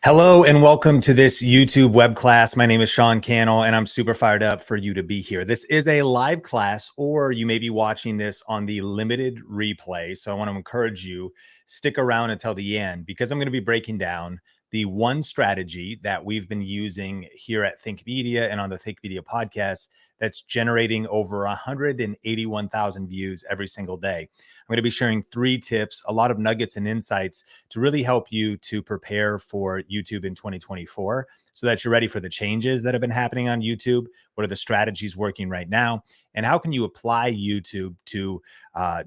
Hello and welcome to this YouTube web class. My name is Sean Cannell and I'm super fired up for you to be here. This is a live class, or you may be watching this on the limited replay. So I want to encourage you, stick around until the end because I'm going to be breaking down the one strategy that we've been using here at Think Media and on the Think Media podcast that's generating over 181,000 views every single day. I'm going to be sharing 3 tips, a lot of nuggets and insights to really help you to prepare for YouTube in 2024 so that you're ready for the changes that have been happening on YouTube. What are the strategies working right now? And how can you apply YouTube to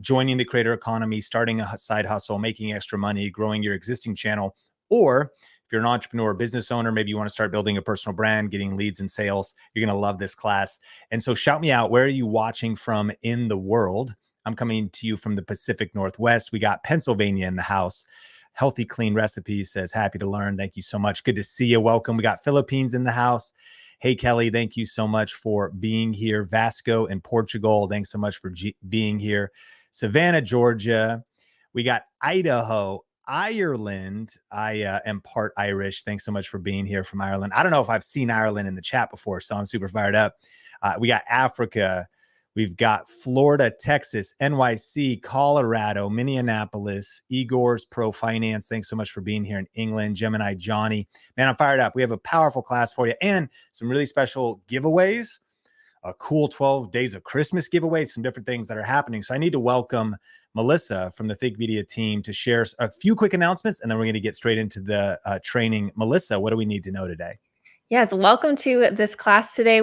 joining the creator economy, starting a side hustle, making extra money, growing your existing channel? Or if you're an entrepreneur or business owner, maybe you want to start building a personal brand, getting leads and sales, you're going to love this class. And so shout me out. Where are you watching from in the world? I'm coming to you from the Pacific Northwest. We got Pennsylvania in the house. Healthy Clean Recipes says, happy to learn. Thank you so much. Good to see you. Welcome. We got Philippines in the house. Hey, Kelly, thank you so much for being here. Vasco in Portugal, thanks so much for being here. Savannah, Georgia. We got Idaho, Ireland. I am part Irish. Thanks so much for being here from Ireland. I don't know if I've seen Ireland in the chat before, so I'm super fired up. We got Africa. We've got Florida, Texas, NYC, Colorado, Minneapolis, Igor's Pro Finance. Thanks so much for being here in England. Gemini, Johnny. Man, I'm fired up. We have a powerful class for you and some really special giveaways, a cool 12 days of Christmas giveaways, some different things that are happening. So I need to welcome Melissa from the Think Media team to share a few quick announcements, and then we're going to get straight into the training. Melissa, what do we need to know today? Yes, welcome to this class today.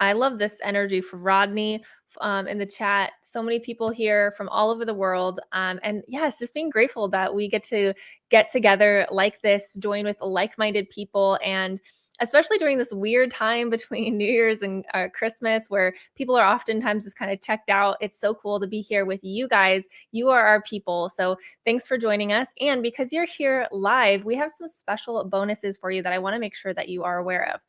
I love this energy from Rodney in the chat. So many people here from all over the world. And yes, just being grateful that we get to get together like this, join with like-minded people, and especially during this weird time between New Year's and Christmas, where people are oftentimes just kind of checked out. It's so cool to be here with you guys. You are our people. So thanks for joining us. And because you're here live, we have some special bonuses for you that I want to make sure that you are aware of.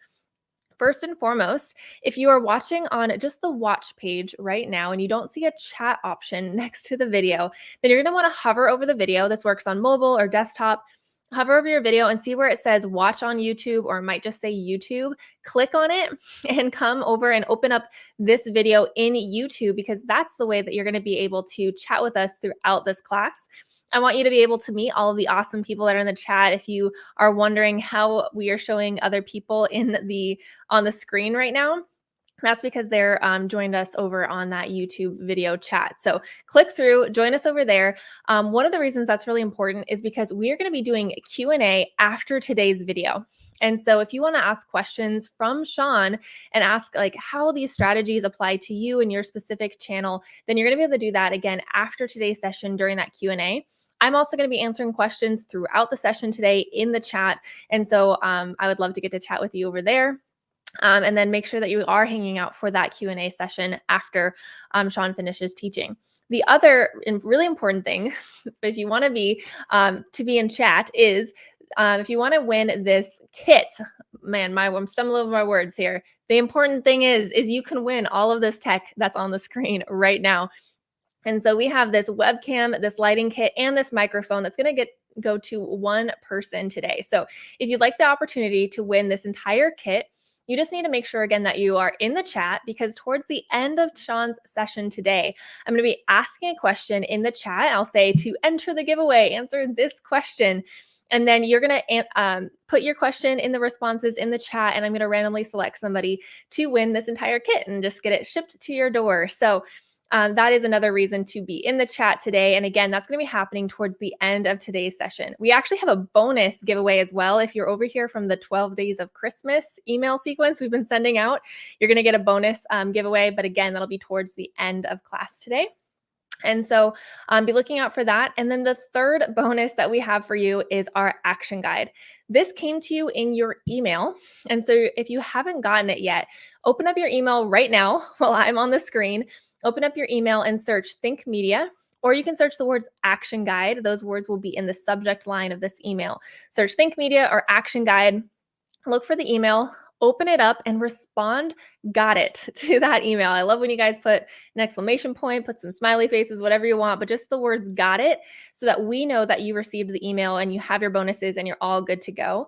First and foremost, if you are watching on just the watch page right now and you don't see a chat option next to the video, then you're going to want to hover over the video. This works on mobile or desktop. Hover over your video and see where it says watch on YouTube, or it might just say YouTube. Click on it and come over and open up this video in YouTube, because that's the way that you're going to be able to chat with us throughout this class. I want you to be able to meet all of the awesome people that are in the chat. If you are wondering how we are showing other people on the screen right now, that's because they're joined us over on that YouTube video chat. So click through, join us over there. One of the reasons that's really important is because we are going to be doing a Q&A after today's video. And so if you want to ask questions from Sean and ask like how these strategies apply to you and your specific channel, then you're going to be able to do that again after today's session during that Q&A. I'm also going to be answering questions throughout the session today in the chat. And so I would love to get to chat with you over there. And then make sure that you are hanging out for that Q&A session after Sean finishes teaching. The other really important thing, if you want to be in chat, is if you want to win this kit. Man, I'm stumbling over my words here. The important thing is you can win all of this tech that's on the screen right now. And so we have this webcam, this lighting kit, and this microphone that's going to go to one person today. So if you'd like the opportunity to win this entire kit, you just need to make sure, again, that you are in the chat, because towards the end of Sean's session today, I'm going to be asking a question in the chat. I'll say, to enter the giveaway, answer this question. And then you're going to put your question in the responses in the chat, and I'm going to randomly select somebody to win this entire kit and just get it shipped to your door. So that is another reason to be in the chat today. And again, that's going to be happening towards the end of today's session. We actually have a bonus giveaway as well. If you're over here from the 12 days of Christmas email sequence we've been sending out, you're going to get a bonus giveaway. But again, that'll be towards the end of class today. And so be looking out for that. And then the third bonus that we have for you is our action guide. This came to you in your email. And so if you haven't gotten it yet, open up your email right now while I'm on the screen. Open up your email and search Think Media, or you can search the words action guide. Those words will be in the subject line of this email. Search Think Media or action guide. Look for the email, open it up, and respond "got it" to that email. I love when you guys put an exclamation point, put some smiley faces, whatever you want, but just the words "got it," so that we know that you received the email and you have your bonuses and you're all good to go.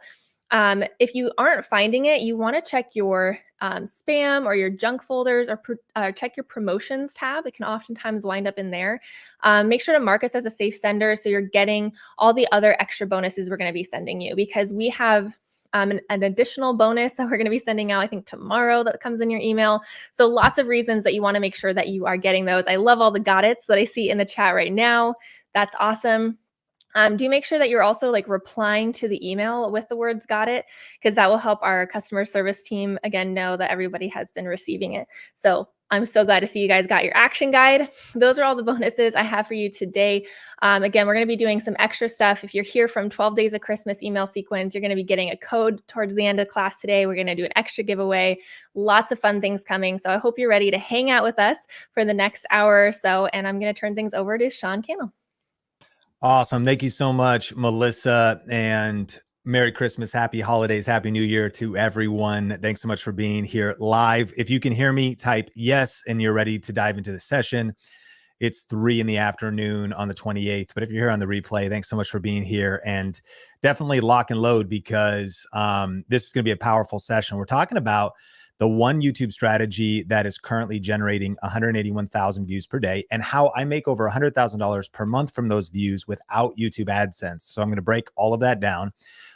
If you aren't finding it, you want to check your spam or your junk folders, or check your promotions tab. It can oftentimes wind up in there. Make sure to mark us as a safe sender so you're getting all the other extra bonuses we're going to be sending you, because we have an additional bonus that we're going to be sending out, I think tomorrow, that comes in your email. So lots of reasons that you want to make sure that you are getting those. I love all the got it's that I see in the chat right now. That's awesome. Do make sure that you're also like replying to the email with the words "got it," because that will help our customer service team again know that everybody has been receiving it. So I'm so glad to see you guys got your action guide. Those are all the bonuses I have for you today. Again, we're going to be doing some extra stuff. If you're here from 12 Days of Christmas email sequence, you're going to be getting a code towards the end of class today. We're going to do an extra giveaway. Lots of fun things coming. So I hope you're ready to hang out with us for the next hour or so. And I'm going to turn things over to Sean Cannell. Awesome. Thank you so much, Melissa, and Merry Christmas, Happy Holidays, Happy New Year to everyone. Thanks so much for being here live. If you can hear me, type yes, and you're ready to dive into the session. It's 3 p.m. on the 28th, but if you're here on the replay, thanks so much for being here, and definitely lock and load, because this is going to be a powerful session. We're talking about the one YouTube strategy that is currently generating 181,000 views per day, and how I make over $100,000 per month from those views without YouTube AdSense. So I'm going to break all of that down.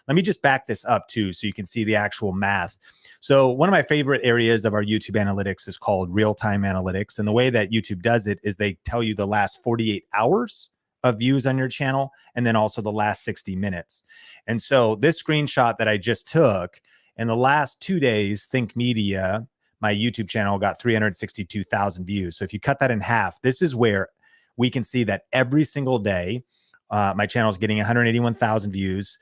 Let me just back this up too, so you can see the actual math. So one of my favorite areas of our YouTube analytics is called real-time analytics. And the way that YouTube does it is they tell you the last 48 hours of views on your channel, and then also the last 60 minutes. And so this screenshot that I just took, in the last 2 days, Think Media, my YouTube channel, got 362,000 views. So if you cut that in half, this is where we can see that every single day, my channel is getting 181,000 views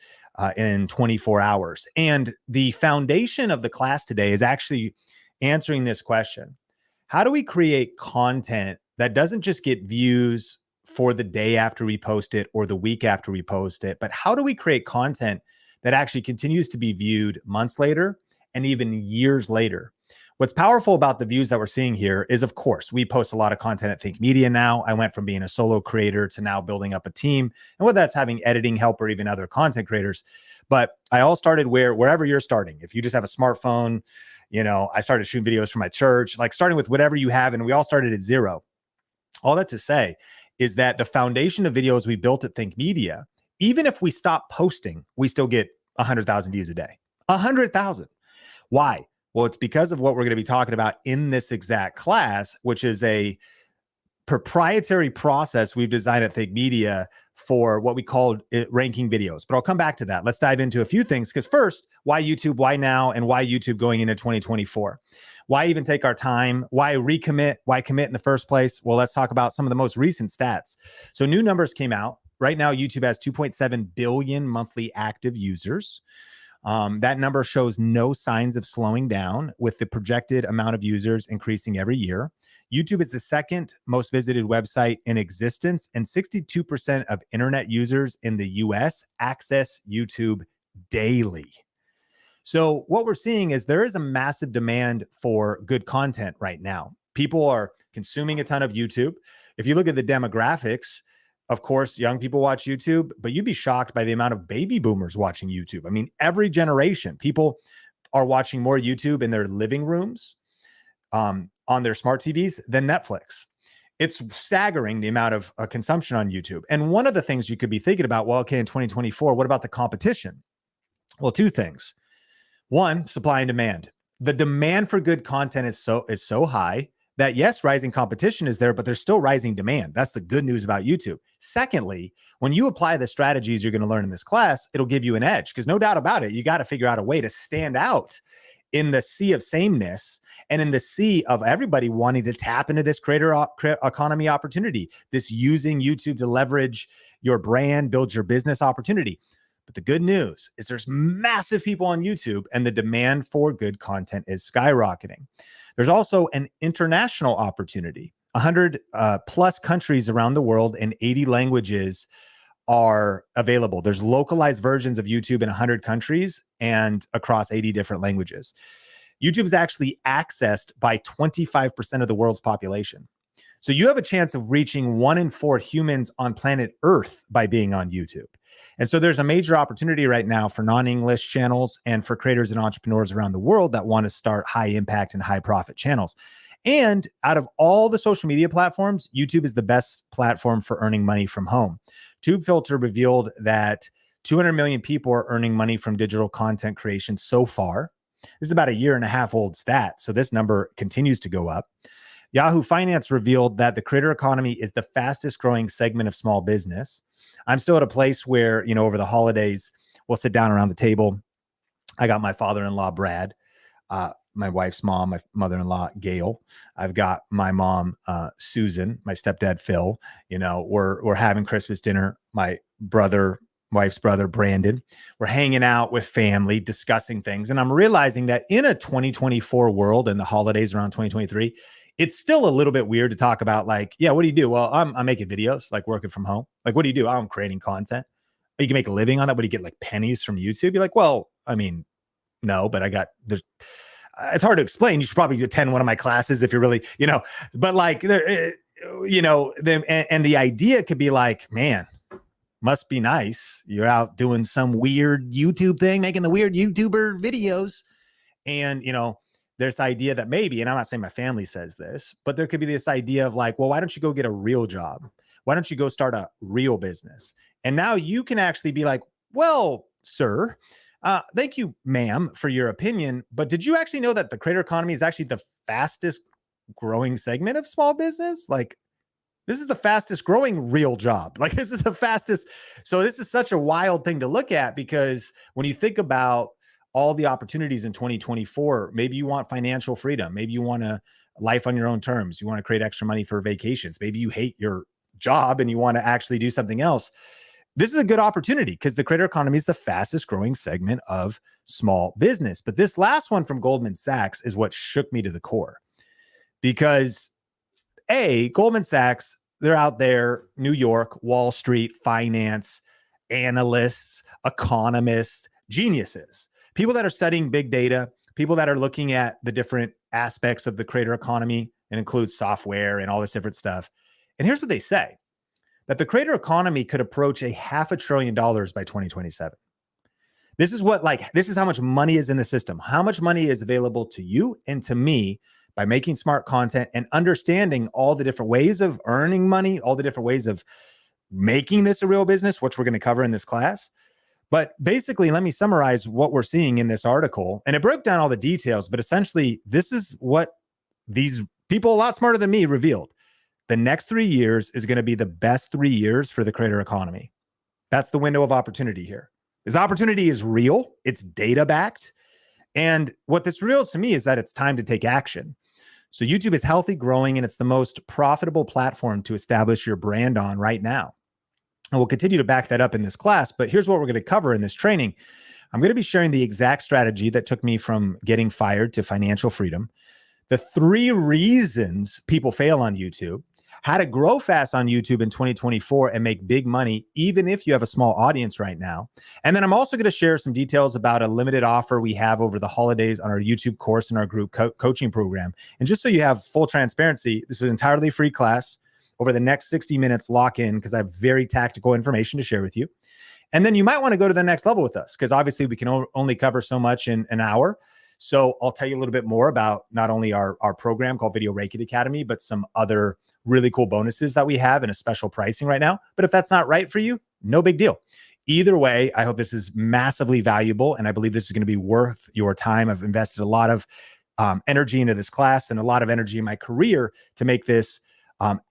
in 24 hours. And the foundation of the class today is actually answering this question. How do we create content that doesn't just get views for the day after we post it or the week after we post it, but how do we create content that actually continues to be viewed months later and even years later? What's powerful about the views that we're seeing here is, of course, we post a lot of content at Think Media now. I went from being a solo creator to now building up a team, and whether that's having editing help or even other content creators. But I all started wherever you're starting. If you just have a smartphone, I started shooting videos from my church, like starting with whatever you have, and we all started at zero. All that to say is that the foundation of videos we built at Think Media, even if we stop posting, we still get 100,000 views a day. 100,000. Why? Well, it's because of what we're going to be talking about in this exact class, which is a proprietary process we've designed at Think Media for what we call ranking videos. But I'll come back to that. Let's dive into a few things, because first, why YouTube, why now, and why YouTube going into 2024? Why even take our time? Why recommit? Why commit in the first place? Well, let's talk about some of the most recent stats. So new numbers came out. Right now, YouTube has 2.7 billion monthly active users. That number shows no signs of slowing down, with the projected amount of users increasing every year. YouTube is the second most visited website in existence, and 62% of internet users in the US access YouTube daily. So what we're seeing is there is a massive demand for good content right now. People are consuming a ton of YouTube. If you look at the demographics, of course, young people watch YouTube, but you'd be shocked by the amount of baby boomers watching YouTube. I mean, every generation, people are watching more YouTube in their living rooms, on their smart TVs, than Netflix. It's staggering the amount of consumption on YouTube. And one of the things you could be thinking about, well, okay, in 2024, what about the competition? Well, two things. One, supply and demand. The demand for good content is so high that, yes, rising competition is there, but there's still rising demand. That's the good news about YouTube. Secondly, when you apply the strategies you're going to learn in this class, it'll give you an edge, because no doubt about it, you got to figure out a way to stand out in the sea of sameness and in the sea of everybody wanting to tap into this creator economy opportunity, this using YouTube to leverage your brand, build your business opportunity. But the good news is there's massive people on YouTube, and the demand for good content is skyrocketing. There's also an international opportunity. 100 plus countries around the world in 80 languages are available. There's localized versions of YouTube in 100 countries and across 80 different languages. YouTube is actually accessed by 25% of the world's population. So you have a chance of reaching 1 in 4 humans on planet Earth by being on YouTube. And so there's a major opportunity right now for non-English channels and for creators and entrepreneurs around the world that want to start high impact and high profit channels. And out of all the social media platforms, YouTube is the best platform for earning money from home. TubeFilter revealed that 200 million people are earning money from digital content creation so far. This is about a 1.5 year old stat, so this number continues to go up. Yahoo Finance revealed that the creator economy is the fastest growing segment of small business. I'm still at a place where, over the holidays, we'll sit down around the table. I got my father-in-law, Brad, my wife's mom, my mother-in-law, Gail. I've got my mom, Susan, my stepdad, Phil. We're having Christmas dinner. My wife's brother, Brandon. We're hanging out with family, discussing things. And I'm realizing that in a 2024 world and the holidays around 2023, it's still a little bit weird to talk about like, yeah, what do you do? Well, I'm making videos, like working from home. Like, what do you do? I'm creating content. You can make a living on that. What do you get, like pennies from YouTube? You're like, well, I mean, no, but it's hard to explain. You should probably attend one of my classes if you're really, but like, and the idea could be like, man, must be nice. You're out doing some weird YouTube thing, making the weird YouTuber videos. And, there's idea that maybe, and I'm not saying my family says this, but there could be this idea of like, well, why don't you go get a real job? Why don't you go start a real business? And now you can actually be like, well, sir, thank you, ma'am, for your opinion. But did you actually know that the creator economy is actually the fastest growing segment of small business? Like, this is the fastest growing real job. Like, this is the fastest. So this is such a wild thing to look at, because when you think about all the opportunities in 2024, maybe you want financial freedom. Maybe you want a life on your own terms. You want to create extra money for vacations. Maybe you hate your job and you want to actually do something else. This is a good opportunity because the creator economy is the fastest growing segment of small business. But this last one from Goldman Sachs is what shook me to the core, because Goldman Sachs, they're out there, New York, Wall Street, finance, analysts, economists, geniuses, people that are studying big data, people that are looking at the different aspects of the creator economy and includes software and all this different stuff. And here's what they say, that the creator economy could approach $500 billion by 2027. This is how much money is in the system, how much money is available to you and to me by making smart content and understanding all the different ways of earning money, all the different ways of making this a real business, which we're going to cover in this class. But basically, let me summarize what we're seeing in this article. And it broke down all the details, but essentially, this is what these people a lot smarter than me revealed. The next 3 years is going to be the best 3 years for the creator economy. That's the window of opportunity here. This opportunity is real. It's data backed. And what this reveals to me is that it's time to take action. So YouTube is healthy, growing, and it's the most profitable platform to establish your brand on right now. And we'll continue to back that up in this class, but here's what we're going to cover in this training. I'm going to be sharing the exact strategy that took me from getting fired to financial freedom, the 3 reasons people fail on YouTube, how to grow fast on YouTube in 2024 and make big money, even if you have a small audience right now. And then I'm also going to share some details about a limited offer we have over the holidays on our YouTube course and our group coaching program. And just so you have full transparency, this is an entirely free class. Over the next 60 minutes, lock in, because I have very tactical information to share with you. And then you might want to go to the next level with us, because obviously we can only cover so much in an hour. So I'll tell you a little bit more about not only our program called Video Reiki Academy, but some other really cool bonuses that we have and a special pricing right now. But if that's not right for you, no big deal. Either way, I hope this is massively valuable, and I believe this is going to be worth your time. I've invested a lot of energy into this class and a lot of energy in my career to make this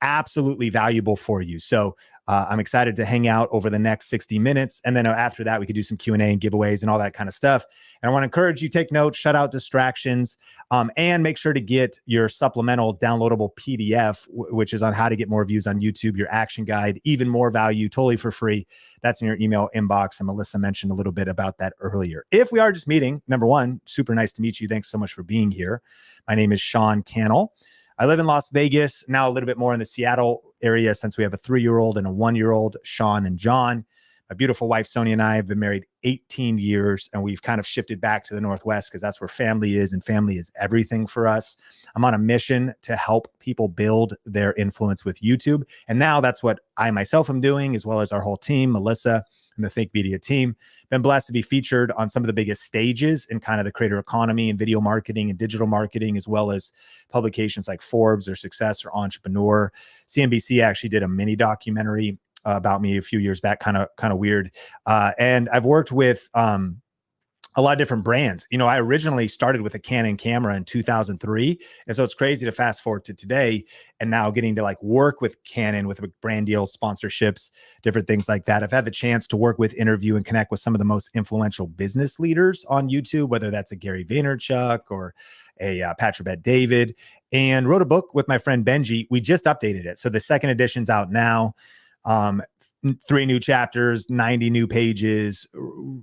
absolutely valuable for you. So I'm excited to hang out over the next 60 minutes. And then after that, we could do some Q&A and giveaways and all that kind of stuff. And I want to encourage you, take notes, shut out distractions, and make sure to get your supplemental downloadable PDF, which is on how to get more views on YouTube, your action guide, even more value, totally for free. That's in your email inbox. And Melissa mentioned a little bit about that earlier. If we are just meeting, number one, super nice to meet you. Thanks so much for being here. My name is Sean Cannell. I live in Las Vegas, now a little bit more in the Seattle area since we have a 3-year-old and a 1-year-old, Sean and John. My beautiful wife, Sonia, and I have been married 18 years, and we've kind of shifted back to the Northwest because that's where family is, and family is everything for us. I'm on a mission to help people build their influence with YouTube. And now that's what I myself am doing, as well as our whole team, Melissa and the Think Media team. Been blessed to be featured on some of the biggest stages in kind of the creator economy and video marketing and digital marketing, as well as publications like Forbes or Success or Entrepreneur. CNBC actually did a mini documentary about me a few years back, kind of weird. And I've worked with a lot of different brands. You know, I originally started with a Canon camera in 2003. And so it's crazy to fast forward to today and now getting to like work with Canon with brand deals, sponsorships, different things like that. I've had the chance to work with, interview, and connect with some of the most influential business leaders on YouTube, whether that's a Gary Vaynerchuk or a Patrick Bet-David, and wrote a book with my friend Benji. We just updated it. So the second edition's out now. 3 new chapters, 90 new pages,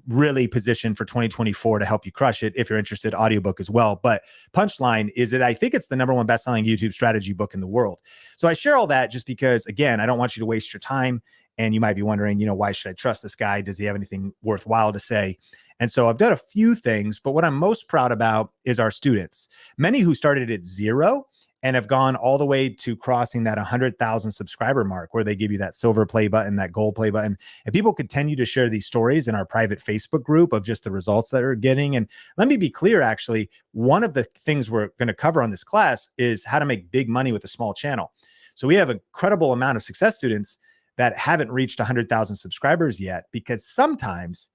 really positioned for 2024 to help you crush it. If you're interested, audiobook as well. But punchline is that I think it's the #1 best-selling YouTube strategy book in the world. So I share all that just because, again, I don't want you to waste your time. And you might be wondering, you know, why should I trust this guy? Does he have anything worthwhile to say? And so I've done a few things, but what I'm most proud about is our students, many who started at 0 and have gone all the way to crossing that 100,000 subscriber mark, where they give you that silver play button, that gold play button. And people continue to share these stories in our private Facebook group of just the results that they're getting. And let me be clear, actually, one of the things we're going to cover on this class is how to make big money with a small channel. So we have an incredible amount of success students that haven't reached 100,000 subscribers yet, because sometimes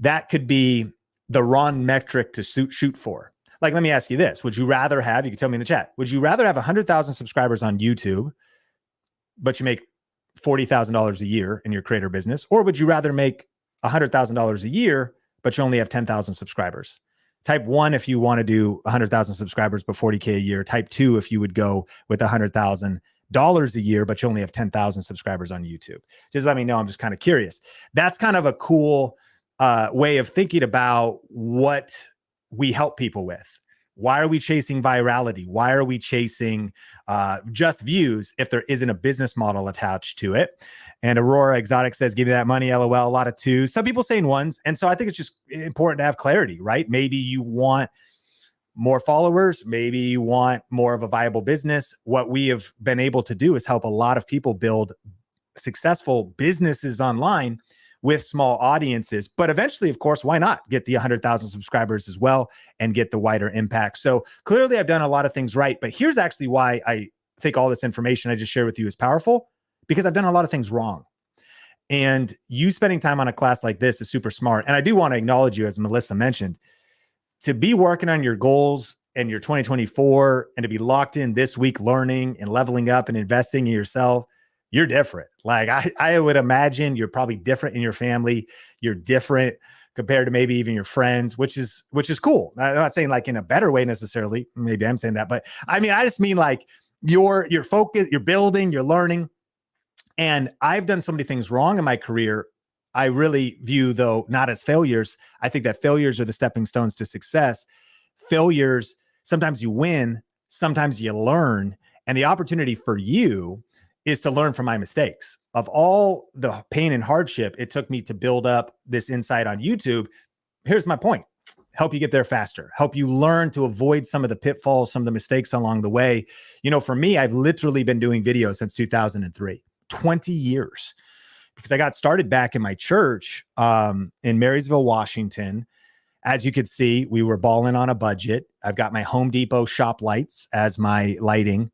that could be the wrong metric to shoot for. Like, let me ask you this. Would you rather have, you can tell me in the chat, would you rather have 100,000 subscribers on YouTube, but you make $40,000 a year in your creator business? Or would you rather make $100,000 a year, but you only have 10,000 subscribers? Type 1 if you want to do 100,000 subscribers, but 40K a year. Type 2 if you would go with $100,000 a year, but you only have 10,000 subscribers on YouTube. Just let me know. I'm just kind of curious. That's kind of a cool way of thinking about what we help people with. Why are we chasing virality? Why are we chasing just views if there isn't a business model attached to it? And Aurora Exotic says, give me that money, LOL, a lot of 2s. Some people saying 1s. And so I think it's just important to have clarity, right? Maybe you want more followers. Maybe you want more of a viable business. What we have been able to do is help a lot of people build successful businesses online with small audiences. But eventually, of course, why not get the 100,000 subscribers as well and get the wider impact? So clearly I've done a lot of things right, but here's actually why I think all this information I just shared with you is powerful, because I've done a lot of things wrong. And you spending time on a class like this is super smart. And I do want to acknowledge you, as Melissa mentioned, to be working on your goals and your 2024 and to be locked in this week learning and leveling up and investing in yourself. You're different. Like I would imagine you're probably different in your family. You're different compared to maybe even your friends, which is cool. I'm not saying like in a better way necessarily. Maybe I'm saying that, but I mean, I just mean like you're focused, you're building, you're learning. And I've done so many things wrong in my career. I really view, though, not as failures. I think that failures are the stepping stones to success. Failures, sometimes you win, sometimes you learn. And the opportunity for you is to learn from my mistakes. Of all the pain and hardship it took me to build up this insight on YouTube, here's my point. Help you get there faster, help you learn to avoid some of the pitfalls, some of the mistakes along the way. You know, for me, I've literally been doing video since 2003, 20 years, because I got started back in my church in Marysville, Washington. As you could see, we were balling on a budget. I've got my Home Depot shop lights as my lighting.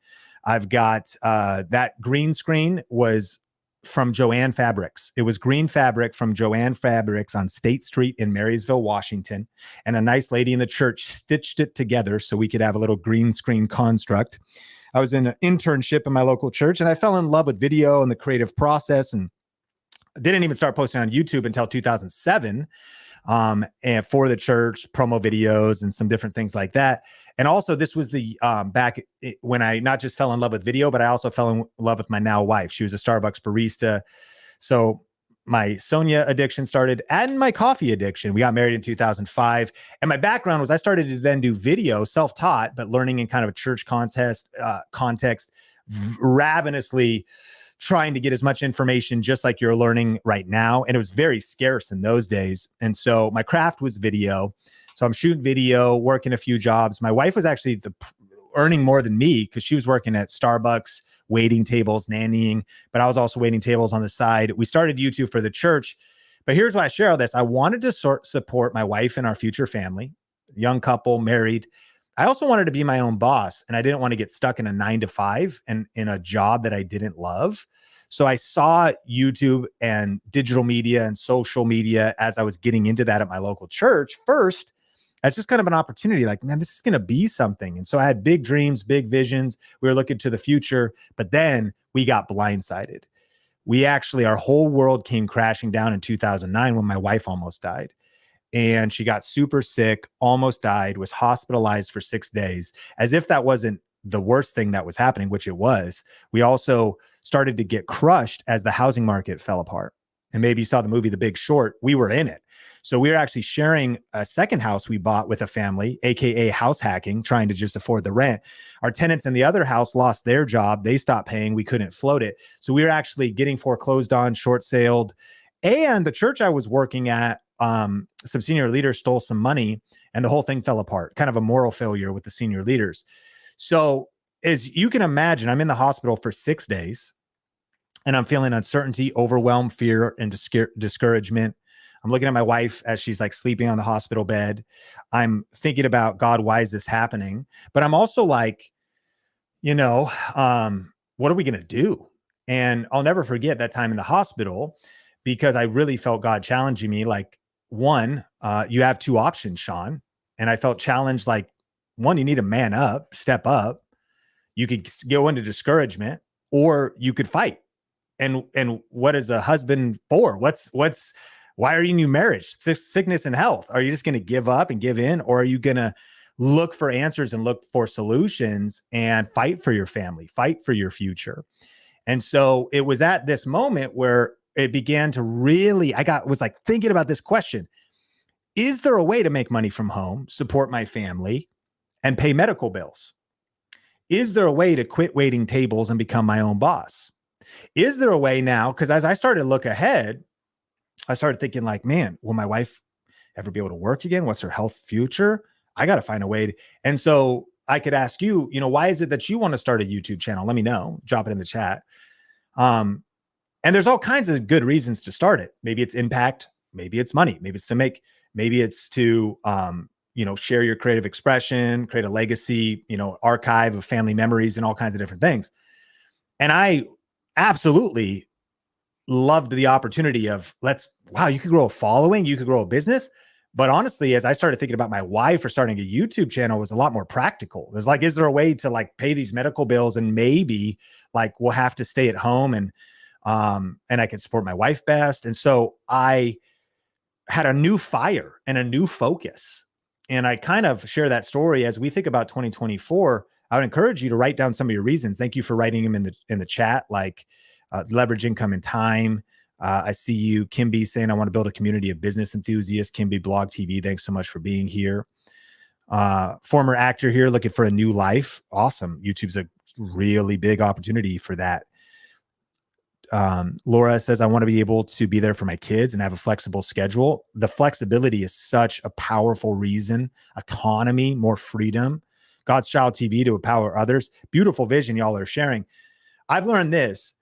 I've got that green screen was from Joann Fabrics. It was green fabric from Joann Fabrics on State Street in Marysville, Washington. And a nice lady in the church stitched it together so we could have a little green screen construct. I was in an internship in my local church and I fell in love with video and the creative process, and didn't even start posting on YouTube until 2007. And for the church, promo videos and some different things like that. And also this was the when I not just fell in love with video, but I also fell in love with my now wife. She was a Starbucks barista. So my Sonia addiction started and my coffee addiction. We got married in 2005. And my background was I started to then do video, self-taught, but learning in kind of a church context, ravenously trying to get as much information just like you're learning right now. And it was very scarce in those days. And so my craft was video. So I'm shooting video, working a few jobs. My wife was actually earning more than me because she was working at Starbucks, waiting tables, nannying, but I was also waiting tables on the side. We started YouTube for the church. But here's why I share all this. I wanted to support my wife and our future family, young couple, married. I also wanted to be my own boss, and I didn't want to get stuck in a 9-to-5 and in a job that I didn't love. So I saw YouTube and digital media and social media as I was getting into that at my local church first. That's just kind of an opportunity, like, man, this is going to be something. And so I had big dreams, big visions. We were looking to the future, but then we got blindsided. Our whole world came crashing down in 2009 when my wife almost died. And she got super sick, almost died, was hospitalized for 6 days. As if that wasn't the worst thing that was happening, which it was. We also started to get crushed as the housing market fell apart. And maybe you saw the movie The Big Short. We were in it. So we were actually sharing a second house we bought with a family, AKA house hacking, trying to just afford the rent. Our tenants in the other house lost their job. They stopped paying. We couldn't float it. So we were actually getting foreclosed on, short sailed. And the church I was working at, some senior leaders stole some money and the whole thing fell apart. Kind of a moral failure with the senior leaders. So as you can imagine, I'm in the hospital for 6 days. And I'm feeling uncertainty, overwhelm, fear, and discouragement. I'm looking at my wife as she's like sleeping on the hospital bed. I'm thinking about, God, why is this happening? But I'm also like, what are we going to do? And I'll never forget that time in the hospital because I really felt God challenging me. Like, one, you have two options, Sean. And I felt challenged, like, one, you need to man up, step up. You could go into discouragement or you could fight. And what is a husband for? Why are you in your marriage? Sickness and health. Are you just going to give up and give in? Or are you going to look for answers and look for solutions and fight for your family, fight for your future? And so it was at this moment where it began to really, was like thinking about this question. Is there a way to make money from home, support my family, and pay medical bills? Is there a way to quit waiting tables and become my own boss? Is there a way now? Because as I started to look ahead, I started thinking like, man, will my wife ever be able to work again? What's her health future? I got to find a way. And so I could ask you, why is it that you want to start a YouTube channel? Let me know. Drop it in the chat. And there's all kinds of good reasons to start it. Maybe it's impact. Maybe it's money. Maybe it's to share your creative expression, create a legacy, archive of family memories and all kinds of different things. And I absolutely loved the opportunity of you could grow a following, you could grow a business. But honestly, as I started thinking about my wife for starting a YouTube channel, it was a lot more practical. There's like, is there a way to like pay these medical bills and maybe like we'll have to stay at home and I can support my wife best. And so I had a new fire and a new focus. And I kind of share that story as we think about 2024. I would encourage you to write down some of your reasons. Thank you for writing them in the chat, like leverage income and time. I see you, Kimby, saying, I want to build a community of business enthusiasts. Kimby Blog TV, thanks so much for being here. Former actor here looking for a new life. Awesome. YouTube's a really big opportunity for that. Laura says, I want to be able to be there for my kids and have a flexible schedule. The flexibility is such a powerful reason. Autonomy, more freedom. God's Child TV to empower others. Beautiful vision y'all are sharing. I've learned this.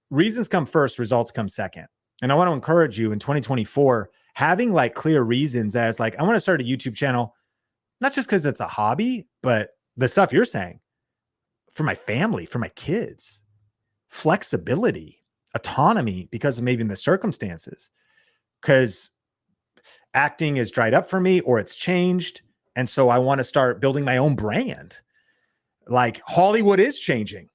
Reasons come first, results come second. And I want to encourage you in 2024, having like clear reasons as like, I want to start a YouTube channel, not just because it's a hobby, but the stuff you're saying, for my family, for my kids, flexibility, autonomy, because of maybe the circumstances, because acting is dried up for me or it's changed. And so I want to start building my own brand. Like Hollywood is changing.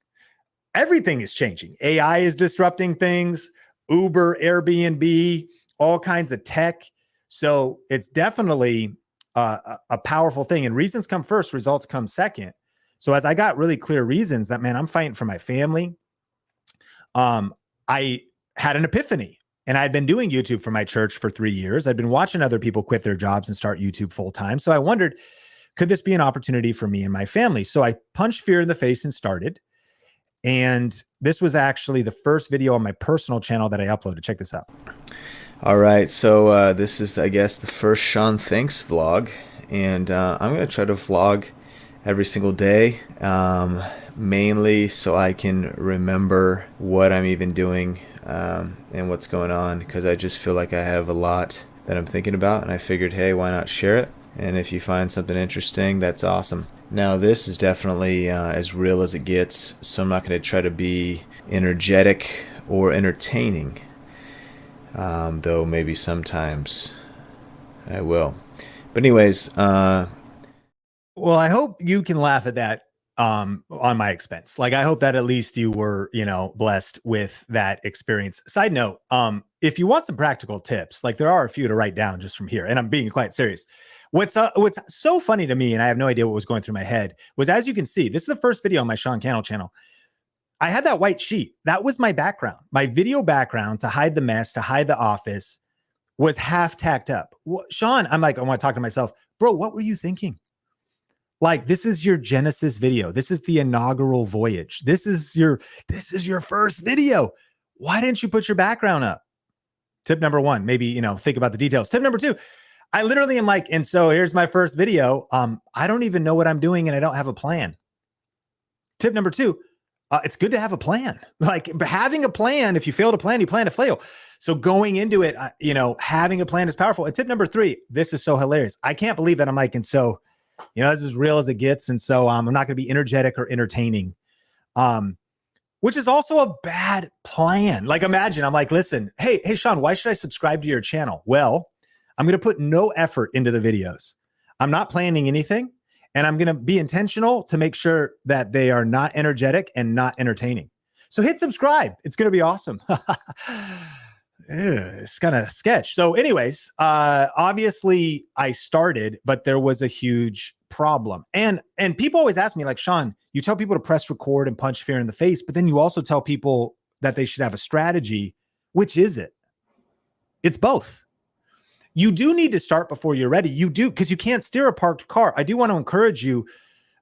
Everything is changing. AI is disrupting things, Uber, Airbnb, all kinds of tech. So it's definitely a powerful thing. And reasons come first, results come second. So as I got really clear reasons that, man, I'm fighting for my family, I had an epiphany. And I'd been doing YouTube for my church for 3 years. I'd been watching other people quit their jobs and start YouTube full time. So I wondered, could this be an opportunity for me and my family? So I punched fear in the face and started. And this was actually the first video on my personal channel that I uploaded. Check this out. All right, so this is, I guess, the first Sean Thinks vlog, and I'm gonna try to vlog every single day, mainly so I can remember what I'm even doing and what's going on, because I just feel like I have a lot that I'm thinking about, and I figured, hey, why not share it? And if you find something interesting, that's awesome. Now, this is definitely as real as it gets, so I'm not going to try to be energetic or entertaining. Though maybe sometimes I will. But anyways, well, I hope you can laugh at that on my expense. Like, I hope that at least you were, blessed with that experience. Side note, if you want some practical tips, like there are a few to write down just from here, and I'm being quite serious. What's so funny to me, and I have no idea what was going through my head, was, as you can see, this is the first video on my Sean Cannell channel. I had that white sheet. That was my background. My video background, to hide the mess, to hide the office, was half tacked up. Sean, I'm like, I want to talk to myself. Bro, what were you thinking? Like, this is your Genesis video. This is the inaugural voyage. This is your first video. Why didn't you put your background up? Tip number one, maybe, think about the details. Tip number two, I literally am like, and so here's my first video. I don't even know what I'm doing and I don't have a plan. Tip number two, it's good to have a plan. Like, having a plan, if you fail to plan, you plan to fail. So going into it, having a plan is powerful. And tip number three, this is so hilarious. I can't believe that I'm like, and so, this is as real as it gets. And so I'm not going to be energetic or entertaining, which is also a bad plan. Like, imagine I'm like, listen, hey, Sean, why should I subscribe to your channel? Well, I'm going to put no effort into the videos. I'm not planning anything. And I'm going to be intentional to make sure that they are not energetic and not entertaining. So hit subscribe. It's going to be awesome. It's kind of sketch. So anyways, obviously I started, but there was a huge problem. And people always ask me, like, Sean, you tell people to press record and punch fear in the face, but then you also tell people that they should have a strategy. Which is it? It's both. You do need to start before you're ready. You do, because you can't steer a parked car. I do want to encourage you.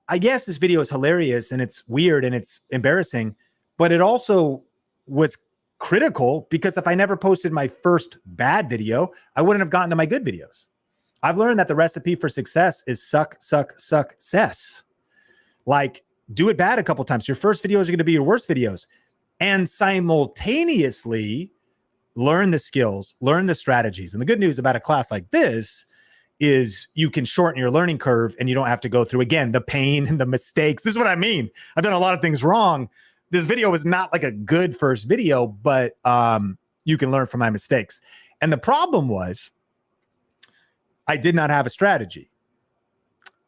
I guess this video is hilarious and it's weird and it's embarrassing, but it also was critical, because if I never posted my first bad video, I wouldn't have gotten to my good videos. I've learned that the recipe for success is success. Like, do it bad a couple times. Your first videos are going to be your worst videos, and simultaneously learn the skills, learn the strategies. And the good news about a class like this is you can shorten your learning curve and you don't have to go through, again, the pain and the mistakes. This is what I mean. I've done a lot of things wrong. This video was not like a good first video, but you can learn from my mistakes. And the problem was, I did not have a strategy.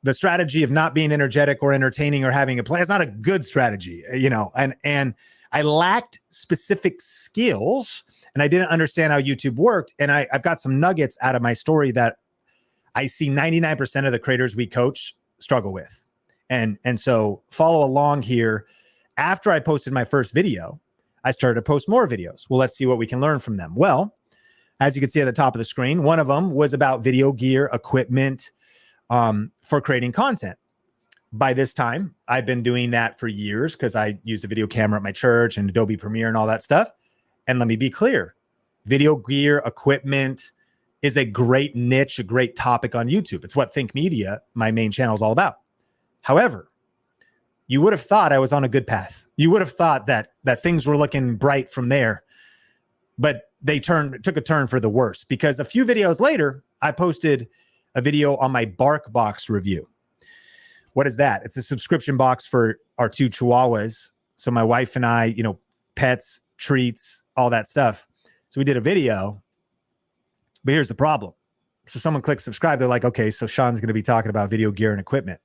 The strategy of not being energetic or entertaining or having a plan is not a good strategy, and I lacked specific skills, and I didn't understand how YouTube worked. And I've got some nuggets out of my story that I see 99% of the creators we coach struggle with. And so follow along here. After I posted my first video, I started to post more videos. Well, let's see what we can learn from them. Well, as you can see at the top of the screen, one of them was about video gear, equipment for creating content. By this time, I've been doing that for years because I used a video camera at my church and Adobe Premiere and all that stuff. And let me be clear, video gear, equipment is a great niche, a great topic on YouTube. It's what Think Media, my main channel, is all about. However, you would have thought I was on a good path. You would have thought that things were looking bright from there, but they took a turn for the worse, because a few videos later, I posted a video on my Bark Box review. What is that? It's a subscription box for our 2 Chihuahuas. So my wife and I, pets, treats, all that stuff. So we did a video, but here's the problem. So someone clicks subscribe. They're like, okay, so Sean's going to be talking about video gear and equipment.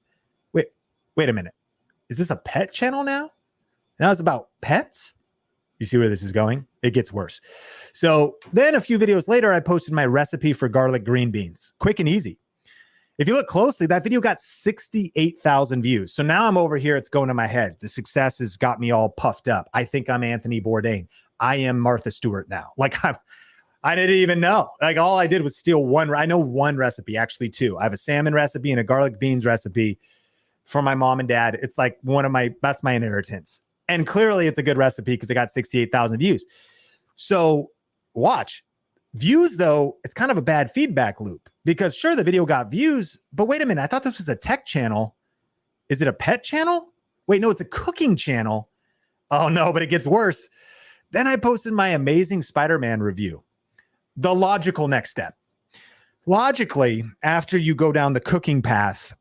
Wait a minute. Is this a pet channel now? Now it's about pets? You see where this is going? It gets worse. So then a few videos later, I posted my recipe for garlic green beans. Quick and easy. If you look closely, that video got 68,000 views. So now I'm over here. It's going to my head. The success has got me all puffed up. I think I'm Anthony Bourdain. I am Martha Stewart now. Like, I didn't even know. Like, all I did was steal one. I know one recipe, actually two. I have a salmon recipe and a garlic beans recipe from my mom and dad. It's like that's my inheritance. And clearly it's a good recipe because it got 68,000 views. So watch. Views, though, it's kind of a bad feedback loop because sure, the video got views, but wait a minute. I thought this was a tech channel. Is it a pet channel? Wait, no, it's a cooking channel. Oh no, but it gets worse. Then I posted my amazing Spider-Man review. The logical next step. Logically, after you go down the cooking path,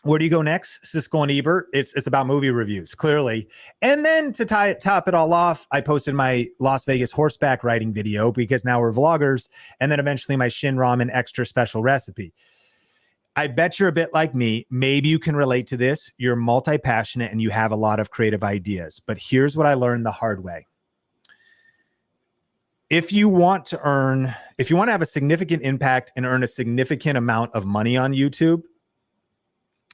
where do you go next? Siskel and Ebert. It's about movie reviews, clearly. And then to top it all off, I posted my Las Vegas horseback riding video because now we're vloggers. And then eventually my Shin Ramen extra special recipe. I bet you're a bit like me. Maybe you can relate to this. You're multi-passionate and you have a lot of creative ideas. But here's what I learned the hard way. If you want to have a significant impact and earn a significant amount of money on YouTube,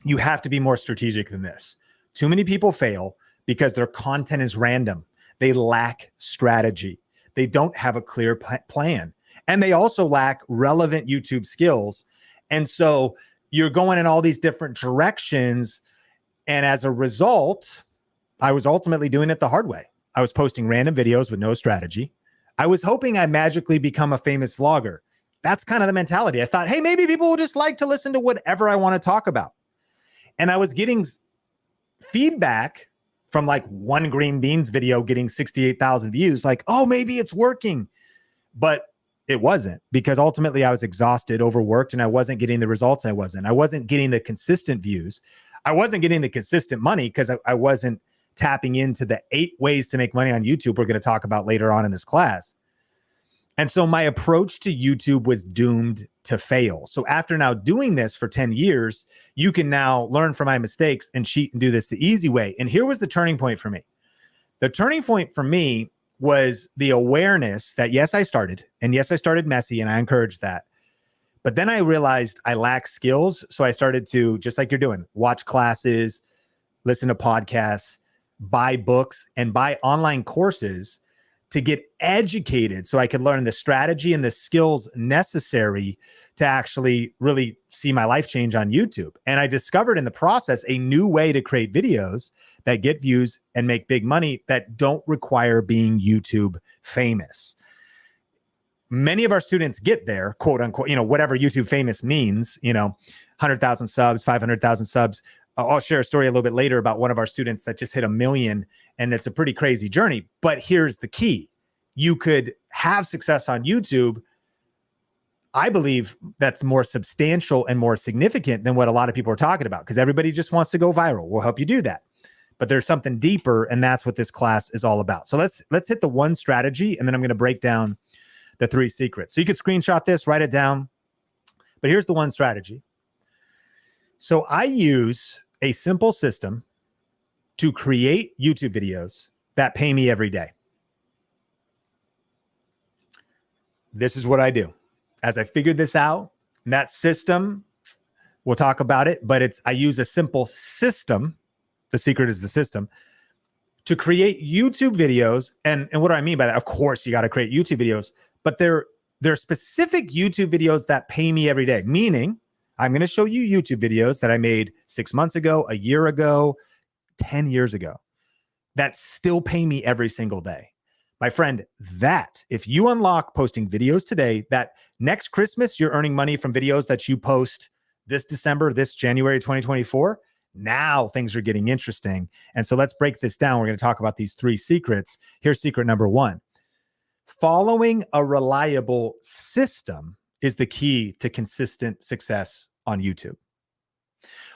you have to be more strategic than this. Too many people fail because their content is random. They lack strategy. They don't have a clear plan. And they also lack relevant YouTube skills. And so you're going in all these different directions. And as a result, I was ultimately doing it the hard way. I was posting random videos with no strategy. I was hoping I'd magically become a famous vlogger. That's kind of the mentality. I thought, hey, maybe people will just like to listen to whatever I want to talk about. And I was getting feedback from like one green beans video getting 68,000 views. Like, oh, maybe it's working. But it wasn't, because ultimately I was exhausted, overworked, and I wasn't getting the results I wasn't getting the consistent views. I wasn't getting the consistent money because I wasn't tapping into the 8 ways to make money on YouTube we're going to talk about later on in this class. And so my approach to YouTube was doomed to fail. So after now doing this for 10 years, you can now learn from my mistakes and cheat and do this the easy way. And here was the turning point for me. The turning point for me was the awareness that yes, I started messy, and I encouraged that. But then I realized I lack skills. So I started to, just like you're doing, watch classes, listen to podcasts, buy books, and buy online courses to get educated so I could learn the strategy and the skills necessary to actually really see my life change on YouTube. And I discovered in the process a new way to create videos that get views and make big money that don't require being YouTube famous. Many of our students get there, quote unquote, whatever YouTube famous means, 100,000 subs, 500,000 subs. I'll share a story a little bit later about one of our students that just hit 1 million, and it's a pretty crazy journey. But here's the key. You could have success on YouTube. I believe that's more substantial and more significant than what a lot of people are talking about, because everybody just wants to go viral. We'll help you do that. But there's something deeper, and that's what this class is all about. So let's hit the one strategy, and then I'm going to break down the 3 secrets. So you could screenshot this, write it down. But here's the one strategy. So I use a simple system to create YouTube videos that pay me every day. This is what I do. As I figured this out, that system, we'll talk about it, but I use a simple system. The secret is the system to create YouTube videos. And what do I mean by that? Of course, you got to create YouTube videos, but they're specific YouTube videos that pay me every day, meaning I'm going to show you YouTube videos that I made 6 months ago, a year ago, 10 years ago, that still pay me every single day. My friend, that if you unlock posting videos today, that next Christmas, you're earning money from videos that you post this December, this January 2024, now things are getting interesting. And so let's break this down. We're going to talk about these 3 secrets. Here's secret number 1. Following a reliable system is the key to consistent success on YouTube.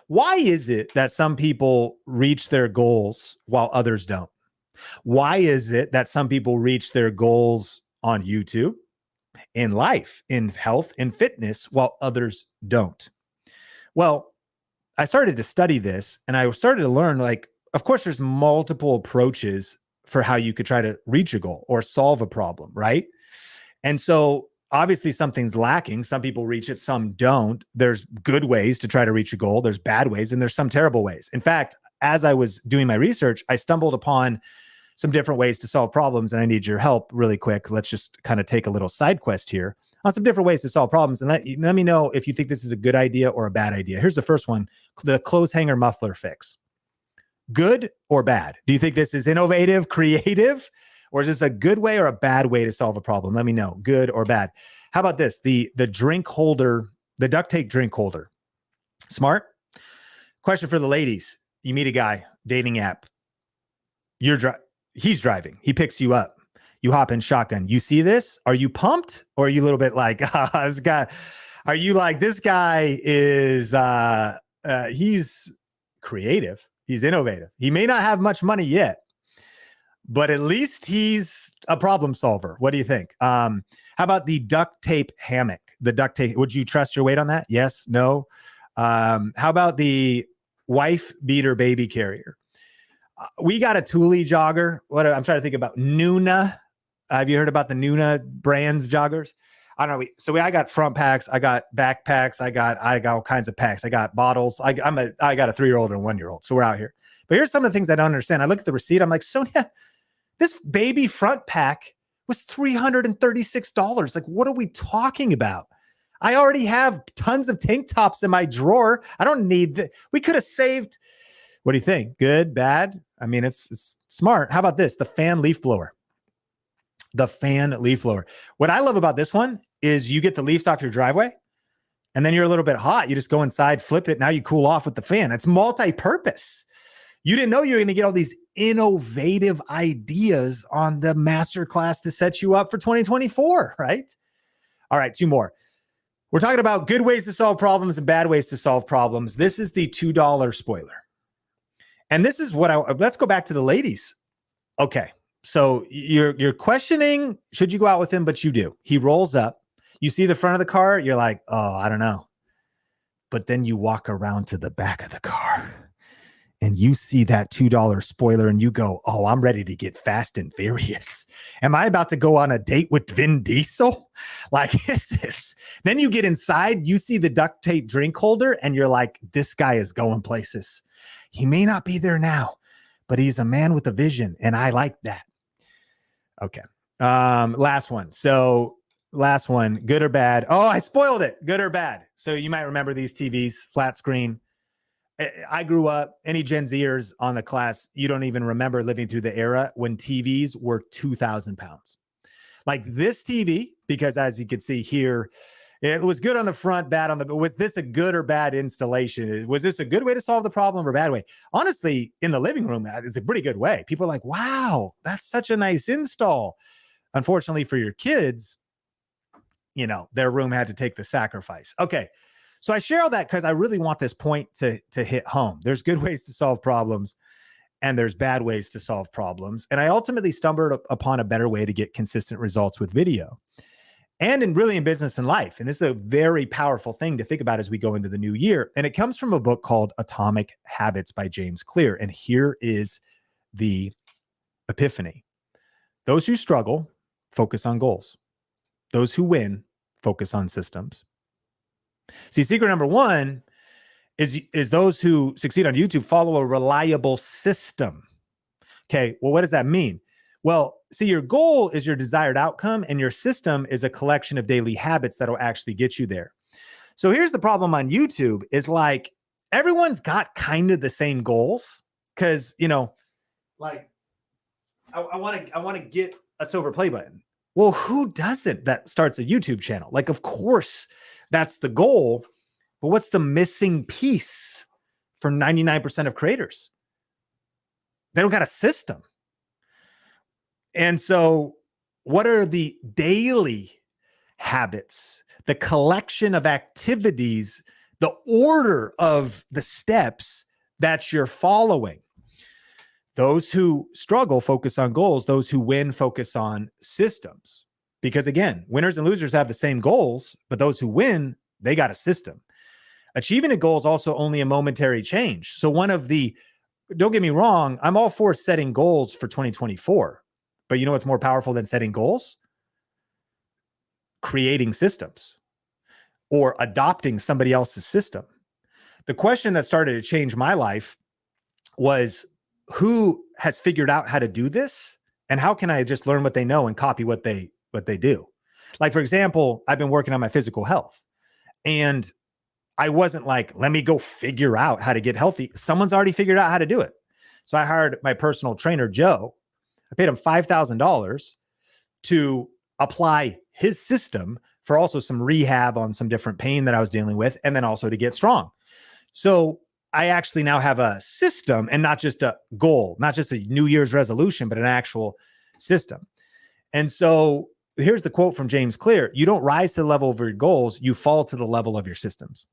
Why is it that some people reach their goals while others don't? Why is it that some people reach their goals on YouTube, in life, in health, in fitness, while others don't? Well, I started to study this, and I started to learn, of course, there's multiple approaches for how you could try to reach a goal or solve a problem, right? And so obviously something's lacking. Some people reach it, some don't. There's good ways to try to reach a goal. There's bad ways, and there's some terrible ways. In fact, as I was doing my research, I stumbled upon some different ways to solve problems, and I need your help really quick. Let's just kind of take a little side quest here on some different ways to solve problems, and let me know if you think this is a good idea or a bad idea. Here's the first one, the clothes hanger muffler fix. Good or bad? Do you think this is innovative, creative, or is this a good way or a bad way to solve a problem? Let me know, good or bad. How about this? The drink holder, the duct tape drink holder. Smart? Question for the ladies. You meet a guy, dating app. He's driving. He picks you up. You hop in shotgun. You see this? Are you pumped? Or are you a little bit like, this guy? Are you like, this guy is, he's creative. He's innovative. He may not have much money yet, but at least he's a problem solver. What do you think? How about the duct tape hammock? The duct tape, would you trust your weight on that? Yes, no. How about the wife beater baby carrier? We got a Thule jogger. I'm trying to think about Nuna. Have you heard about the Nuna brands joggers? I don't know. I got front packs. I got backpacks. I got all kinds of packs. I got bottles. I got a 3-year-old and a 1-year-old. So we're out here. But here's some of the things I don't understand. I look at the receipt. I'm like, Sonia, this baby front pack was $336. Like, what are we talking about? I already have tons of tank tops in my drawer. I don't need that. We could have saved. What do you think? Good, bad? I mean, it's smart. How about this? The fan leaf blower. The fan leaf blower. What I love about this one is you get the leaves off your driveway and then you're a little bit hot. You just go inside, flip it. Now you cool off with the fan. It's multi-purpose. You didn't know you were going to get all these innovative ideas on the masterclass to set you up for 2024, right? All right, 2 more. We're talking about good ways to solve problems and bad ways to solve problems. This is the $2 spoiler. And this is what let's go back to the ladies. Okay. So you're questioning, should you go out with him? But you do. He rolls up. You see the front of the car. You're like, oh, I don't know. But then you walk around to the back of the car and you see that $2 spoiler and you go, oh, I'm ready to get fast and furious. Am I about to go on a date with Vin Diesel? Like, is this? Then you get inside, you see the duct tape drink holder and you're like, this guy is going places. He may not be there now, but he's a man with a vision. And I like that. Okay. Last one. So last one, good or bad? Oh, I spoiled it. Good or bad? So you might remember these TVs, flat screen. I grew up, any Gen Zers on the class, you don't even remember living through the era when TVs were 2,000 pounds. Like this TV, because as you can see here, it was good on the front, bad on the, was this a good or bad installation? Was this a good way to solve the problem or a bad way? Honestly, in the living room, it's a pretty good way. People are like, wow, that's such a nice install. Unfortunately for your kids, you know, their room had to take the sacrifice. Okay. So I share all that because I really want this point to hit home. There's good ways to solve problems and there's bad ways to solve problems. And I ultimately stumbled upon a better way to get consistent results with video and in business and life. And this is a very powerful thing to think about as we go into the new year. And it comes from a book called Atomic Habits by James Clear. And here is the epiphany. Those who struggle, focus on goals. Those who win, focus on systems. See, secret number 1 is those who succeed on YouTube follow a reliable system. Okay, well, what does that mean? Well, see, your goal is your desired outcome, and your system is a collection of daily habits that'll actually get you there. So here's the problem on YouTube is like everyone's got kind of the same goals because, you know, like I want to get a silver play button. Well, who doesn't that starts a YouTube channel? Like, of course, that's the goal. But what's the missing piece for 99% of creators? They don't got a system. And so what are the daily habits, the collection of activities, the order of the steps that you're following? Those who struggle focus on goals. Those who win focus on systems. Because again, winners and losers have the same goals, but those who win, they got a system. Achieving a goal is also only a momentary change. So don't get me wrong, I'm all for setting goals for 2024. But you know what's more powerful than setting goals? Creating systems or adopting somebody else's system. The question that started to change my life was, who has figured out how to do this? And how can I just learn what they know and copy what they do? Like, for example, I've been working on my physical health and I wasn't like, let me go figure out how to get healthy. Someone's already figured out how to do it. So I hired my personal trainer, Joe. I paid him $5,000 to apply his system for also some rehab on some different pain that I was dealing with, and then also to get strong. So I actually now have a system and not just a goal, not just a New Year's resolution, but an actual system. And so here's the quote from James Clear: you don't rise to the level of your goals, you fall to the level of your systems.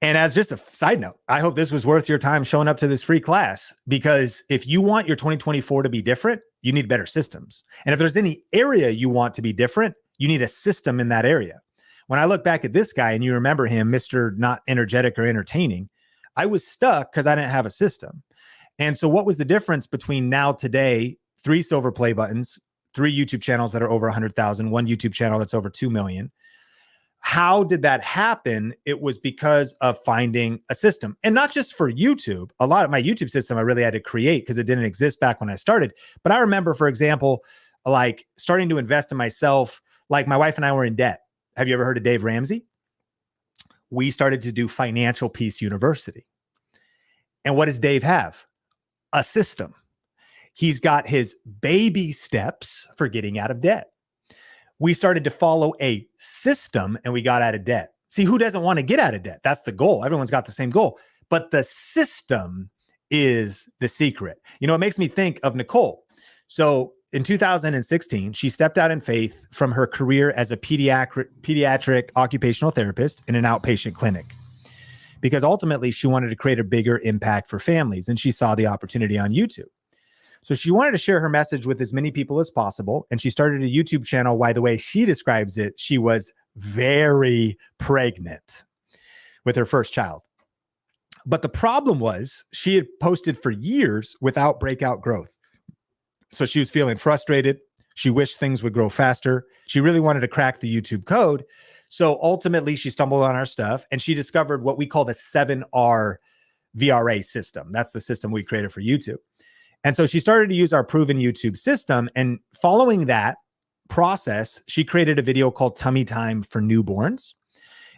And as just a side note, I hope this was worth your time showing up to this free class, because if you want your 2024 to be different, you need better systems. And if there's any area you want to be different, you need a system in that area. When I look back at this guy and you remember him, Mr. Not Energetic or Entertaining, I was stuck because I didn't have a system. And so what was the difference between now, today, 3 silver play buttons, 3 YouTube channels that are over 100,000, 1 YouTube channel that's over 2 million? How did that happen? It was because of finding a system, and not just for YouTube. A lot of my YouTube system I really had to create because it didn't exist back when I started. But I remember, for example, like starting to invest in myself. Like my wife and I were in debt. Have you ever heard of Dave Ramsey? We started to do Financial Peace University. And what does Dave have? A system. He's got his baby steps for getting out of debt. We started to follow a system and we got out of debt. See, who doesn't want to get out of debt? That's the goal. Everyone's got the same goal, but the system is the secret. You know, it makes me think of Nicole. So in 2016, she stepped out in faith from her career as a pediatric occupational therapist in an outpatient clinic, because ultimately she wanted to create a bigger impact for families, and she saw the opportunity on YouTube. So she wanted to share her message with as many people as possible. And she started a YouTube channel. By the way, she describes it, she was very pregnant with her first child. But the problem was she had posted for years without breakout growth. So she was feeling frustrated. She wished things would grow faster. She really wanted to crack the YouTube code. So ultimately she stumbled on our stuff and she discovered what we call the 7R VRA system. That's the system we created for YouTube. And so she started to use our proven YouTube system. And following that process, she created a video called Tummy Time for Newborns.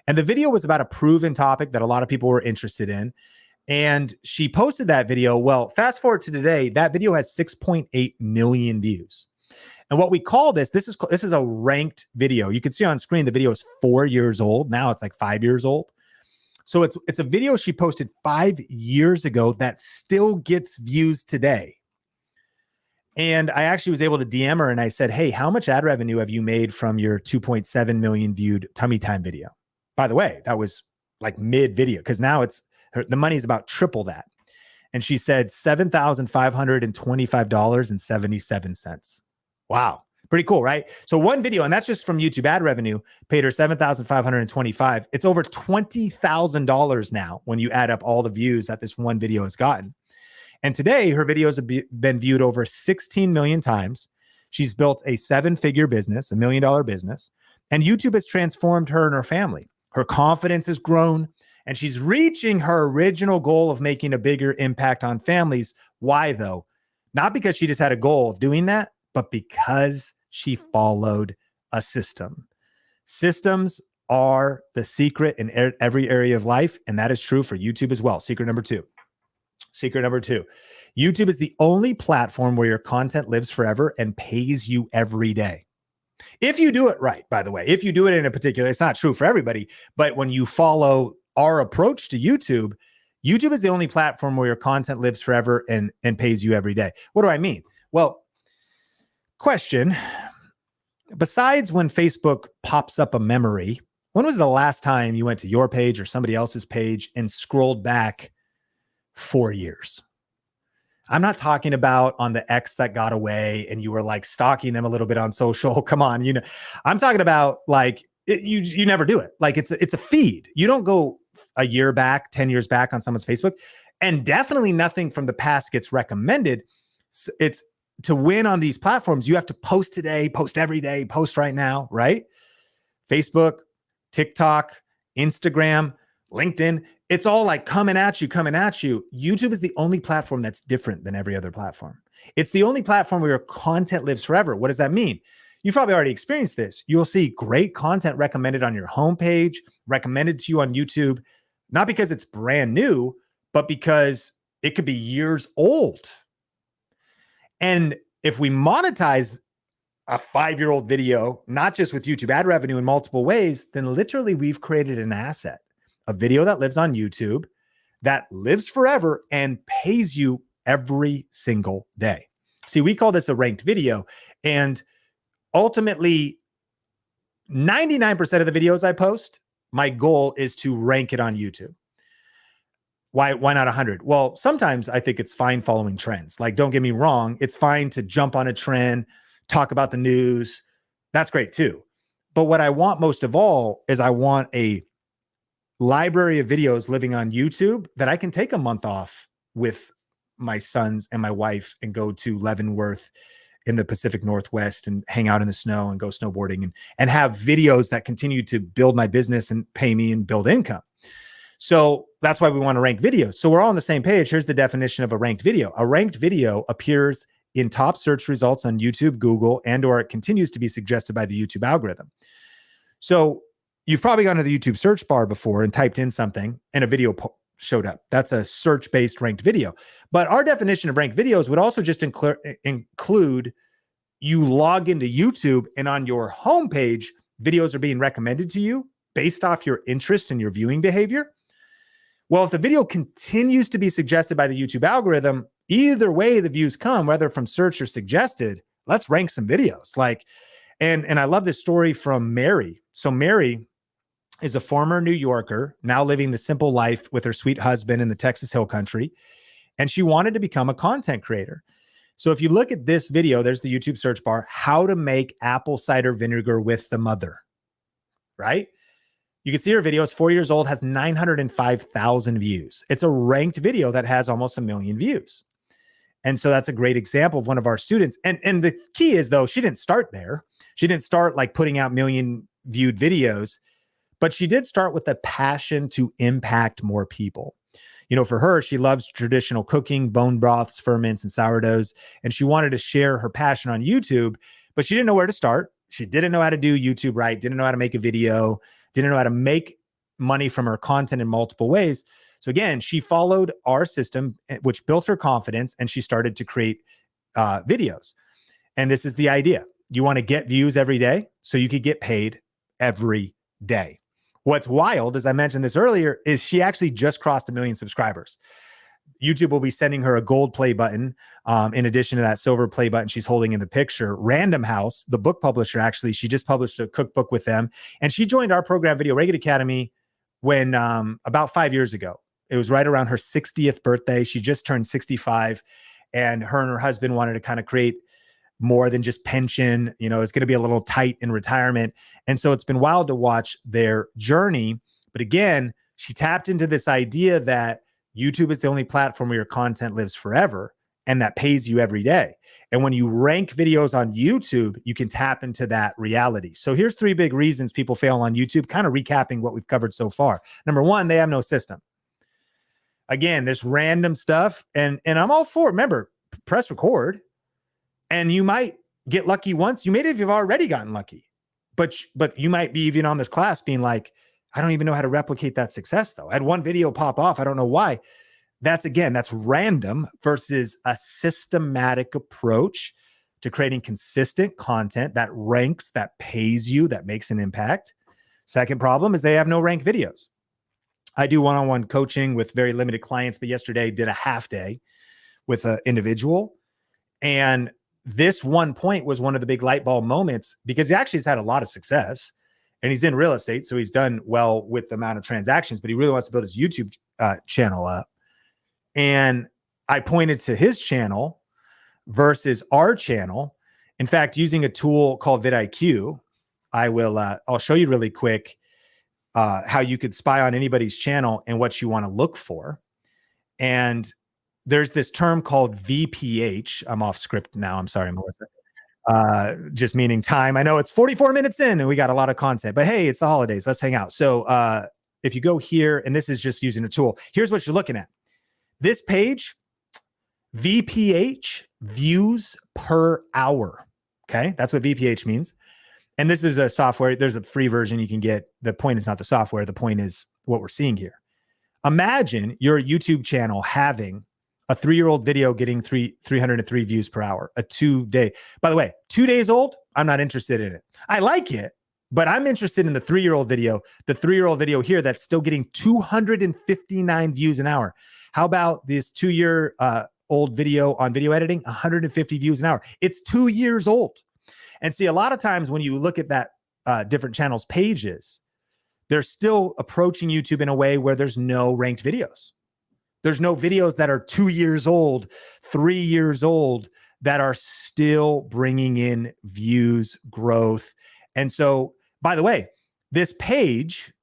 And the video was about a proven topic that a lot of people were interested in. And she posted that video. Well, fast forward to today, that video has 6.8 million views. And what we call this is a ranked video. You can see on screen, the video is 4 years old. Now it's like 5 years old. So it's a video she posted 5 years ago that still gets views today. And I actually was able to DM her and I said, hey, how much ad revenue have you made from your 2.7 million viewed Tummy Time video? By the way, that was like mid video, because now the money is about triple that. And she said $7,525.77. Wow. Pretty cool, right? So one video, and that's just from YouTube ad revenue, paid her $7,525. It's over $20,000 now when you add up all the views that this one video has gotten. And today her videos have been viewed over 16 million times. She's built a 7-figure business, $1 million business, and YouTube has transformed her and her family. Her confidence has grown, and she's reaching her original goal of making a bigger impact on families. Why though? Not because she just had a goal of doing that, but because she followed a system. Systems are the secret in every area of life, and that is true for YouTube as well. Secret number 2. Secret number 2. YouTube is the only platform where your content lives forever and pays you every day. If you do it right, by the way. If you do it in a particular, it's not true for everybody, but when you follow our approach to YouTube, YouTube is the only platform where your content lives forever and pays you every day. What do I mean? Well, question, besides when Facebook pops up a memory, when was the last time you went to your page or somebody else's page and scrolled back 4 years? I'm not talking about on the X that got away and you were like stalking them a little bit on social. Come on, you know, I'm talking about like you never do it. Like it's a feed. You don't go a year back, 10 years back on someone's Facebook, and definitely nothing from the past gets recommended. It's to win on these platforms, you have to post today, post every day, post right now, right? Facebook, TikTok, Instagram, LinkedIn, it's all like coming at you. YouTube is the only platform that's different than every other platform. It's the only platform where your content lives forever. What does that mean? You've probably already experienced this. You'll see great content recommended on your homepage, recommended to you on YouTube, not because it's brand new, but because It could be years old. And if we monetize a 5-year-old video, not just with YouTube ad revenue in multiple ways, then literally we've created an asset, a video that lives on YouTube, that lives forever and pays you every single day. See, we call this a ranked video. And ultimately, 99% of the videos I post, my goal is to rank it on YouTube. Why not 100? Well, sometimes I think it's fine following trends. Like, don't get me wrong, it's fine to jump on a trend, talk about the news. That's great too. But what I want most of all is I want a library of videos living on YouTube that I can take a month off with my sons and my wife and go to Leavenworth in the Pacific Northwest and hang out in the snow and go snowboarding and have videos that continue to build my business and pay me and build income. So that's why we want to rank videos. So we're all on the same page. Here's the definition of a ranked video. A ranked video appears in top search results on YouTube, Google, and/or it continues to be suggested by the YouTube algorithm. So you've probably gone to the YouTube search bar before and typed in something and a video showed up. That's a search-based ranked video. But our definition of ranked videos would also just include you log into YouTube and on your homepage, videos are being recommended to you based off your interest and your viewing behavior. Well, if the video continues to be suggested by the YouTube algorithm, either way the views come, whether from search or suggested, let's rank some videos. Like, and I love this story from Mary. So Mary is a former New Yorker, now living the simple life with her sweet husband in the Texas Hill Country. And she wanted to become a content creator. So if you look at this video, there's the YouTube search bar, how to make apple cider vinegar with the mother, right? You can see her video. It's 4 years old, has 905,000 views. It's a ranked video that has almost 1 million views. And so that's a great example of one of our students. And the key is, though, she didn't start there. She didn't start like putting out million viewed videos, but she did start with a passion to impact more people. You know, for her, she loves traditional cooking, bone broths, ferments, and sourdoughs. And she wanted to share her passion on YouTube, but she didn't know where to start. She didn't know how to do YouTube right, didn't know how to make a video, didn't know how to make money from her content in multiple ways. So again, she followed our system, which built her confidence, and she started to create videos. And this is the idea. You want to get views every day so you could get paid every day. What's wild, as I mentioned this earlier, is she actually just crossed 1 million subscribers. YouTube will be sending her a gold play button in addition to that silver play button she's holding in the picture. Random House, the book publisher, actually, she just published a cookbook with them. And she joined our program, Video Regulate Academy, when about 5 years ago. It was right around her 60th birthday. She just turned 65, and her husband wanted to kind of create more than just pension. You know, it's going to be a little tight in retirement. And so it's been wild to watch their journey. But again, she tapped into this idea that YouTube is the only platform where your content lives forever and that pays you every day. And when you rank videos on YouTube, you can tap into that reality. So here's 3 big reasons people fail on YouTube, kind of recapping what we've covered so far. Number 1, they have no system. Again, this random stuff, and I'm all for it. Remember, press record, and you might get lucky once. You may have already gotten lucky, but you might be even on this class being like, I don't even know how to replicate that success, though. I had one video pop off. I don't know why. That's random versus a systematic approach to creating consistent content that ranks, that pays you, that makes an impact. Second problem is they have no ranked videos. I do one-on-one coaching with very limited clients, but yesterday did a half day with an individual. And this one point was one of the big light bulb moments because he actually has had a lot of success and he's in real estate. So he's done well with the amount of transactions, but he really wants to build his YouTube channel up. And I pointed to his channel versus our channel. In fact, using a tool called vidIQ, I'll show you really quick how you could spy on anybody's channel and what you want to look for. And there's this term called VPH. I'm off script now. I'm sorry, Melissa. Just meaning time. I know it's 44 minutes in and we got a lot of content, but hey, it's the holidays. Let's hang out. So if you go here, and this is just using a tool, here's what you're looking at. This page, VPH, views per hour. Okay, that's what VPH means. And this is a software. There's a free version you can get. The point is not the software. The point is what we're seeing here. Imagine your YouTube channel having A 3-year-old video getting 303 views per hour, a 2-day. By the way, 2 days old, I'm not interested in it. I like it, but I'm interested in the 3-year-old video, the 3-year-old video here that's still getting 259 views an hour. How about this 2-year old video on video editing, 150 views an hour? It's 2 years old. And see, a lot of times when you look at that different channels pages, they're still approaching YouTube in a way where there's no ranked videos. There's no videos that are 2 years old, 3 years old that are still bringing in views, growth. And so, by the way, this page,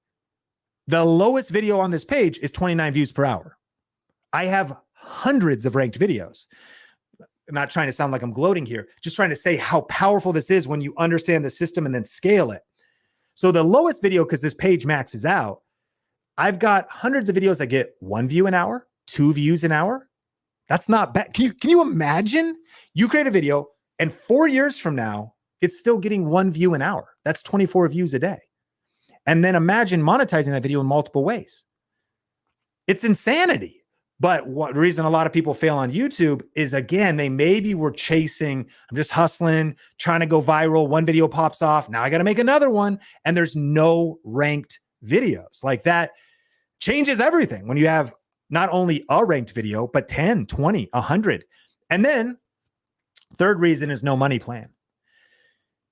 the lowest video on this page is 29 views per hour. I have hundreds of ranked videos. I'm not trying to sound like I'm gloating here, just trying to say how powerful this is when you understand the system and then scale it. So the lowest video, because this page maxes out, I've got hundreds of videos that get 1 view an hour, 2 views an hour. That's not bad. Can you imagine? You create a video and 4 years from now, it's still getting 1 view an hour. That's 24 views a day. And then imagine monetizing that video in multiple ways. It's insanity. But what reason a lot of people fail on YouTube is, again, they maybe were chasing, I'm just hustling, trying to go viral. One video pops off. Now I got to make another one. And there's no ranked videos. Like, that changes everything when you have not only a ranked video, but 10, 20, 100. And then third reason is no money plan.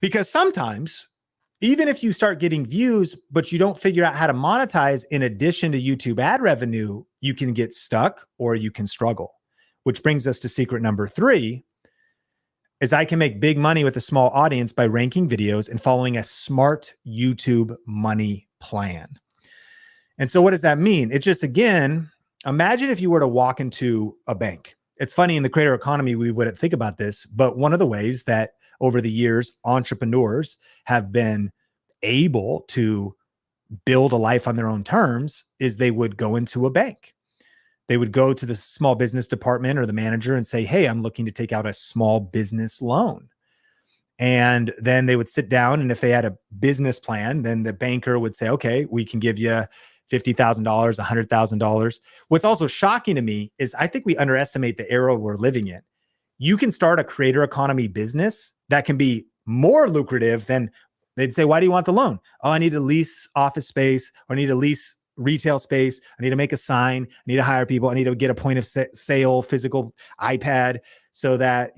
Because sometimes, even if you start getting views, but you don't figure out how to monetize in addition to YouTube ad revenue, you can get stuck or you can struggle. Which brings us to secret number 3, is I can make big money with a small audience by ranking videos and following a smart YouTube money plan. And so what does that mean? It's just, again, imagine if you were to walk into a bank. It's funny, in the creator economy, we wouldn't think about this, but one of the ways that over the years, entrepreneurs have been able to build a life on their own terms is they would go into a bank. They would go to the small business department or the manager and say, hey, I'm looking to take out a small business loan. And then they would sit down, and if they had a business plan, then the banker would say, okay, we can give you $50,000, $100,000. What's also shocking to me is I think we underestimate the era we're living in. You can start a creator economy business that can be more lucrative than, they'd say, why do you want the loan? Oh, I need to lease office space, or I need to lease retail space. I need to make a sign. I need to hire people. I need to get a point of sale, physical iPad, so that,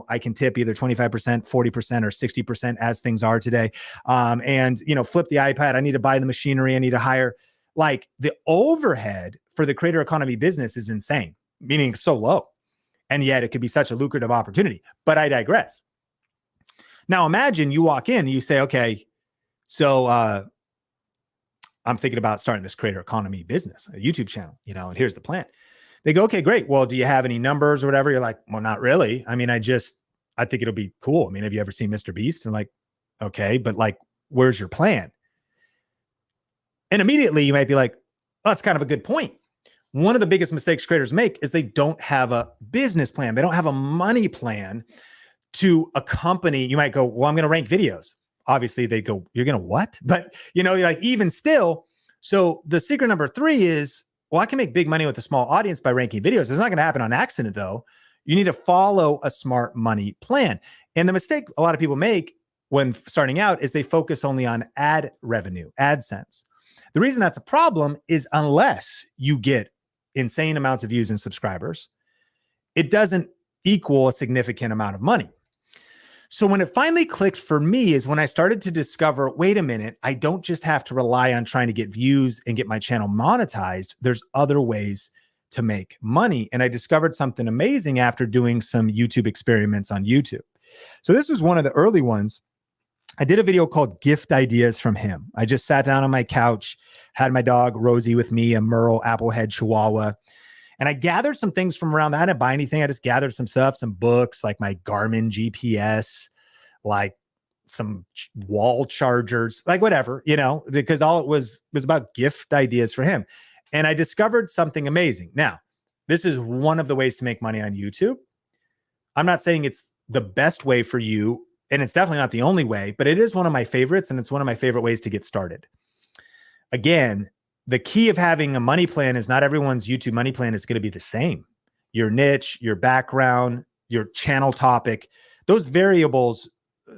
I can tip either 25%, 40%, or 60% as things are today. And, flip the iPad. I need to buy the machinery. I need to hire. Like, the overhead for the creator economy business is insane, meaning so low. And yet it could be such a lucrative opportunity. But I digress. Now imagine you walk in and you say, okay, so I'm thinking about starting this creator economy business, a YouTube channel, and here's the plan. They go, okay, great. Well, do you have any numbers or whatever? You're like, well, not really. I mean, I think it'll be cool. I mean, have you ever seen Mr. Beast? And like, okay, but like, where's your plan? And immediately you might be like, oh, that's kind of a good point. One of the biggest mistakes creators make is they don't have a business plan. They don't have a money plan to accompany. You might go, well, I'm going to rank videos. Obviously they go, you're going to what? But you're like, even still. So the secret number 3 is, well, I can make big money with a small audience by ranking videos. It's not going to happen on accident though. You need to follow a smart money plan. And the mistake a lot of people make when starting out is they focus only on ad revenue, AdSense. The reason that's a problem is unless you get insane amounts of views and subscribers, it doesn't equal a significant amount of money. So when it finally clicked for me is when I started to discover, wait a minute, I don't just have to rely on trying to get views and get my channel monetized. There's other ways to make money. And I discovered something amazing after doing some YouTube experiments on YouTube. So this was one of the early ones. I did a video called Gift Ideas from Him. I just sat down on my couch, had my dog Rosie with me, a Merle Applehead Chihuahua. And I gathered some things from around that. I didn't buy anything. I just gathered some stuff, some books, like my Garmin GPS, like some wall chargers, like whatever, because all it was about gift ideas for him. And I discovered something amazing. Now, this is one of the ways to make money on YouTube. I'm not saying it's the best way for you, and it's definitely not the only way, but it is one of my favorites, and it's one of my favorite ways to get started. Again, the key of having a money plan is not everyone's YouTube money plan is going to be the same. your niche, your background, your channel topic. Those variables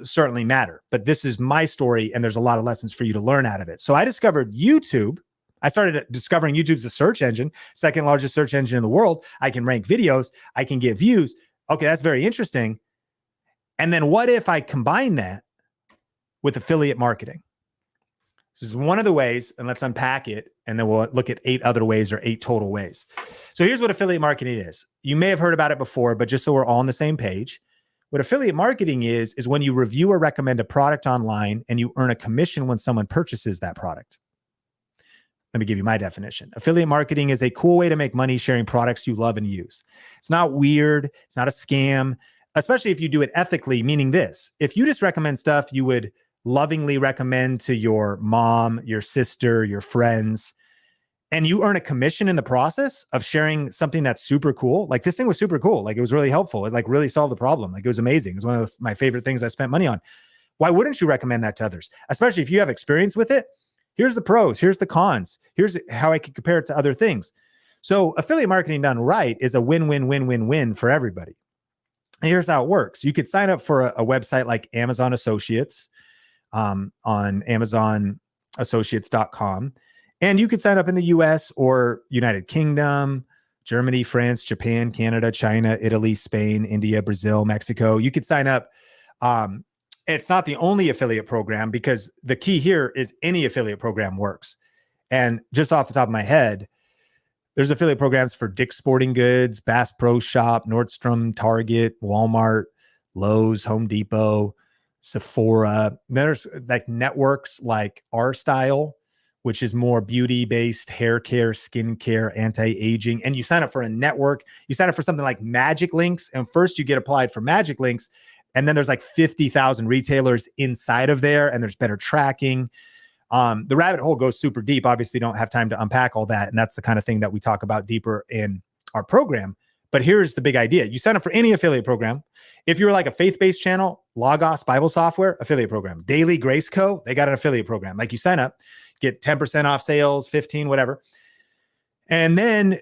certainly matter, but this is my story and there's a lot of lessons for you to learn out of it. So I discovered YouTube. I started discovering YouTube's a search engine, second largest search engine in the world. I can rank videos. I can get views. Okay, that's very interesting. And then what if I combine that with affiliate marketing? This is one of the ways, and let's unpack it, and then we'll look at 8 other ways or 8 total ways. So here's what affiliate marketing is. You may have heard about it before, but just so we're all on the same page, what affiliate marketing is when you review or recommend a product online and you earn a commission when someone purchases that product. Let me give you my definition. Affiliate marketing is a cool way to make money sharing products you love and use. It's not weird. It's not a scam, especially if you do it ethically, meaning this. If you just recommend stuff you would lovingly recommend to your mom, your sister, your friends, and you earn a commission in the process of sharing something that's super cool. Like this thing was super cool. Like it was really helpful. It like really solved the problem. Like it was amazing. It was one of my favorite things I spent money on. Why wouldn't you recommend that to others? Especially if you have experience with it. Here's the pros. Here's the cons. Here's how I could compare it to other things. So affiliate marketing done right is a win-win-win-win-win for everybody. And here's how it works. You could sign up for a website like Amazon Associates on AmazonAssociates.com. And you could sign up in the US or United Kingdom, Germany, France, Japan, Canada, China, Italy, Spain, India, Brazil, Mexico. You could sign up. It's not the only affiliate program because the key here is any affiliate program works. And just off the top of my head, there's affiliate programs for Dick's Sporting Goods, Bass Pro Shop, Nordstrom, Target, Walmart, Lowe's, Home Depot, Sephora. There's like networks like Our Style, which is more beauty-based hair care, skin care, anti-aging. And you sign up for a network. You sign up for something like Magic Links. And first you get applied for Magic Links. And then there's like 50,000 retailers inside of there. And there's better tracking. The rabbit hole goes super deep. Obviously, don't have time to unpack all that. And that's the kind of thing that we talk about deeper in our program. But here's the big idea. You sign up for any affiliate program. If you're like a faith-based channel, Logos Bible Software, affiliate program. Daily Grace Co., they got an affiliate program. Like you sign up, get 10% off sales, 15, whatever. And then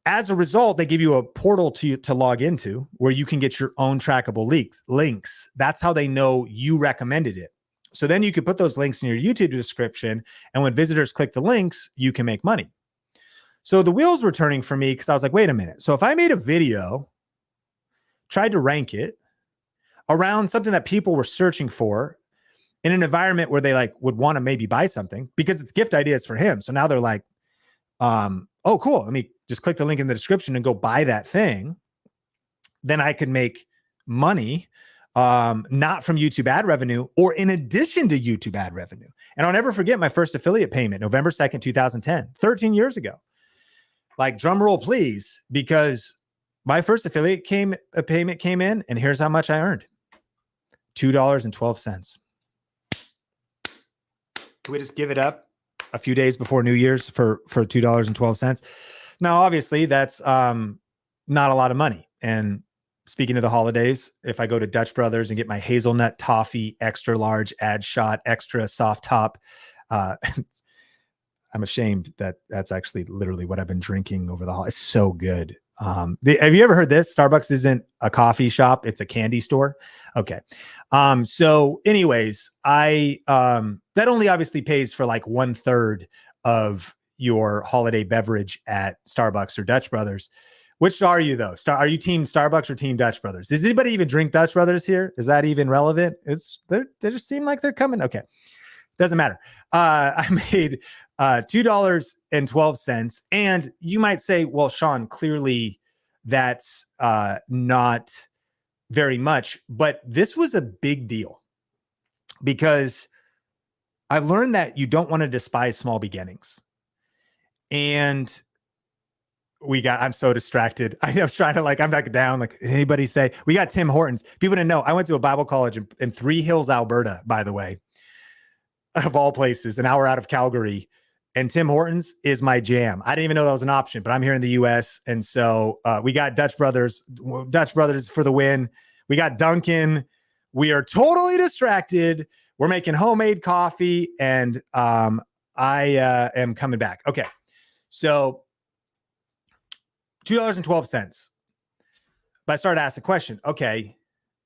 as a result, they give you a portal to log into where you can get your own trackable links. That's how they know you recommended it. So then you could put those links in your YouTube description. And when visitors click the links, you can make money. So the wheels were turning for me because I was like, wait a minute. So if I made a video, tried to rank it around something that people were searching for in an environment where they like would want to maybe buy something because it's gift ideas for him. So now they're like, oh, cool. Let me just click the link in the description and go buy that thing. Then I could make money, not from YouTube ad revenue or in addition to YouTube ad revenue. And I'll never forget my first affiliate payment, November 2nd, 2010, 13 years ago. Like drum roll, please, because my first affiliate payment came in and here's how much I earned. $2.12. Can we just give it up a few days before New Year's for $2.12? Now, obviously, that's not a lot of money. And speaking of the holidays, if I go to Dutch Brothers and get my hazelnut toffee, extra large, ad shot, extra soft top, I'm ashamed that that's actually literally what I've been drinking over the holidays. It's so good. Have you ever heard this? Starbucks isn't a coffee shop. It's a candy store. Okay. So anyways, that only obviously pays for like 1/3 of your holiday beverage at Starbucks or Dutch Brothers. Which are you though? Are you team Starbucks or team Dutch Brothers? Does anybody even drink Dutch Brothers here? Is that even relevant? They just seem like they're coming. Okay. Doesn't matter. I made $2.12. And you might say, well, Sean, clearly that's not very much, but this was a big deal because I learned that you don't want to despise small beginnings. And I'm so distracted. I was trying to I'm back down. Like, did anybody say we got Tim Hortons? People didn't know. I went to a Bible college in Three Hills, Alberta, by the way, of all places, an hour out of Calgary. And Tim Hortons is my jam. I didn't even know that was an option, but I'm here in the US. And so we got Dutch Brothers for the win. We got Dunkin'. We are totally distracted. We're making homemade coffee and I am coming back. Okay. So $2.12. But I started to ask the question, okay,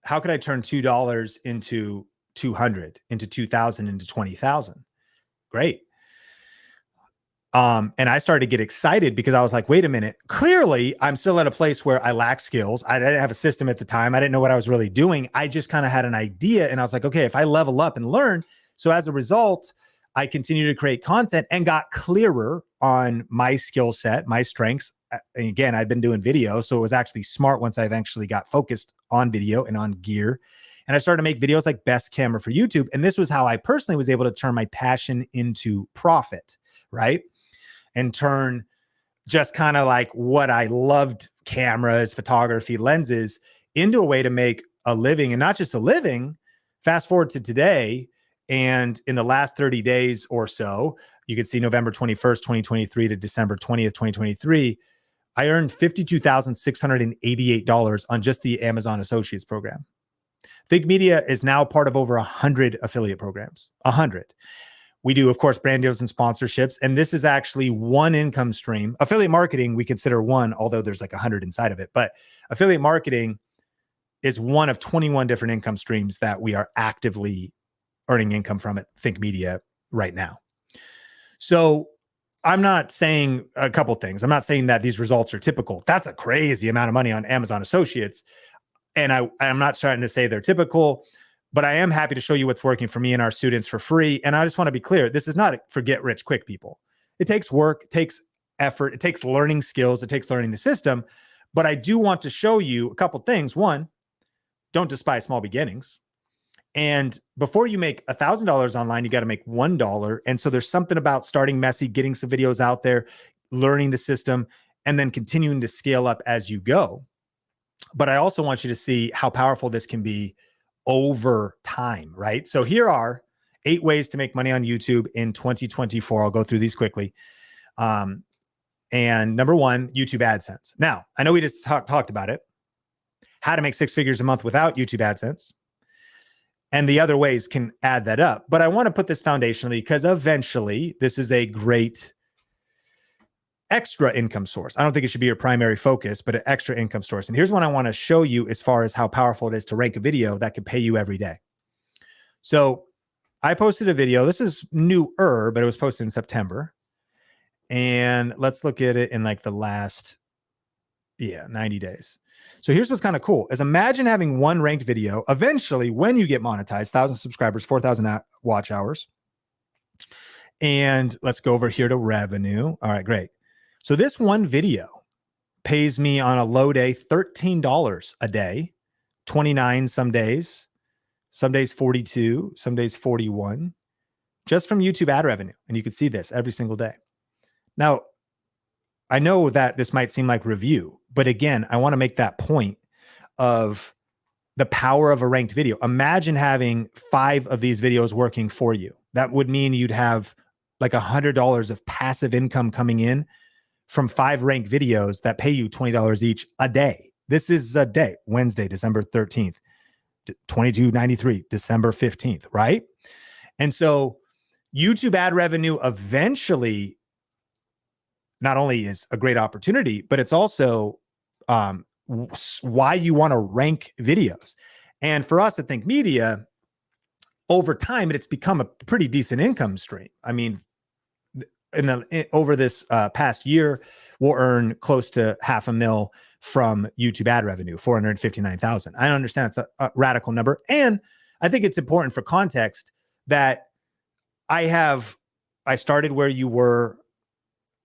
how could I turn $2 into 200, into 2,000, into 20,000? Great. And I started to get excited because I was like, wait a minute, clearly I'm still at a place where I lack skills. I didn't have a system at the time. I didn't know what I was really doing. I just kind of had an idea and I was like, okay, if I level up and learn. So as a result, I continued to create content and got clearer on my skill set, my strengths. And again, I'd been doing video. So it was actually smart once I eventually got focused on video and on gear. And I started to make videos like best camera for YouTube. And this was how I personally was able to turn my passion into profit, right? And turn just kind of like what I loved, cameras, photography, lenses, into a way to make a living. And not just a living, fast forward to today. And in the last 30 days or so, you can see November 21st, 2023 to December 20th, 2023, I earned $52,688 on just the Amazon Associates program. Think Media is now part of over 100 affiliate programs, 100. We do, of course, brand deals and sponsorships. And this is actually one income stream. Affiliate marketing, we consider one, although there's like 100 inside of it. But affiliate marketing is one of 21 different income streams that we are actively earning income from at Think Media right now. So I'm not saying a couple things. I'm not saying that these results are typical. That's a crazy amount of money on Amazon Associates. And I'm not starting to say they're typical. But I am happy to show you what's working for me and our students for free. And I just want to be clear, this is not for get rich quick people. It takes work, it takes effort, it takes learning skills, it takes learning the system. But I do want to show you a couple things. One, don't despise small beginnings. And before you make $1,000 online, you got to make $1. And so there's something about starting messy, getting some videos out there, learning the system, and then continuing to scale up as you go. But I also want you to see how powerful this can be over time, right? So here are 8 ways to make money on YouTube in 2024. I'll go through these quickly. And number 1, YouTube AdSense. Now, I know we just talked about it. How to make 6 figures a month without YouTube AdSense. And the other ways can add that up. But I want to put this foundationally because eventually this is a great extra income source. I don't think it should be your primary focus, but an extra income source. And here's what I want to show you as far as how powerful it is to rank a video that could pay you every day. So I posted a video. This is newer, but it was posted in September. And let's look at it in like the last, 90 days. So here's what's kind of cool is imagine having one ranked video. Eventually, when you get monetized, 1,000 subscribers, 4,000 watch hours. And let's go over here to revenue. All right, great. So this one video pays me on a low day $13 a day, 29 some days 42, some days 41, just from YouTube ad revenue. And you can see this every single day. Now, I know that this might seem like review, but again, I want to make that point of the power of a ranked video. Imagine having 5 of these videos working for you. That would mean you'd have like $100 of passive income coming in from 5 ranked videos that pay you $20 each a day. This is a day, Wednesday, December 13th, 2293, December 15th, right? And so YouTube ad revenue eventually not only is a great opportunity, but it's also why you want to rank videos. And for us at Think Media, over time, it's become a pretty decent income stream. I mean, over this past year, we'll earn close to $500,000 from YouTube ad revenue, 459,000. I understand it's a radical number. And I think it's important for context that I started where you were,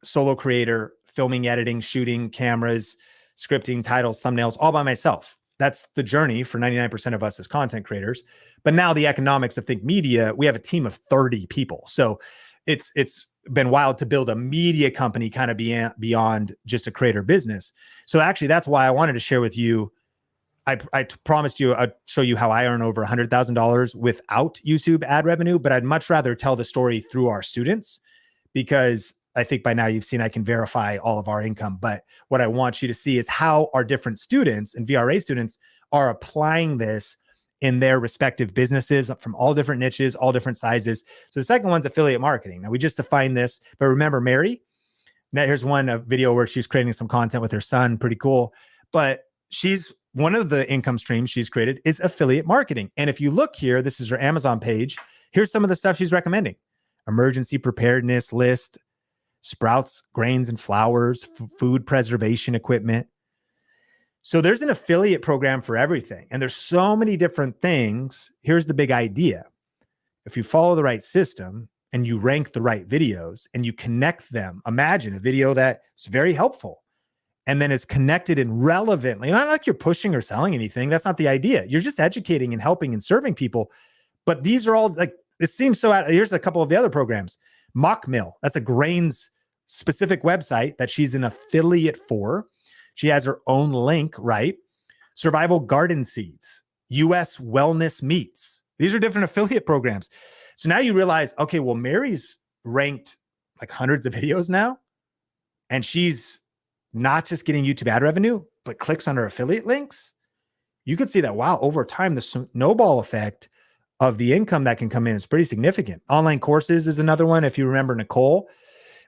solo creator, filming, editing, shooting, cameras, scripting, titles, thumbnails, all by myself. That's the journey for 99% of us as content creators. But now the economics of Think Media, we have a team of 30 people. So it's been wild to build a media company kind of beyond just a creator business. So actually, that's why I wanted to share with you. I promised you I'd show you how I earn over $100,000 without YouTube ad revenue, but I'd much rather tell the story through our students because I think by now you've seen I can verify all of our income. But what I want you to see is how our different students and VRA students are applying this in their respective businesses from all different niches, all different sizes. So the second one's affiliate marketing. Now we just defined this, but remember Mary? Now here's one video where she's creating some content with her son, pretty cool. But she's one of the income streams she's created is affiliate marketing. And if you look here, this is her Amazon page. Here's some of the stuff she's recommending: emergency preparedness list, sprouts, grains and flours, food preservation equipment. So there's an affiliate program for everything. And there's so many different things. Here's the big idea. If you follow the right system and you rank the right videos and you connect them, imagine a video that is very helpful and then is connected and relevantly, not like you're pushing or selling anything. That's not the idea. You're just educating and helping and serving people. But these are all like, it seems so here's a couple of the other programs. Mock Mill, that's a grains specific website that she's an affiliate for. She has her own link, right? Survival Garden Seeds, US Wellness Meats. These are different affiliate programs. So now you realize, okay, well, Mary's ranked like hundreds of videos now, and she's not just getting YouTube ad revenue, but clicks on her affiliate links. You could see that, wow, over time, the snowball effect of the income that can come in is pretty significant. Online courses is another one. If you remember Nicole,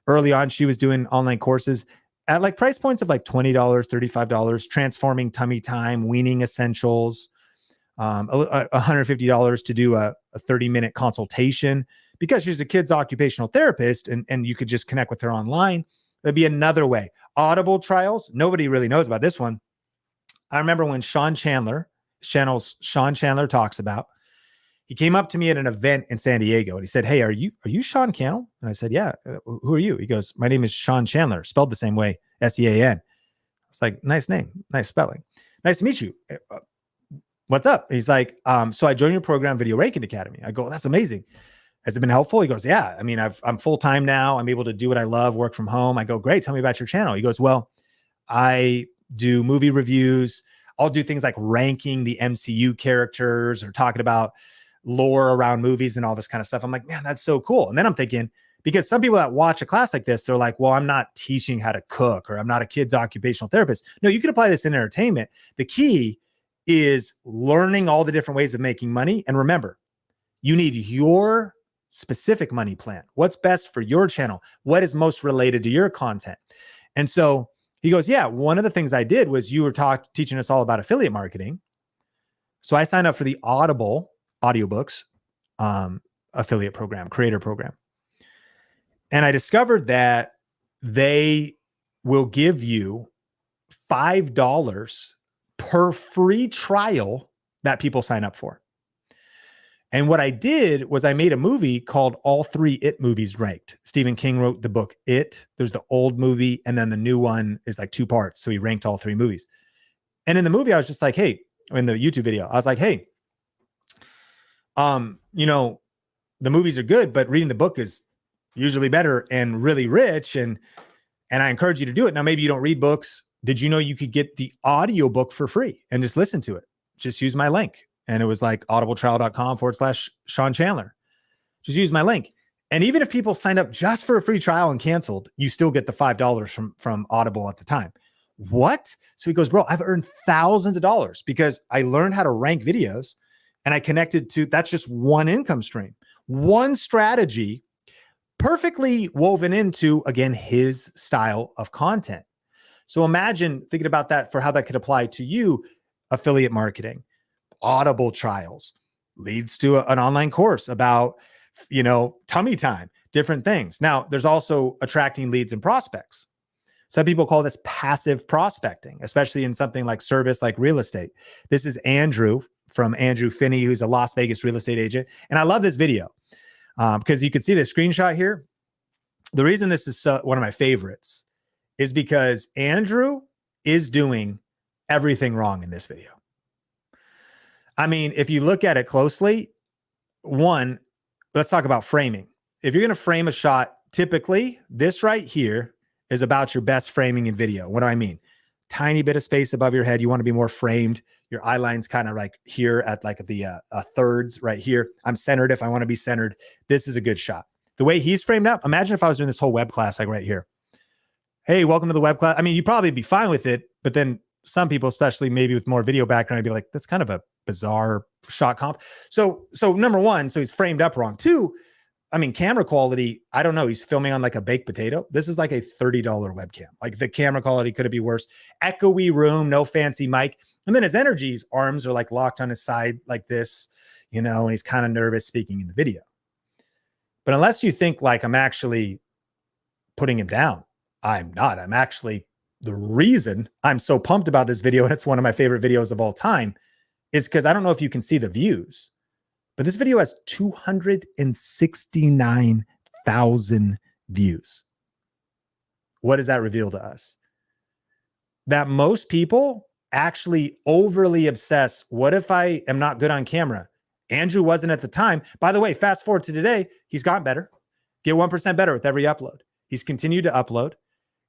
early on, she was doing online courses at like price points of like $20, $35, transforming tummy time, weaning essentials, $150 to do a 30-minute consultation because she's a kid's occupational therapist and you could just connect with her online. That'd be another way. Audible trials. Nobody really knows about this one. I remember when Sean Chandler, his channel's Sean Chandler Talks About, he came up to me at an event in San Diego and he said, "Hey, are you Sean Cannell?" And I said, "Yeah." "Who are you?" He goes, "My name is Sean Chandler, spelled the same way, S-E-A-N. I was like, "Nice name, nice spelling. Nice to meet you. What's up?" He's like, "So I joined your program, Video Ranking Academy." I go, "That's amazing. Has it been helpful?" He goes, "Yeah. I mean, I'm full-time now. I'm able to do what I love, work from home." I go, "Great. Tell me about your channel." He goes, "Well, I do movie reviews. I'll do things like ranking the MCU characters or talking about lore around movies and all this kind of stuff." I'm like, man, that's so cool. And then I'm thinking, because some people that watch a class like this, they're like, well, I'm not teaching how to cook or I'm not a kid's occupational therapist. No, you can apply this in entertainment. The key is learning all the different ways of making money. And remember, you need your specific money plan. What's best for your channel? What is most related to your content? And so he goes, yeah, one of the things I did was you were teaching us all about affiliate marketing. So I signed up for the Audible audiobooks affiliate program, creator program. And I discovered that they will give you $5 per free trial that people sign up for. And what I did was I made a movie called All Three It Movies Ranked. Stephen King wrote the book It. There's the old movie, and then the new one is like 2 parts. So he ranked all 3 movies. And in the movie, I was just like, hey, in the YouTube video, I was like, hey, you know, the movies are good, but reading the book is usually better and really rich. And I encourage you to do it. Now, maybe you don't read books. Did you know you could get the audiobook for free and just listen to it? Just use my link. And it was like audibletrial.com/Sean Chandler. Just use my link. And even if people signed up just for a free trial and canceled, you still get the $5 from Audible at the time. What? So he goes, bro, I've earned thousands of dollars because I learned how to rank videos and I connected to, that's just one income stream, one strategy perfectly woven into, again, his style of content. So imagine thinking about that for how that could apply to you. Affiliate marketing, Audible trials, leads to an online course about, you know, tummy time, different things. Now, there's also attracting leads and prospects. Some people call this passive prospecting, especially in something like service, like real estate. This is Andrew from Andrew Finney, who's a Las Vegas real estate agent. And I love this video because you can see the screenshot here. The reason this is one of my favorites is because Andrew is doing everything wrong in this video. I mean, if you look at it closely, one, let's talk about framing. If you're going to frame a shot, typically this right here is about your best framing in video. What do I mean? Tiny bit of space above your head. You want to be more framed. Your eye line's kind of like here at like the thirds right here. I'm centered if I want to be centered. This is a good shot. The way he's framed up, imagine if I was doing this whole web class like right here. Hey, welcome to the web class. I mean, you'd probably be fine with it, but then some people, especially maybe with more video background, I'd be like, that's kind of a bizarre shot comp. So number one, so he's framed up wrong. Two, I mean, camera quality, I don't know. He's filming on like a baked potato. This is like a $30 webcam. Like the camera quality couldn't be worse. Echoey room, no fancy mic. And then his his arms are like locked on his side like this, you know, and he's kind of nervous speaking in the video. But unless you think like I'm actually putting him down, I'm not. I'm actually, the reason I'm so pumped about this video, and it's one of my favorite videos of all time, is because I don't know if you can see the views, but this video has 269,000 views. What does that reveal to us? That most people actually overly obsess. What if I am not good on camera? Andrew wasn't at the time. By the way, fast forward to today, he's gotten better. Get 1% better with every upload. He's continued to upload.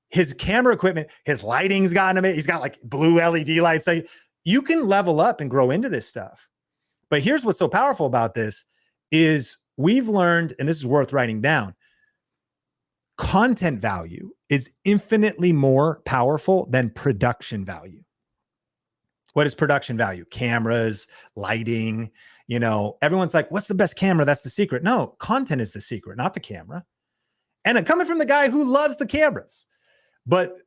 His camera equipment, his lighting's gotten amazing. He's got like blue LED lights. Like, you can level up and grow into this stuff. But here's what's so powerful about this is we've learned, and this is worth writing down, content value is infinitely more powerful than production value. What is production value? Cameras, lighting, you know, everyone's like, what's the best camera? That's the secret. No, content is the secret, not the camera. And coming from the guy who loves the cameras. But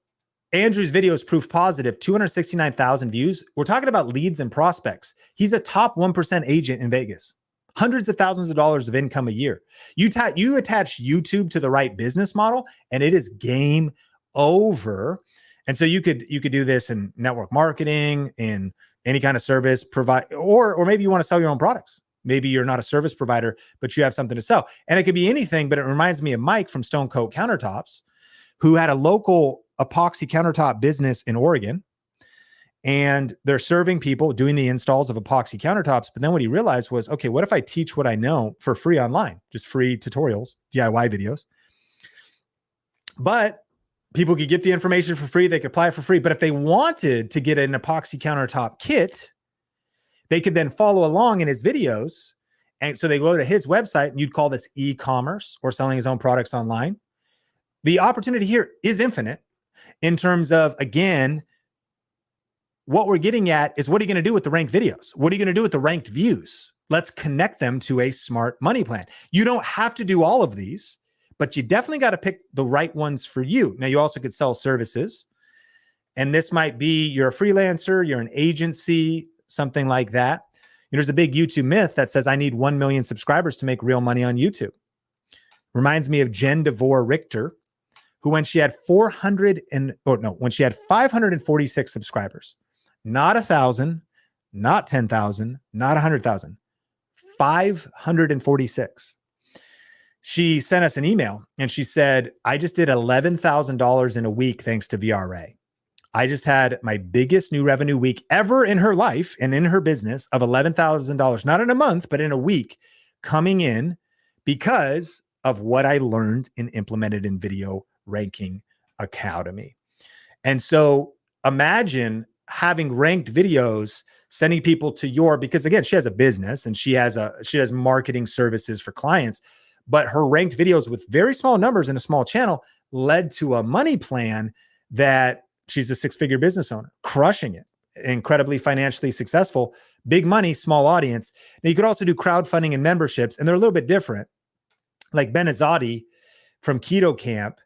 Andrew's video is proof positive, 269,000 views. We're talking about leads and prospects. He's a top 1% agent in Vegas. Hundreds of thousands of dollars of income a year. You attach YouTube to the right business model and it is game over. And so you could do this in network marketing, in any kind of service provide, or maybe you want to sell your own products. Maybe you're not a service provider, but you have something to sell. And it could be anything, but it reminds me of Mike from Stone Coat Countertops, who had a local epoxy countertop business in Oregon. And they're serving people, doing the installs of epoxy countertops. But then what he realized was, okay, what if I teach what I know for free online? Just free tutorials, DIY videos. But people could get the information for free. They could apply it for free. But if they wanted to get an epoxy countertop kit, they could then follow along in his videos. And so they go to his website, and you'd call this e-commerce or selling his own products online. The opportunity here is infinite in terms of, again, what we're getting at is, what are you going to do with the ranked videos? What are you going to do with the ranked views? Let's connect them to a smart money plan. You don't have to do all of these, but you definitely got to pick the right ones for you. Now, you also could sell services, and this might be, you're a freelancer, you're an agency, something like that. There's a big YouTube myth that says, I need 1 million subscribers to make real money on YouTube. Reminds me of Jen DeVore Richter, who when she had 546 subscribers, not 1,000, not 10,000, not 100,000, 546. She sent us an email and she said, I just did $11,000 in a week thanks to VRA. I just had my biggest new revenue week ever in her life and in her business of $11,000, not in a month, but in a week, coming in because of what I learned and implemented in Video Ranking Academy. And so imagine having ranked videos, sending people to your, because again, she has a business and she has marketing services for clients, but her ranked videos with very small numbers in a small channel led to a money plan that she's a six-figure business owner, crushing it, incredibly financially successful, big money, small audience. Now you could also do crowdfunding and memberships, and they're a little bit different. Like Ben Azadi from Keto Camp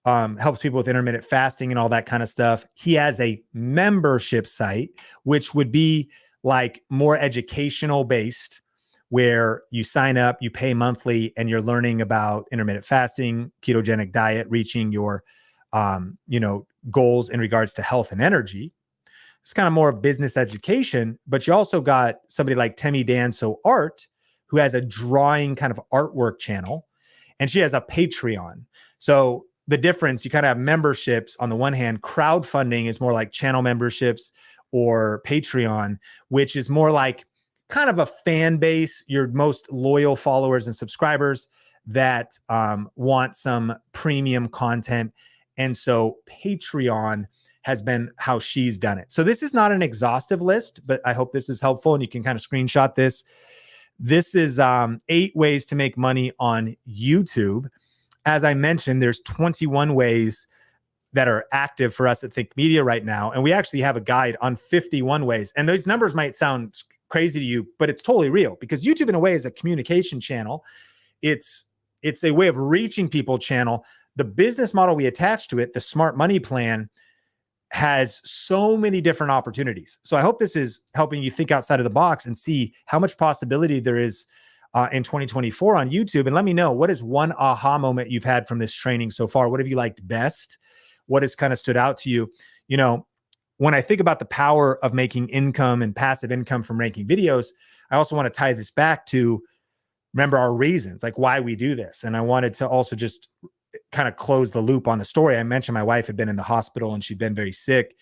helps people with intermittent fasting and all that kind of stuff. He has a membership site, which would be like more educational based, where you sign up, you pay monthly, and you're learning about intermittent fasting, ketogenic diet, reaching your, goals in regards to health and energy. It's kind of more of business education, but you also got somebody like Temi Danso Art, who has a drawing kind of artwork channel, and she has a Patreon. So the difference, you kind of have memberships on the one hand. Crowdfunding is more like channel memberships or Patreon, which is more like kind of a fan base, your most loyal followers and subscribers that want some premium content. And so Patreon has been how she's done it. So this is not an exhaustive list, but I hope this is helpful and you can kind of screenshot this. This is 8 ways to make money on YouTube. As I mentioned, there's 21 ways that are active for us at Think Media right now. And we actually have a guide on 51 ways. And those numbers might sound crazy to you, but it's totally real, because YouTube in a way is a communication channel. It's it's a way of reaching people channel. The business model we attach to it, the smart money plan, has so many different opportunities. So I hope this is helping you think outside of the box and see how much possibility there is in 2024 on YouTube. And let me know, what is one aha moment you've had from this training so far? What have you liked best? What has kind of stood out to you? You know, when I think about the power of making income and passive income from ranking videos, I also want to tie this back to, remember, our reasons, like why we do this. And I wanted to also just kind of close the loop on the story. I mentioned my wife had been in the hospital and she'd been very sick.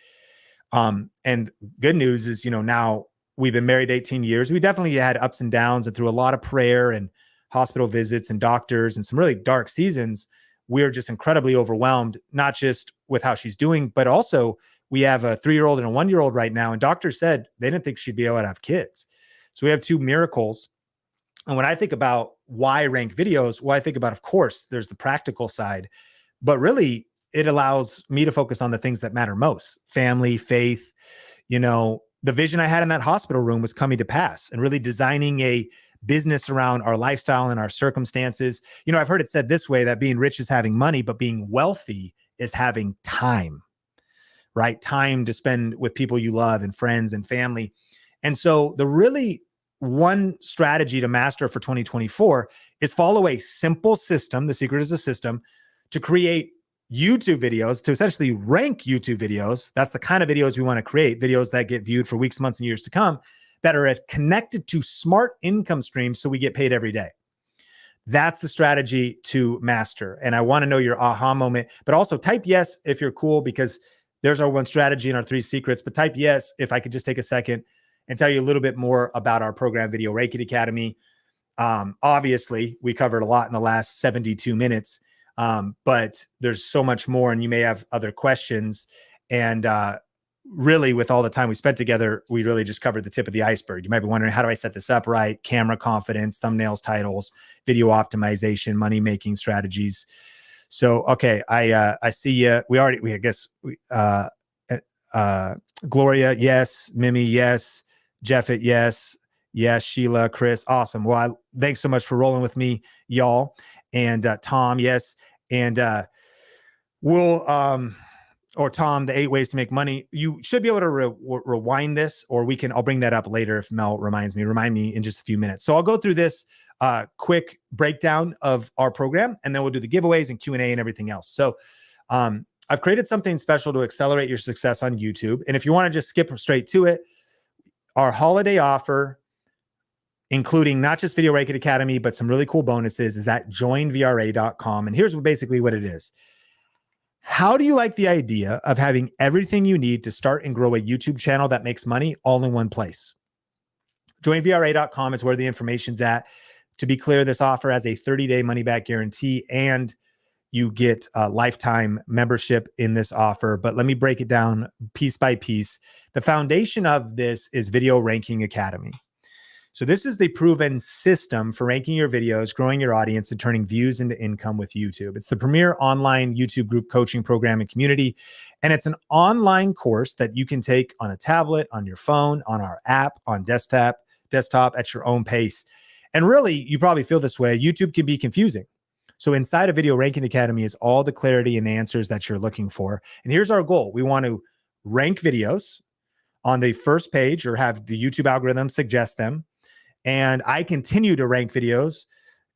And good news is, you know, now we've been married 18 years. We definitely had ups and downs, and through a lot of prayer and hospital visits and doctors and some really dark seasons, we're just incredibly overwhelmed, not just with how she's doing, but also we have a 3-year-old and a 1-year-old right now. And doctors said they didn't think she'd be able to have kids. So we have 2 miracles. And when I think about why rank videos, well, I think about, of course, there's the practical side, but really it allows me to focus on the things that matter most: family, faith. You know, the vision I had in that hospital room was coming to pass, and really designing a business around our lifestyle and our circumstances. You know, I've heard it said this way, that being rich is having money, but being wealthy is having time, right? Time to spend with people you love and friends and family. And so the really one strategy to master for 2024 is follow a simple system. The secret is a system to create YouTube videos, to essentially rank YouTube videos. That's the kind of videos we want to create, videos that get viewed for weeks, months, and years to come, that are connected to smart income streams so we get paid every day. That's the strategy to master. And I want to know your aha moment, but also type yes if you're cool, because there's our one strategy and our 3 secrets. But type yes if I could just take a second and tell you a little bit more about our program, Video Ranking Academy. Obviously, we covered a lot in the last 72 minutes, but there's so much more, and you may have other questions. And really, with all the time we spent together, we really just covered the tip of the iceberg. You might be wondering, how do I set this up right? Camera confidence, thumbnails, titles, video optimization, money-making strategies. So, okay, I see you. Gloria, yes. Mimi, yes. Jeffet, yes. Yes. Sheila, Chris, awesome. Well, thanks so much for rolling with me, y'all. And Tom, yes. And or Tom, the 8 ways to make money. You should be able to rewind this, or I'll bring that up later if Mel remind me in just a few minutes. So I'll go through this quick breakdown of our program, and then we'll do the giveaways and Q&A and everything else. So I've created something special to accelerate your success on YouTube. And if you want to just skip straight to it, our holiday offer, including not just Video Ranking Academy, but some really cool bonuses, is at joinvra.com. And here's basically what it is. How do you like the idea of having everything you need to start and grow a YouTube channel that makes money all in one place? Joinvra.com is where the information's at. To be clear, this offer has a 30-day money-back guarantee, and you get a lifetime membership in this offer. But let me break it down piece by piece. The foundation of this is Video Ranking Academy. So this is the proven system for ranking your videos, growing your audience, and turning views into income with YouTube. It's the premier online YouTube group coaching program and community. And it's an online course that you can take on a tablet, on your phone, on our app, on desktop at your own pace. And really, you probably feel this way, YouTube can be confusing. So inside of Video Ranking Academy is all the clarity and answers that you're looking for. And here's our goal. We want to rank videos on the first page, or have the YouTube algorithm suggest them. And I continue to rank videos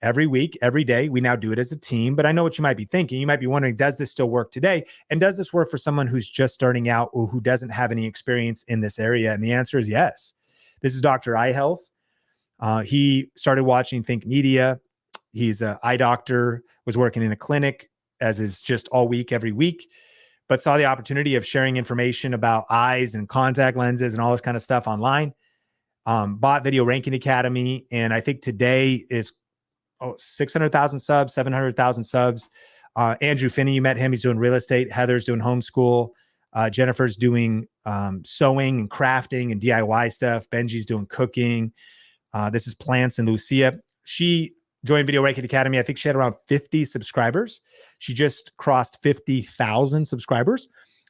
every week, every day. We now do it as a team, but I know what you might be thinking. You might be wondering, does this still work today? And does this work for someone who's just starting out or who doesn't have any experience in this area? And the answer is yes. This is Dr. Eye Health. He started watching Think Media. He's an eye doctor, was working in a clinic, as is just all week, every week, but saw the opportunity of sharing information about eyes and contact lenses and all this kind of stuff online. Bought Video Ranking Academy, and I think today is 600,000 subs, 700,000 subs. Andrew Finney, you met him. He's doing real estate. Heather's doing homeschool. Jennifer's doing sewing and crafting and DIY stuff. Benji's doing cooking. This is Plants and Lucia. She joined Video Ranking Academy. I think she had around 50 subscribers. She just crossed 50,000 subscribers.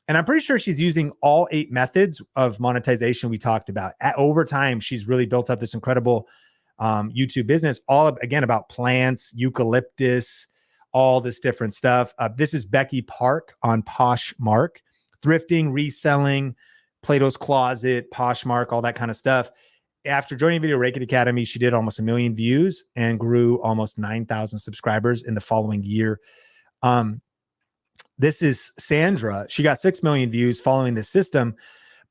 And I'm pretty sure she's using all 8 methods of monetization we talked about. Over time, she's really built up this incredible YouTube business, all again about plants, eucalyptus, all this different stuff. This is Becky Park on Poshmark, thrifting, reselling, Plato's Closet, Poshmark, all that kind of stuff. After joining Video Reiki Academy, she did almost 1 million views and grew almost 9,000 subscribers in the following year. This is Sandra. She got 6 million views following this system.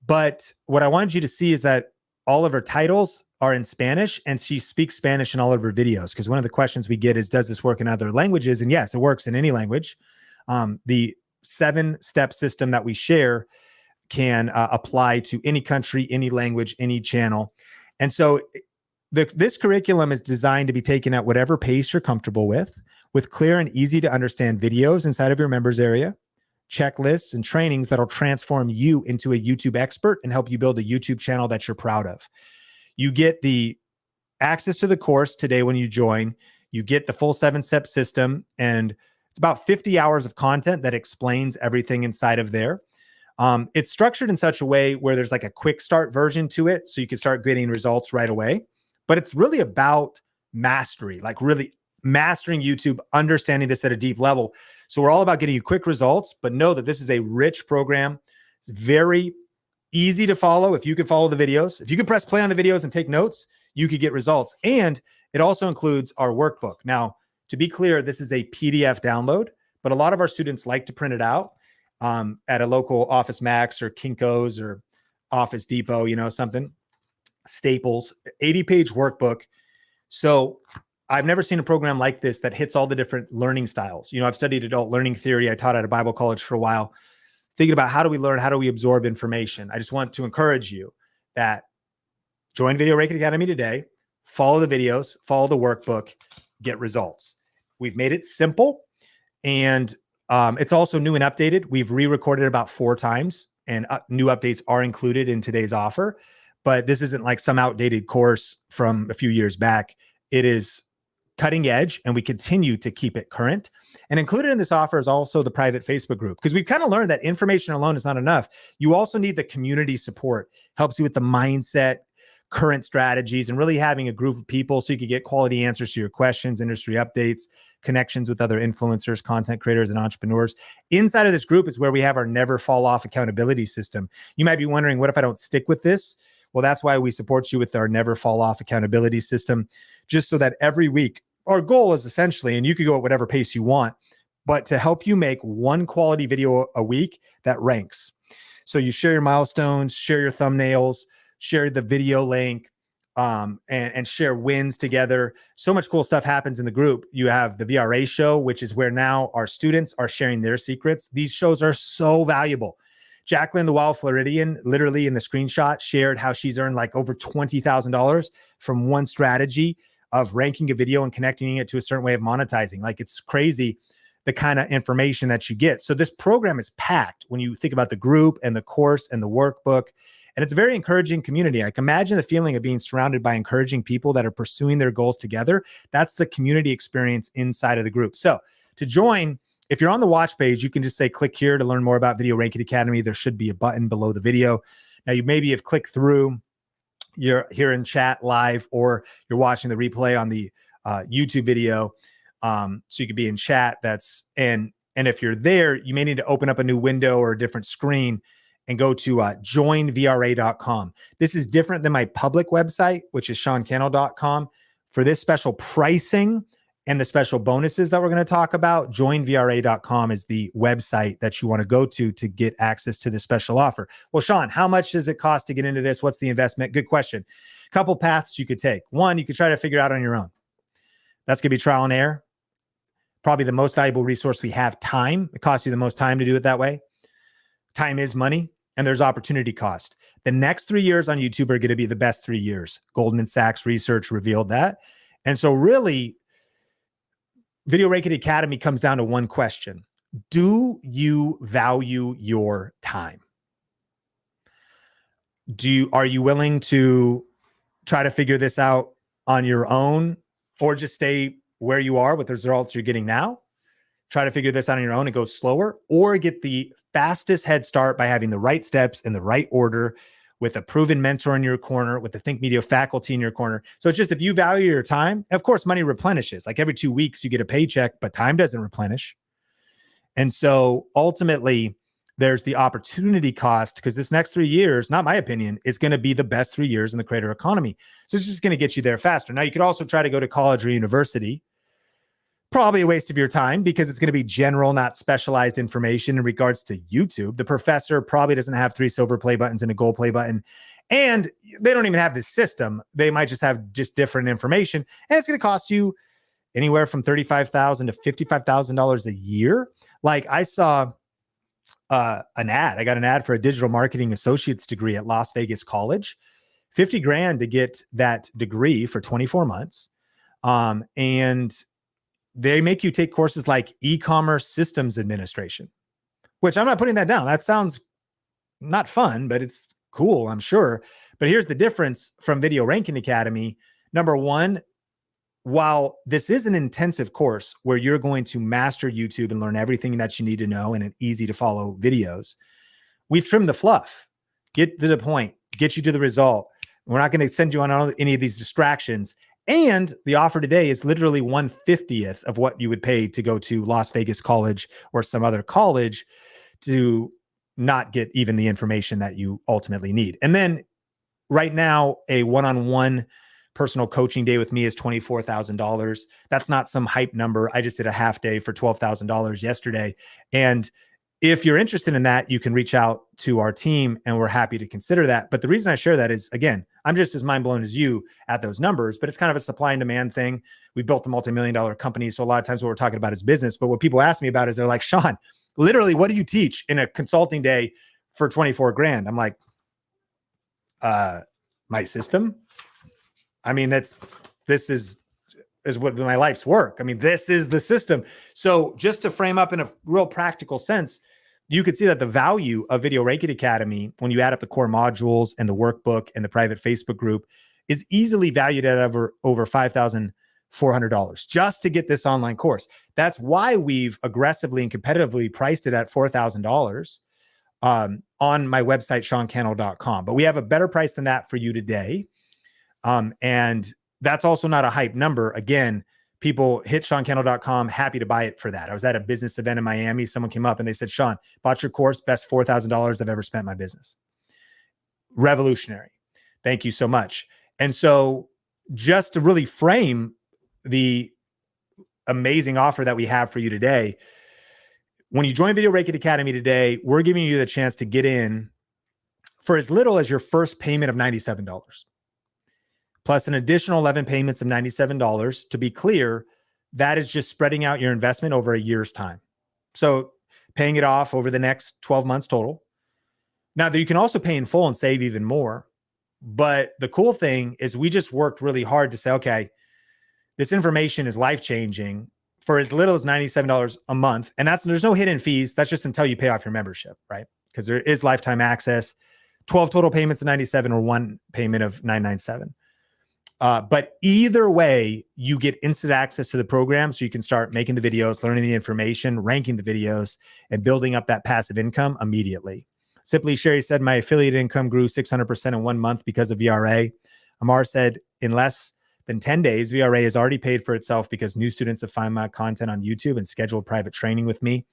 But what I wanted you to see is that all of her titles are in Spanish, and she speaks Spanish in all of her videos. Because one of the questions we get is, does this work in other languages? And yes, it works in any language. The 7-step system that we share can apply to any country, any language, any channel. And so this curriculum is designed to be taken at whatever pace you're comfortable with clear and easy to understand videos inside of your members area, checklists and trainings that'll transform you into a YouTube expert and help you build a YouTube channel that you're proud of. You get the access to the course today when you join. You get the full 7-step system, and it's about 50 hours of content that explains everything inside of there. It's structured in such a way where there's like a quick start version to it, so you can start getting results right away. But it's really about mastery, like really mastering YouTube, understanding this at a deep level. So we're all about getting you quick results, but know that this is a rich program. It's very easy to follow. If you can follow the videos, if you can press play on the videos and take notes, you could get results. And it also includes our workbook. Now, to be clear, this is a PDF download, but a lot of our students like to print it out at a local Office Max or Kinko's or Office Depot, something, Staples, 80-page workbook. So I've never seen a program like this that hits all the different learning styles. I've studied adult learning theory. I taught at a Bible college for a while, thinking about how do we learn, how do we absorb information. I just want to encourage you that join Video Reiki Academy today, follow the videos, follow the workbook, get results. We've made it simple, and it's also new and updated. We've re-recorded about 4 times, and new updates are included in today's offer. But this isn't like some outdated course from a few years back. It is cutting edge, and we continue to keep it current. And included in this offer is also the private Facebook group, because we've kind of learned that information alone is not enough. You also need the community support. Helps you with the mindset, current strategies, and really having a group of people so you can get quality answers to your questions, industry updates, connections with other influencers, content creators, and entrepreneurs. Inside of this group is where we have our never fall off accountability system. You might be wondering, what if I don't stick with this? Well, that's why we support you with our never fall off accountability system, just so that every week, our goal is essentially, and you could go at whatever pace you want, but to help you make one quality video a week that ranks. So you share your milestones, share your thumbnails, share the video link, and share wins together. So much cool stuff happens in the group. You have the VRA show, which is where now our students are sharing their secrets. These shows are so valuable. Jacqueline, the Wild Floridian, literally in the screenshot, shared how she's earned like over $20,000 from one strategy of ranking a video and connecting it to a certain way of monetizing. Like, it's crazy the kind of information that you get. So this program is packed when you think about the group and the course and the workbook. And it's a very encouraging community. Like, imagine the feeling of being surrounded by encouraging people that are pursuing their goals together. That's the community experience inside of the group. So to join, if you're on the watch page, you can just say, click here to learn more about Video Reiki Academy. There should be a button below the video. Now, you maybe have clicked through, you're here in chat live, or you're watching the replay on the YouTube video. So you could be in chat. And if you're there, you may need to open up a new window or a different screen and go to joinvra.com. This is different than my public website, which is seancannell.com. For this special pricing and the special bonuses that we're going to talk about, joinvra.com is the website that you want to go to get access to this special offer. Well, Sean, how much does it cost to get into this? What's the investment? Good question. Couple paths you could take. One, you could try to figure out on your own. That's going to be trial and error. Probably the most valuable resource we have, time. It costs you the most time to do it that way. Time is money, and there's opportunity cost. The next 3 years on YouTube are going to be the best 3 years. Goldman Sachs research revealed that. And so really, Video Reiki Academy comes down to one question. Do you value your time? Are you willing to try to figure this out on your own, or just stay where you are with the results you're getting now? Try to figure this out on your own and go slower, or get the fastest head start by having the right steps in the right order, with a proven mentor in your corner, with the Think Media faculty in your corner. So it's just, if you value your time, of course, money replenishes. Like every 2 weeks you get a paycheck, but time doesn't replenish. And so ultimately there's the opportunity cost, because this next 3 years, not my opinion, is going to be the best 3 years in the creator economy. So it's just going to get you there faster. Now you could also try to go to college or university. Probably a waste of your time, because it's going to be general, not specialized information in regards to YouTube. The professor probably doesn't have 3 silver play buttons and a gold play button. And they don't even have this system. They might just have just different information. And it's going to cost you anywhere from $35,000 to $55,000 a year. Like I saw an ad. I got an ad for a digital marketing associate's degree at Las Vegas College, 50 grand to get that degree for 24 months. And they make you take courses like e-commerce systems administration, which I'm not putting that down. That sounds not fun, but it's cool, I'm sure. But here's the difference from Video Ranking Academy. Number one, while this is an intensive course where you're going to master YouTube and learn everything that you need to know in an easy to follow videos, we've trimmed the fluff, get to the point, get you to the result. We're not going to send you on any of these distractions. And the offer today is literally 1/50th of what you would pay to go to Las Vegas College or some other college to not get even the information that you ultimately need. And then right now, a one-on-one personal coaching day with me is $24,000. That's not some hype number. I just did a half day for $12,000 yesterday. And if you're interested in that, you can reach out to our team and we're happy to consider that. But the reason I share that is, again, I'm just as mind blown as you at those numbers, but it's kind of a supply and demand thing. We built a multi-million-dollar company. So a lot of times what we're talking about is business. But what people ask me about is they're like, Sean, literally, what do you teach in a consulting day for 24 grand? I'm like, my system. I mean, this is what my life's work. I mean, this is the system. So just to frame up in a real practical sense, you could see that the value of Video Ranking Academy, when you add up the core modules and the workbook and the private Facebook group, is easily valued at over $5,400 just to get this online course. That's why we've aggressively and competitively priced it at $4,000 on my website, SeanCannell.com. But we have a better price than that for you today. And that's also not a hype number. Again, people hit SeanCannell.com, happy to buy it for that. I was at a business event in Miami. Someone came up and they said, Sean, bought your course, best $4,000 I've ever spent in my business. Revolutionary. Thank you so much. And so just to really frame the amazing offer that we have for you today, when you join Video Ranking Academy today, we're giving you the chance to get in for as little as your first payment of $97. Plus an additional 11 payments of $97. To be clear, that is just spreading out your investment over a year's time. So paying it off over the next 12 months total. Now, you can also pay in full and save even more. But the cool thing is we just worked really hard to say, okay, this information is life-changing for as little as $97 a month. And there's no hidden fees. That's just until you pay off your membership, right? Because there is lifetime access, 12 total payments of $97 or one payment of $997. But either way, you get instant access to the program so you can start making the videos, learning the information, ranking the videos, and building up that passive income immediately. Simply, Sherry said, my affiliate income grew 600% in 1 month because of VRA. Amar said, in less than 10 days, VRA has already paid for itself because new students have found my content on YouTube and scheduled private training with me.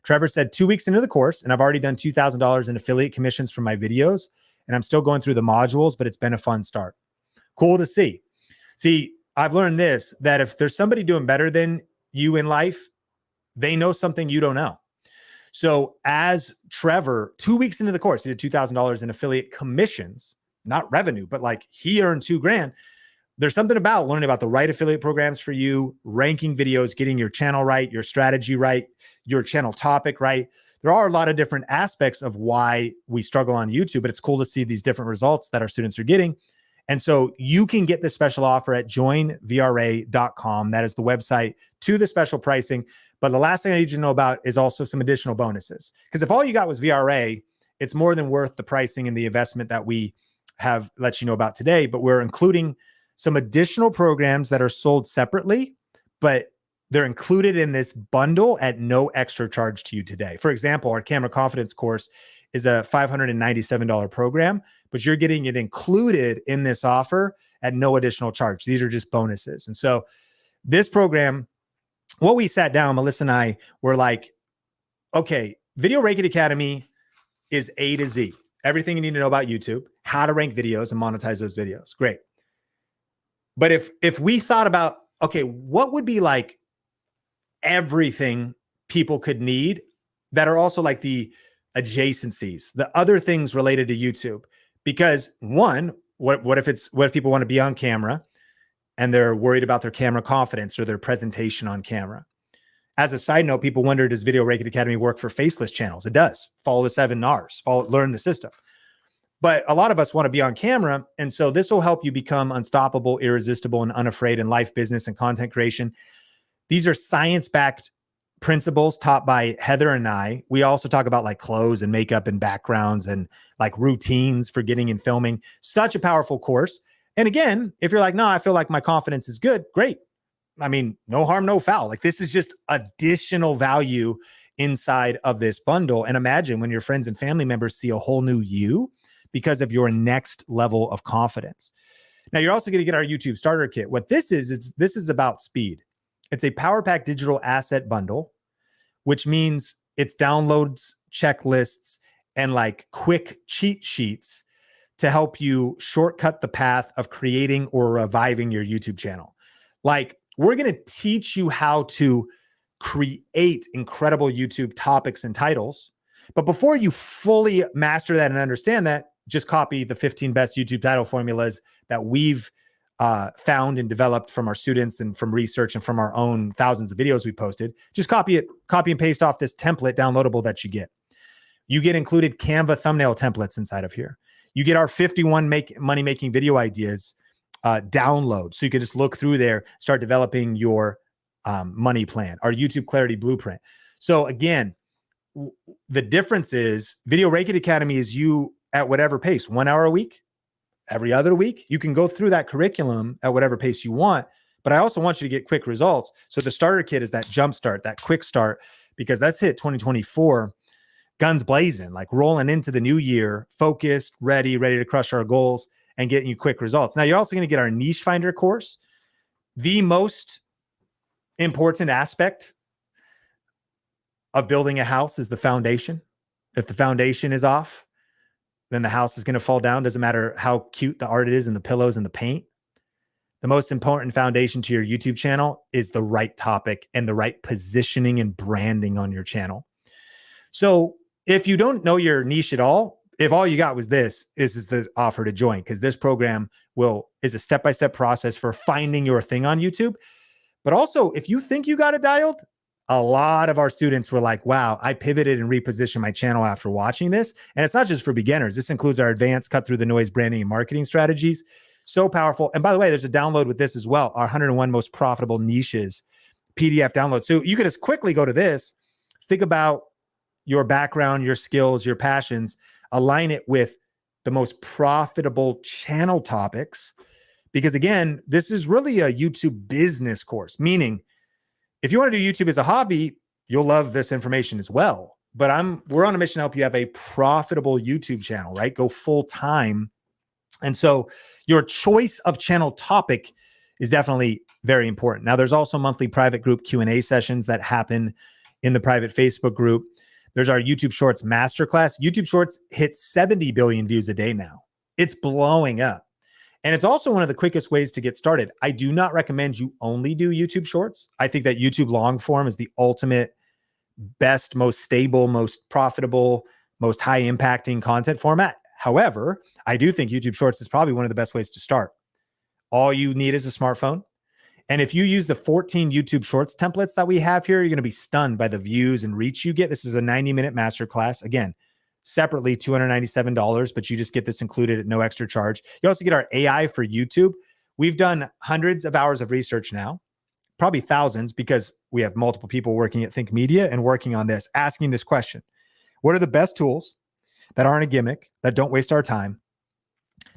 Trevor said, 2 weeks into the course, and I've already done $2,000 in affiliate commissions from my videos, and I'm still going through the modules, but it's been a fun start. Cool to see. See, I've learned this, that if there's somebody doing better than you in life, they know something you don't know. So as Trevor, 2 weeks into the course, he did $2,000 in affiliate commissions, not revenue, but like he earned $2,000. There's something about learning about the right affiliate programs for you, ranking videos, getting your channel right, your strategy right, your channel topic right. There are a lot of different aspects of why we struggle on YouTube, but it's cool to see these different results that our students are getting. And so you can get this special offer at joinvra.com. That is the website to the special pricing. But the last thing I need you to know about is also some additional bonuses. Because if all you got was VRA, it's more than worth the pricing and the investment that we have let you know about today. But we're including some additional programs that are sold separately, but they're included in this bundle at no extra charge to you today. For example, our Camera Confidence course is a $597 program, but you're getting it included in this offer at no additional charge. These are just bonuses. And so this program, what we sat down, Melissa and I were like, okay, Video Ranking Academy is A to Z. Everything you need to know about YouTube, how to rank videos and monetize those videos. Great. But if we thought about, okay, what would be like everything people could need that are also like the adjacencies, the other things related to YouTube? Because one, what if people want to be on camera and they're worried about their camera confidence or their presentation on camera? As a side note, people wonder, does Video Ranking Academy work for faceless channels? It does. Follow the 7 Rs, learn the system. But a lot of us want to be on camera. And so this will help you become unstoppable, irresistible, and unafraid in life, business, and content creation. These are science-backed principles taught by Heather and I. We also talk about like clothes and makeup and backgrounds and like routines for getting and filming. Such a powerful course. And again, if you're like, no, I feel like my confidence is good, great. I mean, no harm, no foul. Like this is just additional value inside of this bundle. And imagine when your friends and family members see a whole new you because of your next level of confidence. Now, you're also going to get our YouTube starter kit. What this is this is about speed. It's a Power Pack digital asset bundle, which means it's downloads, checklists, and like quick cheat sheets to help you shortcut the path of creating or reviving your YouTube channel. Like, we're going to teach you how to create incredible YouTube topics and titles. But before you fully master that and understand that, just copy the 15 best YouTube title formulas that we've found and developed from our students and from research and from our own thousands of videos we posted. Just copy and paste off this template downloadable that you get. You get included Canva thumbnail templates inside of here. You get our 51 money-making video ideas download. So you can just look through there, start developing your money plan, our YouTube Clarity Blueprint. So again, the difference is Video Ranking Academy is you at whatever pace, 1 hour a week, every other week. You can go through that curriculum at whatever pace you want, but I also want you to get quick results. So the starter kit is that jump start, that quick start, because that's hit 2024, guns blazing, like rolling into the new year, focused, ready to crush our goals and getting you quick results. Now, you're also going to get our Niche Finder course. The most important aspect of building a house is the foundation. If the foundation is off, then the house is going to fall down. Doesn't matter how cute the art is and the pillows and the paint. The most important foundation to your YouTube channel is the right topic and the right positioning and branding on your channel. So if you don't know your niche at all, if all you got was this is the offer to join, because this program is a step-by-step process for finding your thing on YouTube. But also, if you think you got it dialed, a lot of our students were like, wow, I pivoted and repositioned my channel after watching this. And it's not just for beginners. This includes our advanced cut through the noise branding and marketing strategies. So powerful. And by the way, there's a download with this as well, our 101 most profitable niches PDF download. So you could just quickly go to this, think about your background, your skills, your passions, align it with the most profitable channel topics. Because again, this is really a YouTube business course, meaning if you want to do YouTube as a hobby, you'll love this information as well. But we're on a mission to help you have a profitable YouTube channel, right? Go full time. And so your choice of channel topic is definitely very important. Now, there's also monthly private group Q&A sessions that happen in the private Facebook group. There's our YouTube Shorts Masterclass. YouTube Shorts hit 70 billion views a day now. It's blowing up. And it's also one of the quickest ways to get started. I do not recommend you only do YouTube Shorts. I think that YouTube long form is the ultimate, best, most stable, most profitable, most high impacting content format. However, I do think YouTube Shorts is probably one of the best ways to start. All you need is a smartphone. And if you use the 14 YouTube Shorts templates that we have here, you're going to be stunned by the views and reach you get. This is a 90-minute masterclass. Again, separately, $297, but you just get this included at no extra charge. You also get our AI for YouTube. We've done hundreds of hours of research now, probably thousands, because we have multiple people working at Think Media and working on this, asking this question. What are the best tools that aren't a gimmick, that don't waste our time,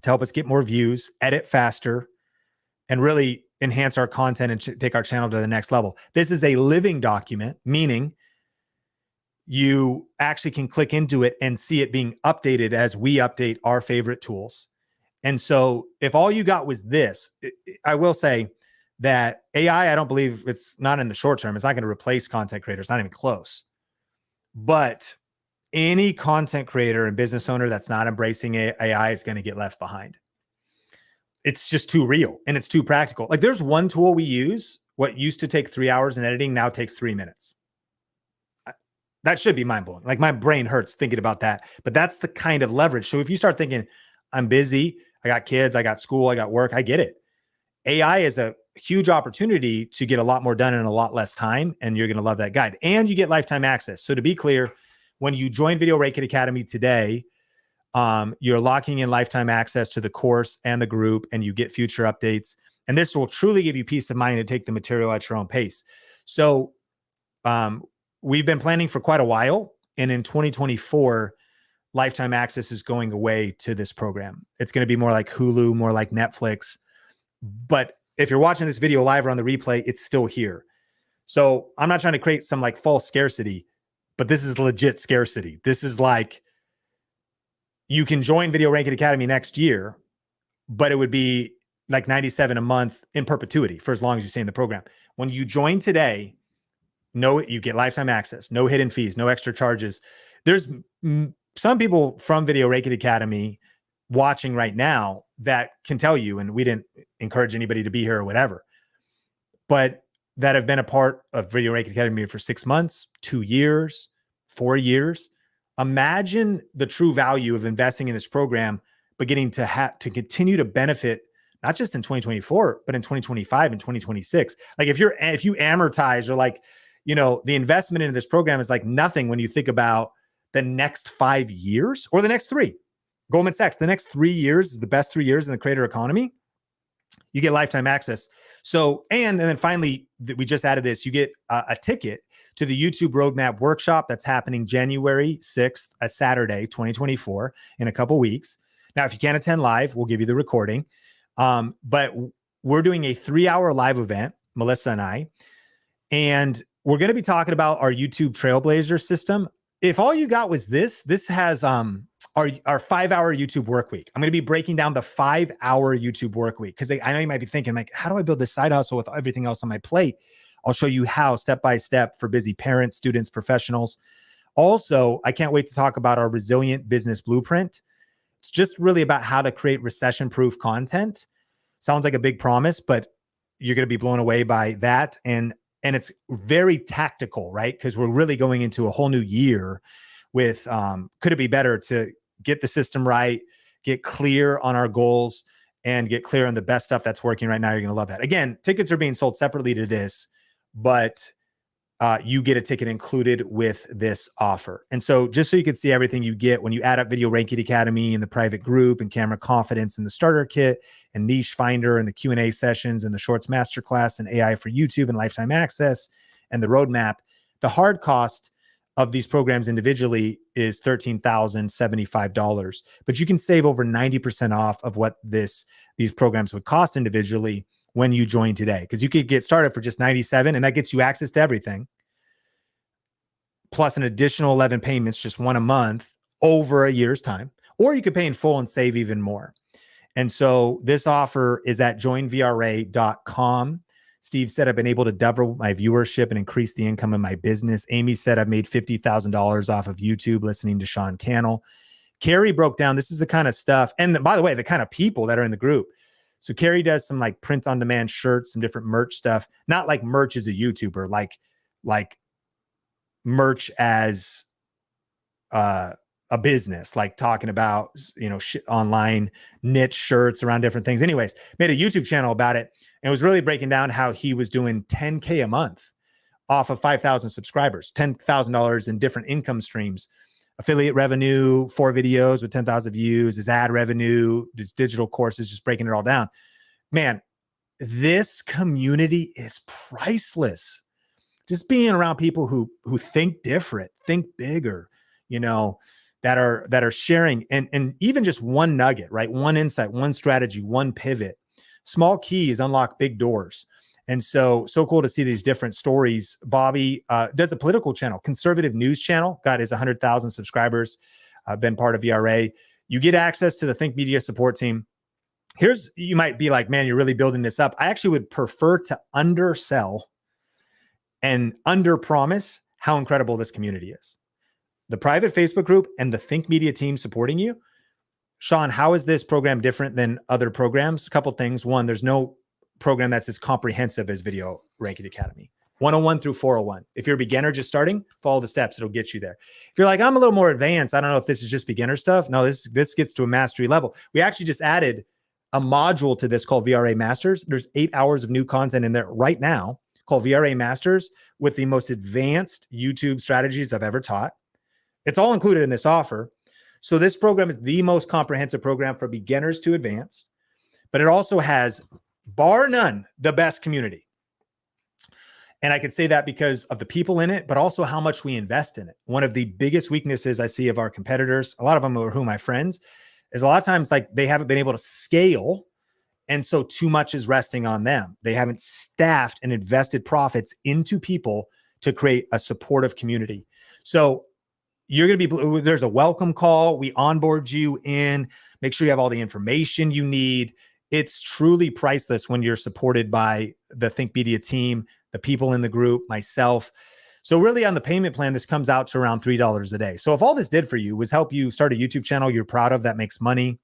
to help us get more views, edit faster, and really enhance our content and take our channel to the next level? This is a living document, meaning you actually can click into it and see it being updated as we update our favorite tools. And so if all you got was this, I will say that AI, I don't believe it's not in the short term. It's not going to replace content creators, not even close. But any content creator and business owner that's not embracing AI is going to get left behind. It's just too real and it's too practical. Like there's one tool we use, what used to take 3 hours in editing now takes 3 minutes. That should be mind blowing. Like my brain hurts thinking about that, but that's the kind of leverage. So if you start thinking, I'm busy, I got kids, I got school, I got work, I get it. AI is a huge opportunity to get a lot more done in a lot less time. And you're going to love that guide. And you get lifetime access. So to be clear, when you join Video Rate Kit Academy today, you're locking in lifetime access to the course and the group, and you get future updates. And this will truly give you peace of mind to take the material at your own pace. So we've been planning for quite a while. And in 2024, lifetime access is going away to this program. It's going to be more like Hulu, more like Netflix. But if you're watching this video live or on the replay, it's still here. So I'm not trying to create some like false scarcity, but this is legit scarcity. This is like, you can join Video Rate Kit Academy next year, but it would be like $97 a month in perpetuity for as long as you stay in the program. When you join today, you get lifetime access, no hidden fees, no extra charges. There's some people from Video Rate Kit Academy watching right now that can tell you, and we didn't encourage anybody to be here or whatever, but that have been a part of Video Rate Kit Academy for 6 months, 2 years, 4 years. Imagine the true value of investing in this program, but getting to continue to benefit, not just in 2024, but in 2025 and 2026. Like if you amortize, or like, the investment into this program is like nothing when you think about the next 5 years or the next 3. Goldman Sachs, the next 3 years is the best 3 years in the creator economy. You get lifetime access. So, and then finally, we just added this, you get a ticket to the YouTube Roadmap Workshop that's happening January 6th, a Saturday, 2024, in a couple weeks. Now, if you can't attend live, we'll give you the recording. But we're doing a 3-hour live event, Melissa and I, and we're going to be talking about our YouTube Trailblazer system. If all you got was this has our 5-hour YouTube work week. I'm going to be breaking down the 5-hour YouTube work week, because I know you might be thinking, like, how do I build this side hustle with everything else on my plate? I'll show you how, step by step, for busy parents, students, professionals. Also, I can't wait to talk about our resilient business blueprint. It's just really about how to create recession-proof content. Sounds like a big promise, but you're going to be blown away by that. And it's very tactical, right? Because we're really going into a whole new year with, could it be better to get the system right, get clear on our goals, and get clear on the best stuff that's working right now. You're going to love that. Again, tickets are being sold separately to this, but you get a ticket included with this offer. And so just so you can see everything you get when you add up Video Rate Kit Academy and the private group and Camera Confidence and the starter kit and Niche Finder and the Q&A sessions and the Shorts Masterclass and AI for YouTube and lifetime access and the roadmap, the hard cost of these programs individually is $13,075, but you can save over 90% off of what these programs would cost individually when you join today, because you could get started for just $97, and that gets you access to everything, plus an additional 11 payments, just one a month over a year's time, or you could pay in full and save even more. And so this offer is at joinvra.com. Steve said, I've been able to double my viewership and increase the income in my business. Amy said, I've made $50,000 off of YouTube listening to Sean Cannell. Carrie broke down, this is the kind of stuff, and by the way, the kind of people that are in the group. So Carrie does some like print on demand shirts, some different merch stuff, not like merch as a YouTuber, like merch as a business, like talking about, online niche shirts around different things. Anyways, made a YouTube channel about it and was really breaking down how he was doing $10K a month off of 5,000 subscribers, $10,000 in different income streams. Affiliate revenue, 4 videos with 10,000 views, his ad revenue, his digital courses, just breaking it all down. Man, this community is priceless. Just being around people who think different, think bigger, that are sharing and even just one nugget, right? One insight, one strategy, one pivot. Small keys unlock big doors. And so cool to see these different stories. Bobby does a political channel, conservative news channel. Got his 100,000 subscribers, been part of VRA. You get access to the Think Media support team. You might be like, man, you're really building this up. I actually would prefer to undersell and under-promise how incredible this community is. The private Facebook group and the Think Media team supporting you. Sean, how is this program different than other programs? A couple things. One, there's no program that's as comprehensive as Video Ranking Academy. 101 through 401. If you're a beginner just starting, follow the steps. It'll get you there. If you're like, I'm a little more advanced, I don't know if this is just beginner stuff. No, this gets to a mastery level. We actually just added a module to this called VRA Masters. There's 8 hours of new content in there right now called VRA Masters with the most advanced YouTube strategies I've ever taught. It's all included in this offer. So this program is the most comprehensive program for beginners to advance, but it also has, bar none, the best community. And I can say that because of the people in it, but also how much we invest in it. One of the biggest weaknesses I see of our competitors, a lot of them are who my friends, is a lot of times like they haven't been able to scale. And so too much is resting on them. They haven't staffed and invested profits into people to create a supportive community. So you're going to be, there's a welcome call. We onboard you in, make sure you have all the information you need. It's truly priceless when you're supported by the Think Media team, the people in the group, myself. So really on the payment plan, this comes out to around $3 a day. So if all this did for you was help you start a YouTube channel you're proud of that makes money,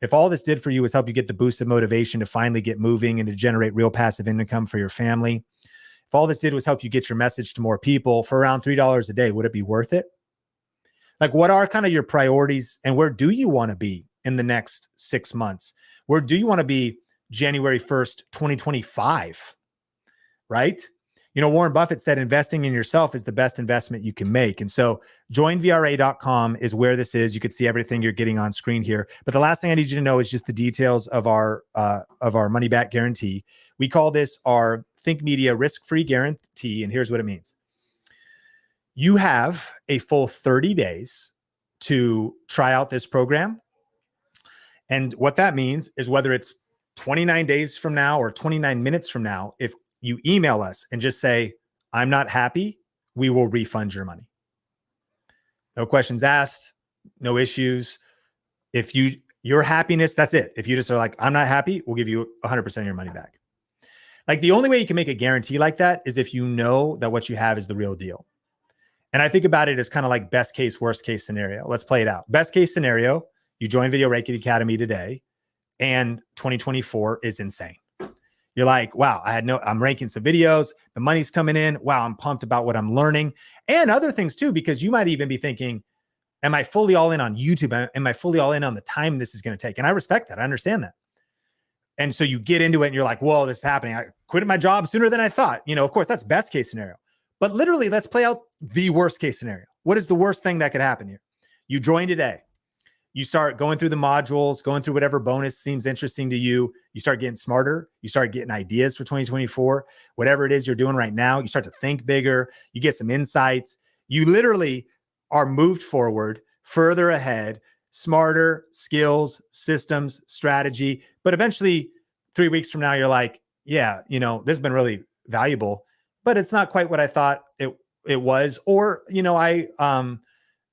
if all this did for you was help you get the boost of motivation to finally get moving and to generate real passive income for your family, if all this did was help you get your message to more people for around $3 a day, would it be worth it? Like, what are kind of your priorities and where do you want to be in the next 6 months? Where do you want to be January 1st, 2025, right? You know, Warren Buffett said investing in yourself is the best investment you can make. And so joinvra.com is where this is. You can see everything you're getting on screen here. But the last thing I need you to know is just the details of our money back guarantee. We call this our Think Media risk-free guarantee. And here's what it means. You have a full 30 days to try out this program. And what that means is whether it's 29 days from now or 29 minutes from now, if you email us and just say, I'm not happy, we will refund your money. No questions asked, no issues. If your happiness, that's it. If you just are like, I'm not happy, we'll give you 100% of your money back. Like the only way you can make a guarantee like that is if you know that what you have is the real deal. And I think about it as kind of like best case, worst case scenario. Let's play it out. Best case scenario, you join Video Ranking Academy today and 2024 is insane. You're like, wow, I'm ranking some videos. The money's coming in. Wow, I'm pumped about what I'm learning and other things too, because you might even be thinking, am I fully all in on YouTube? Am I fully all in on the time this is going to take? And I respect that. I understand that. And so you get into it and you're like, whoa, this is happening. I quit my job sooner than I thought. You know, of course, that's best case scenario. But literally, let's play out the worst case scenario. What is the worst thing that could happen here? You join today. You start going through the modules, going through whatever bonus seems interesting to you. You start getting smarter. You start getting ideas for 2024. Whatever it is you're doing right now, you start to think bigger. You get some insights. You literally are moved forward, further ahead, smarter, skills, systems, strategy. But eventually, 3 weeks from now, you're like, yeah, you know, this has been really valuable, but it's not quite what I thought it was. Or, you know,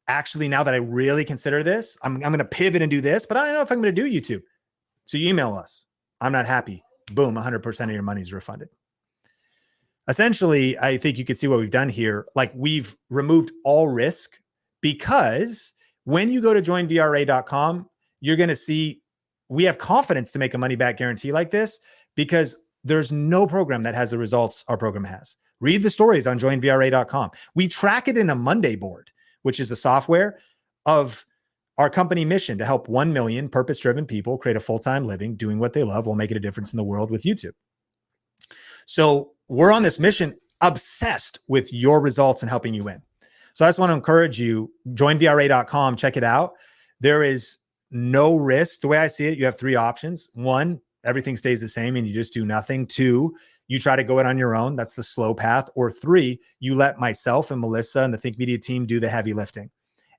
actually, now that I really consider this, I'm going to pivot and do this, but I don't know if I'm going to do YouTube. So you email us. I'm not happy. Boom, 100% of your money is refunded. Essentially, I think you can see what we've done here. Like we've removed all risk because when you go to joinvra.com, you're going to see we have confidence to make a money back guarantee like this because there's no program that has the results our program has. Read the stories on joinvra.com. We track it in a Monday board, which is a software of our company mission to help 1 million purpose-driven people create a full-time living doing what they love while making a difference in the world with YouTube. So we're on this mission obsessed with your results and helping you win. So I just want to encourage you, joinvra.com, check it out. There is no risk. The way I see it, you have 3 options. 1, everything stays the same and you just do nothing. 2, you try to go it on your own. That's the slow path. Or 3, you let myself and Melissa and the Think Media team do the heavy lifting.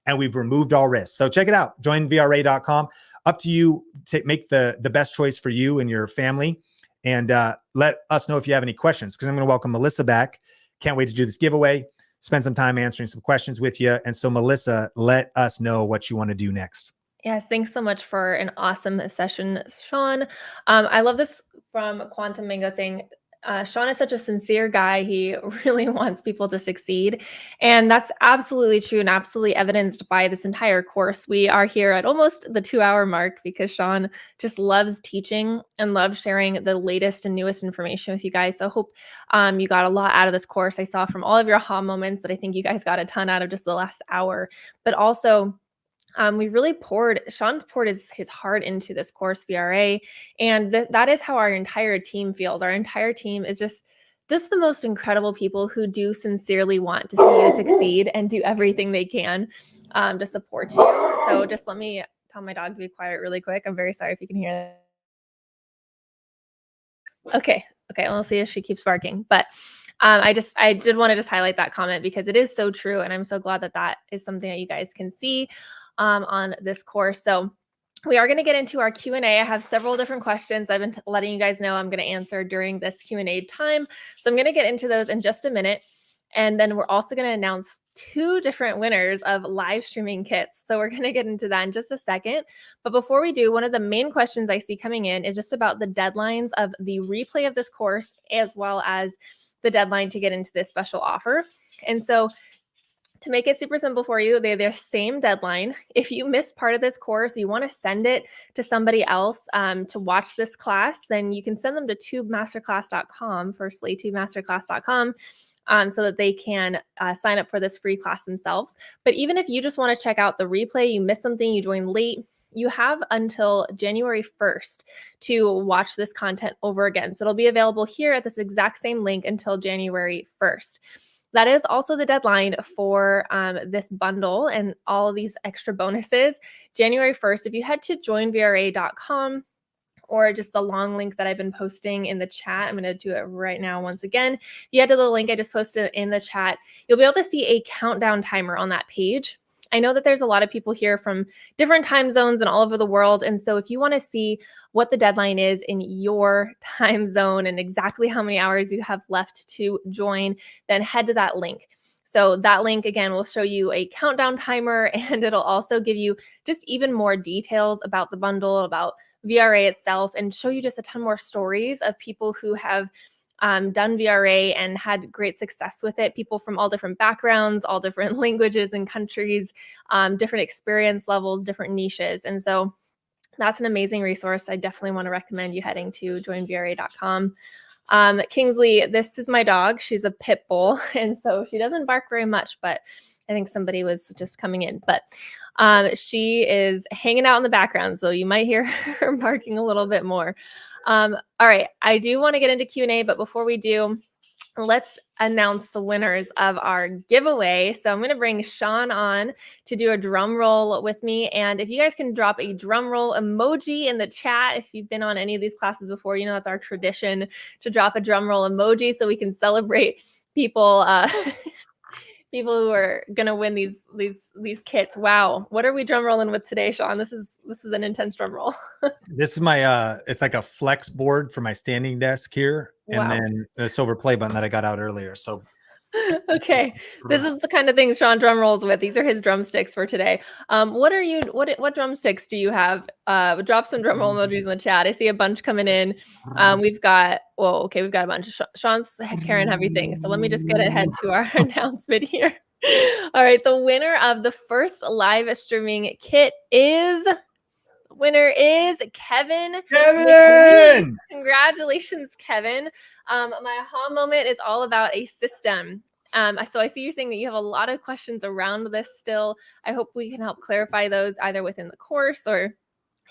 And we've removed all risks. So check it out, joinvra.com. Up to you to make the best choice for you and your family. And let us know if you have any questions, because I'm going to welcome Melissa back. Can't wait to do this giveaway, spend some time answering some questions with you. And so, Melissa, let us know what you want to do next. Yes, thanks so much for an awesome session, Sean. I love this from Quantum Mango saying, Sean is such a sincere guy. He really wants people to succeed. And that's absolutely true and absolutely evidenced by this entire course. We are here at almost the 2-hour mark because Sean just loves teaching and loves sharing the latest and newest information with you guys. So I hope you got a lot out of this course. I saw from all of your aha moments that I think you guys got a ton out of just the last hour, but also we really Sean poured his heart into this course VRA. And that is how our entire team feels. Our entire team is just the most incredible people who do sincerely want to see you succeed and do everything they can to support you. So just let me tell my dog to be quiet really quick. I'm very sorry if you can hear that. Okay, we'll see if she keeps barking. But I did want to just highlight that comment because it is so true. And I'm so glad that that is something that you guys can see on this course. So we are going to get into our Q&A. I have several different questions I've been letting you guys know I'm going to answer during this Q&A time. So I'm going to get into those in just a minute. And then we're also going to announce 2 different winners of live streaming kits. So we're going to get into that in just a second. But before we do, one of the main questions I see coming in is just about the deadlines of the replay of this course, as well as the deadline to get into this special offer. And so to make it super simple for you, they're their same deadline. If you miss part of this course, you want to send it to somebody else to watch this class, then you can send them to tubemasterclass.com, firstly, tubemasterclass.com, so that they can sign up for this free class themselves. But even if you just want to check out the replay, you missed something, you joined late, you have until January 1st to watch this content over again. So it'll be available here at this exact same link until January 1st. That is also the deadline for this bundle and all of these extra bonuses. January 1st, if you head to joinvra.com or just the long link that I've been posting in the chat, I'm going to do it right now once again. If you head to the link I just posted in the chat, you'll be able to see a countdown timer on that page. I know that there's a lot of people here from different time zones and all over the world. And so if you want to see what the deadline is in your time zone and exactly how many hours you have left to join, then head to that link. So that link, again, will show you a countdown timer, and it'll also give you just even more details about the bundle, about VRA itself, and show you just a ton more stories of people who have done VRA and had great success with it. People from all different backgrounds, all different languages and countries, different experience levels, different niches. And so that's an amazing resource. I definitely want to recommend you heading to joinvra.com. Kingsley, this is my dog. She's a pit bull, and so she doesn't bark very much, but I think somebody was just coming in. But she is hanging out in the background, so you might hear her barking a little bit more. All right, I do want to get into Q&A, but before we do, let's announce the winners of our giveaway. So I'm going to bring Sean on to do a drum roll with me. And if you guys can drop a drum roll emoji in the chat, if you've been on any of these classes before, you know that's our tradition to drop a drum roll emoji so we can celebrate people people who are gonna win these kits. Wow, what are we drum rolling with today, Sean? This is an intense drum roll. This is my it's like a flex board for my standing desk here, and then the silver play button that I got out earlier. So okay, this is the kind of thing Sean drum rolls with. These are his drumsticks for today. What drumsticks do you have? Drop some drum roll emojis in the chat. I see a bunch coming in. We've got a bunch. Sean's carrying everything. So let me just get ahead to our announcement here. All right, the winner of the first live streaming kit is Kevin. Kevin! Congratulations, Kevin. My aha moment is all about a system. So I see you saying that you have a lot of questions around this still. I hope we can help clarify those either within the course or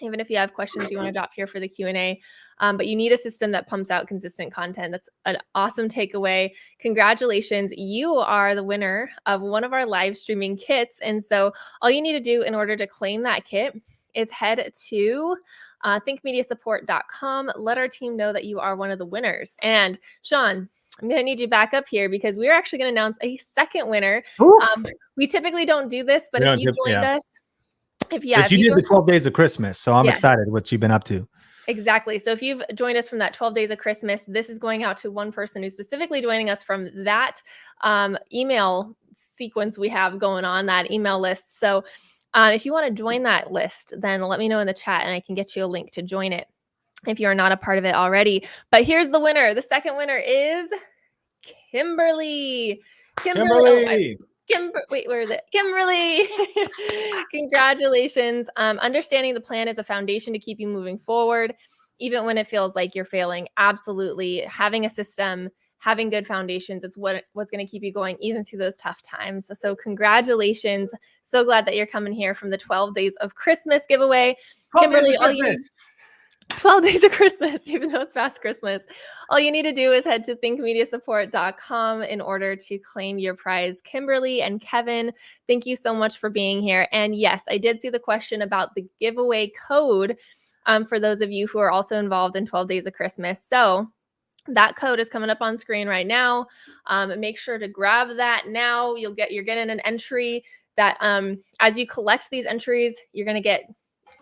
even if you have questions you want to drop here for the Q&A. But you need a system that pumps out consistent content. That's an awesome takeaway. Congratulations. You are the winner of one of our live streaming kits. And so all you need to do in order to claim that kit is head to thinkmediasupport.com. Let our team know that you are one of the winners. And Sean, I'm going to need you back up here because we're actually going to announce a second winner. We typically don't do this, but if you joined us, but you did the 12 days of Christmas, so I'm excited what you've been up to. Exactly. So if you've joined us from that 12 days of Christmas, this is going out to one person who's specifically joining us from that email sequence we have going on, that email list. So if you want to join that list, then let me know in the chat and I can get you a link to join it if you're not a part of it already. But here's the winner. The second winner is Kimberly. Kimberly. Wait, where is it? Kimberly. Congratulations. Understanding the plan is a foundation to keep you moving forward, even when it feels like you're failing. Absolutely. Having a system, having good foundations, it's what's going to keep you going even through those tough times. So congratulations. So glad that you're coming here from the 12 days of Christmas giveaway. 12 Kimberly, days of Christmas. 12 days of Christmas, even though it's past Christmas. All you need to do is head to thinkmediasupport.com in order to claim your prize. Kimberly and Kevin, thank you so much for being here. And yes, I did see the question about the giveaway code for those of you who are also involved in 12 days of Christmas. So that code is coming up on screen right now. Make sure to grab that now. You're getting an entry that as you collect these entries, you're going to get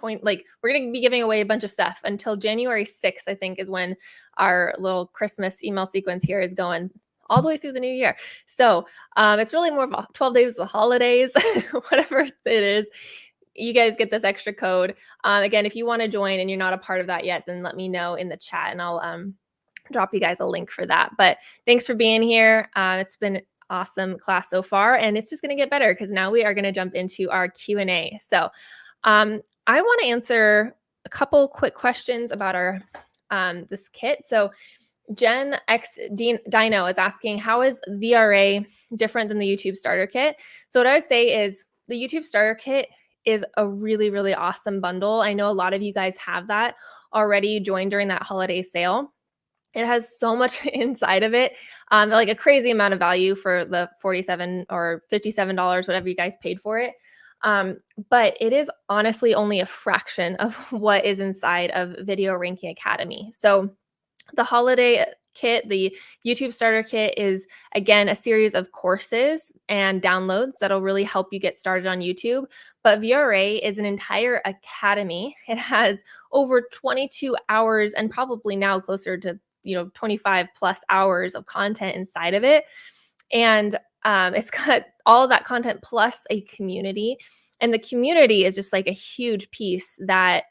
we're going to be giving away a bunch of stuff until January 6th, I think, is when our little Christmas email sequence here is going all the way through the new year. So it's really more of 12 days of the holidays, whatever it is. You guys get this extra code. Again, if you want to join and you're not a part of that yet, then let me know in the chat and I'll drop you guys a link for that. But thanks for being here. It's been awesome class so far, and it's just going to get better because now we are going to jump into our Q&A. So I want to answer a couple quick questions about our this kit. So Gen X Dino is asking, how is VRA different than the YouTube Starter Kit? So what I would say is the YouTube Starter Kit is a really, really awesome bundle. I know a lot of you guys have that already joined during that holiday sale. It has so much inside of it, like a crazy amount of value for the $47 or $57, whatever you guys paid for it. But it is honestly only a fraction of what is inside of Video Ranking Academy. So the holiday kit, the YouTube Starter Kit, is again a series of courses and downloads that'll really help you get started on YouTube. But VRA is an entire academy. It has over 22 hours and probably now closer to 25 plus hours of content inside of it. And it's got all of that content plus a community. And the community is just like a huge piece that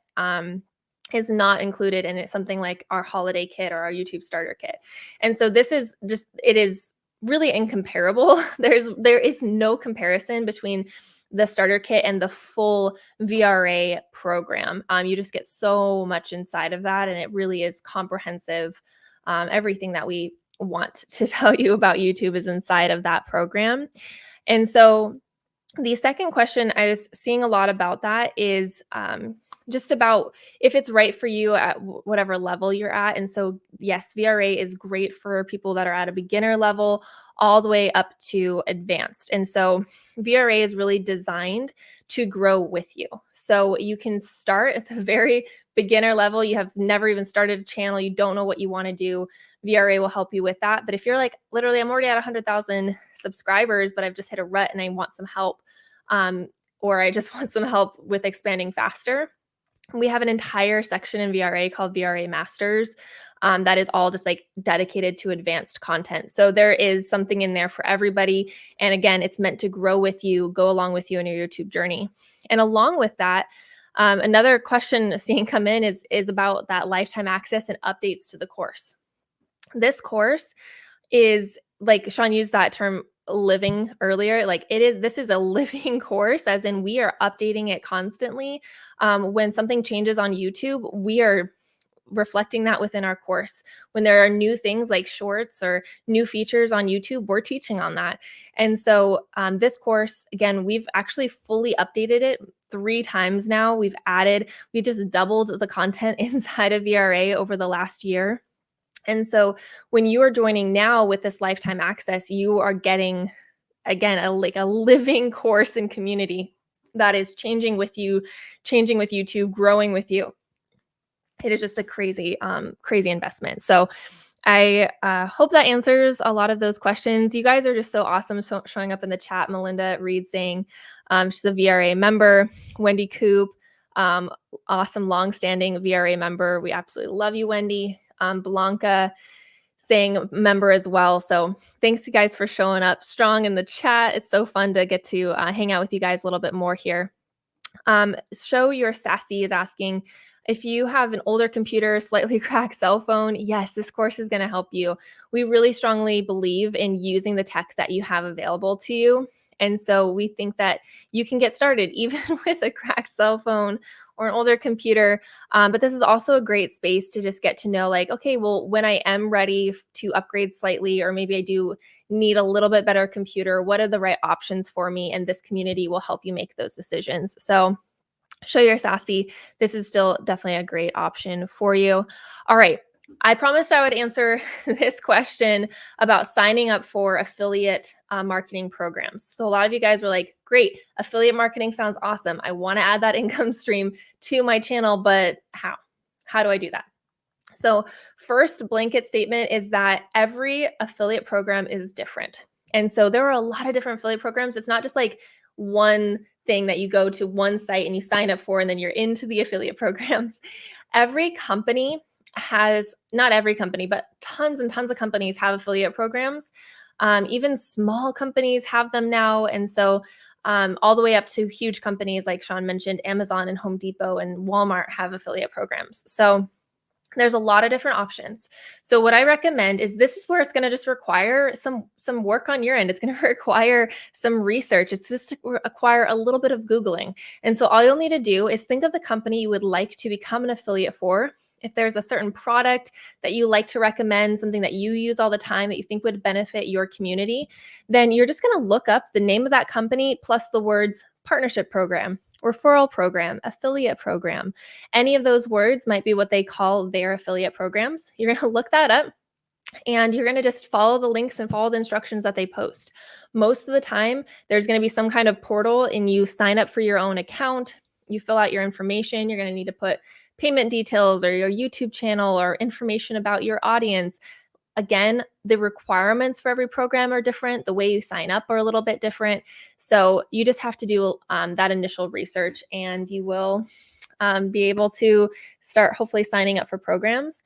is not included in it, something like our holiday kit or our YouTube Starter Kit. And so this is just, it is really incomparable. There is no comparison between the starter kit and the full VRA program. You just get so much inside of that, and it really is comprehensive. Everything that we want to tell you about YouTube is inside of that program. And so the second question I was seeing a lot about that is just about if it's right for you at whatever level you're at. And so, yes, VRA is great for people that are at a beginner level all the way up to advanced. And so VRA is really designed to grow with you. So you can start at the very beginner level. You have never even started a channel. You don't know what you want to do. VRA will help you with that. But if you're like, literally, I'm already at 100,000 subscribers, but I've just hit a rut and I want some help, or I just want some help with expanding faster, we have an entire section in VRA called VRA Masters that is all just like dedicated to advanced content. So there is something in there for everybody. And again, it's meant to grow with you, go along with you in your YouTube journey. And along with that, another question seeing come in is about that lifetime access and updates to the course. This course is, like Sean used that term living earlier, like this is a living course, as in we are updating it constantly. When something changes on YouTube, we are reflecting that within our course. When there are new things like shorts or new features on YouTube, we're teaching on that. And so this course, again, we've actually fully updated it 3 times now. We just doubled the content inside of VRA over the last year. And so when you are joining now with this lifetime access, you are getting, again, a living course and community that is changing with you, changing with YouTube, growing with you. It is just a crazy investment. So I hope that answers a lot of those questions. You guys are just so awesome showing up in the chat. Melinda Reed saying she's a VRA member. Wendy Coop, awesome longstanding VRA member. We absolutely love you, Wendy. Blanca saying member as well. So thanks you guys for showing up strong in the chat. It's so fun to get to hang out with you guys a little bit more here. Show Your Sassy is asking, if you have an older computer, slightly cracked cell phone, yes, this course is going to help you. We really strongly believe in using the tech that you have available to you. And so we think that you can get started even with a cracked cell phone or an older computer. But this is also a great space to just get to know, like, okay, well, when I am ready to upgrade slightly, or maybe I do need a little bit better computer, what are the right options for me? And this community will help you make those decisions. So Show Your Sassy, this is still definitely a great option for you. All right. I promised I would answer this question about signing up for affiliate marketing programs. So a lot of you guys were like, great, affiliate marketing sounds awesome. I want to add that income stream to my channel, but how? How do I do that? So first blanket statement is that every affiliate program is different. And so there are a lot of different affiliate programs. It's not just like one thing that you go to one site and you sign up for and then you're into the affiliate programs. Every company has, not every company, but tons and tons of companies have affiliate programs. Even small companies have them now. And so all the way up to huge companies like Sean mentioned, Amazon and Home Depot and Walmart have affiliate programs. So there's a lot of different options. So what I recommend is, this is where it's going to just require some work on your end. It's going to require some research. It's just to require a little bit of Googling. And so all you'll need to do is think of the company you would like to become an affiliate for. If there's a certain product that you like to recommend, something that you use all the time that you think would benefit your community, then you're just going to look up the name of that company plus the words partnership program, referral program, affiliate program. Any of those words might be what they call their affiliate programs. You're going to look that up and you're going to just follow the links and follow the instructions that they post. Most of the time, there's going to be some kind of portal and you sign up for your own account. You fill out your information. You're going to need to put payment details or your YouTube channel or information about your audience. Again, the requirements for every program are different. The way you sign up are a little bit different. So you just have to do that initial research and you will be able to start hopefully signing up for programs.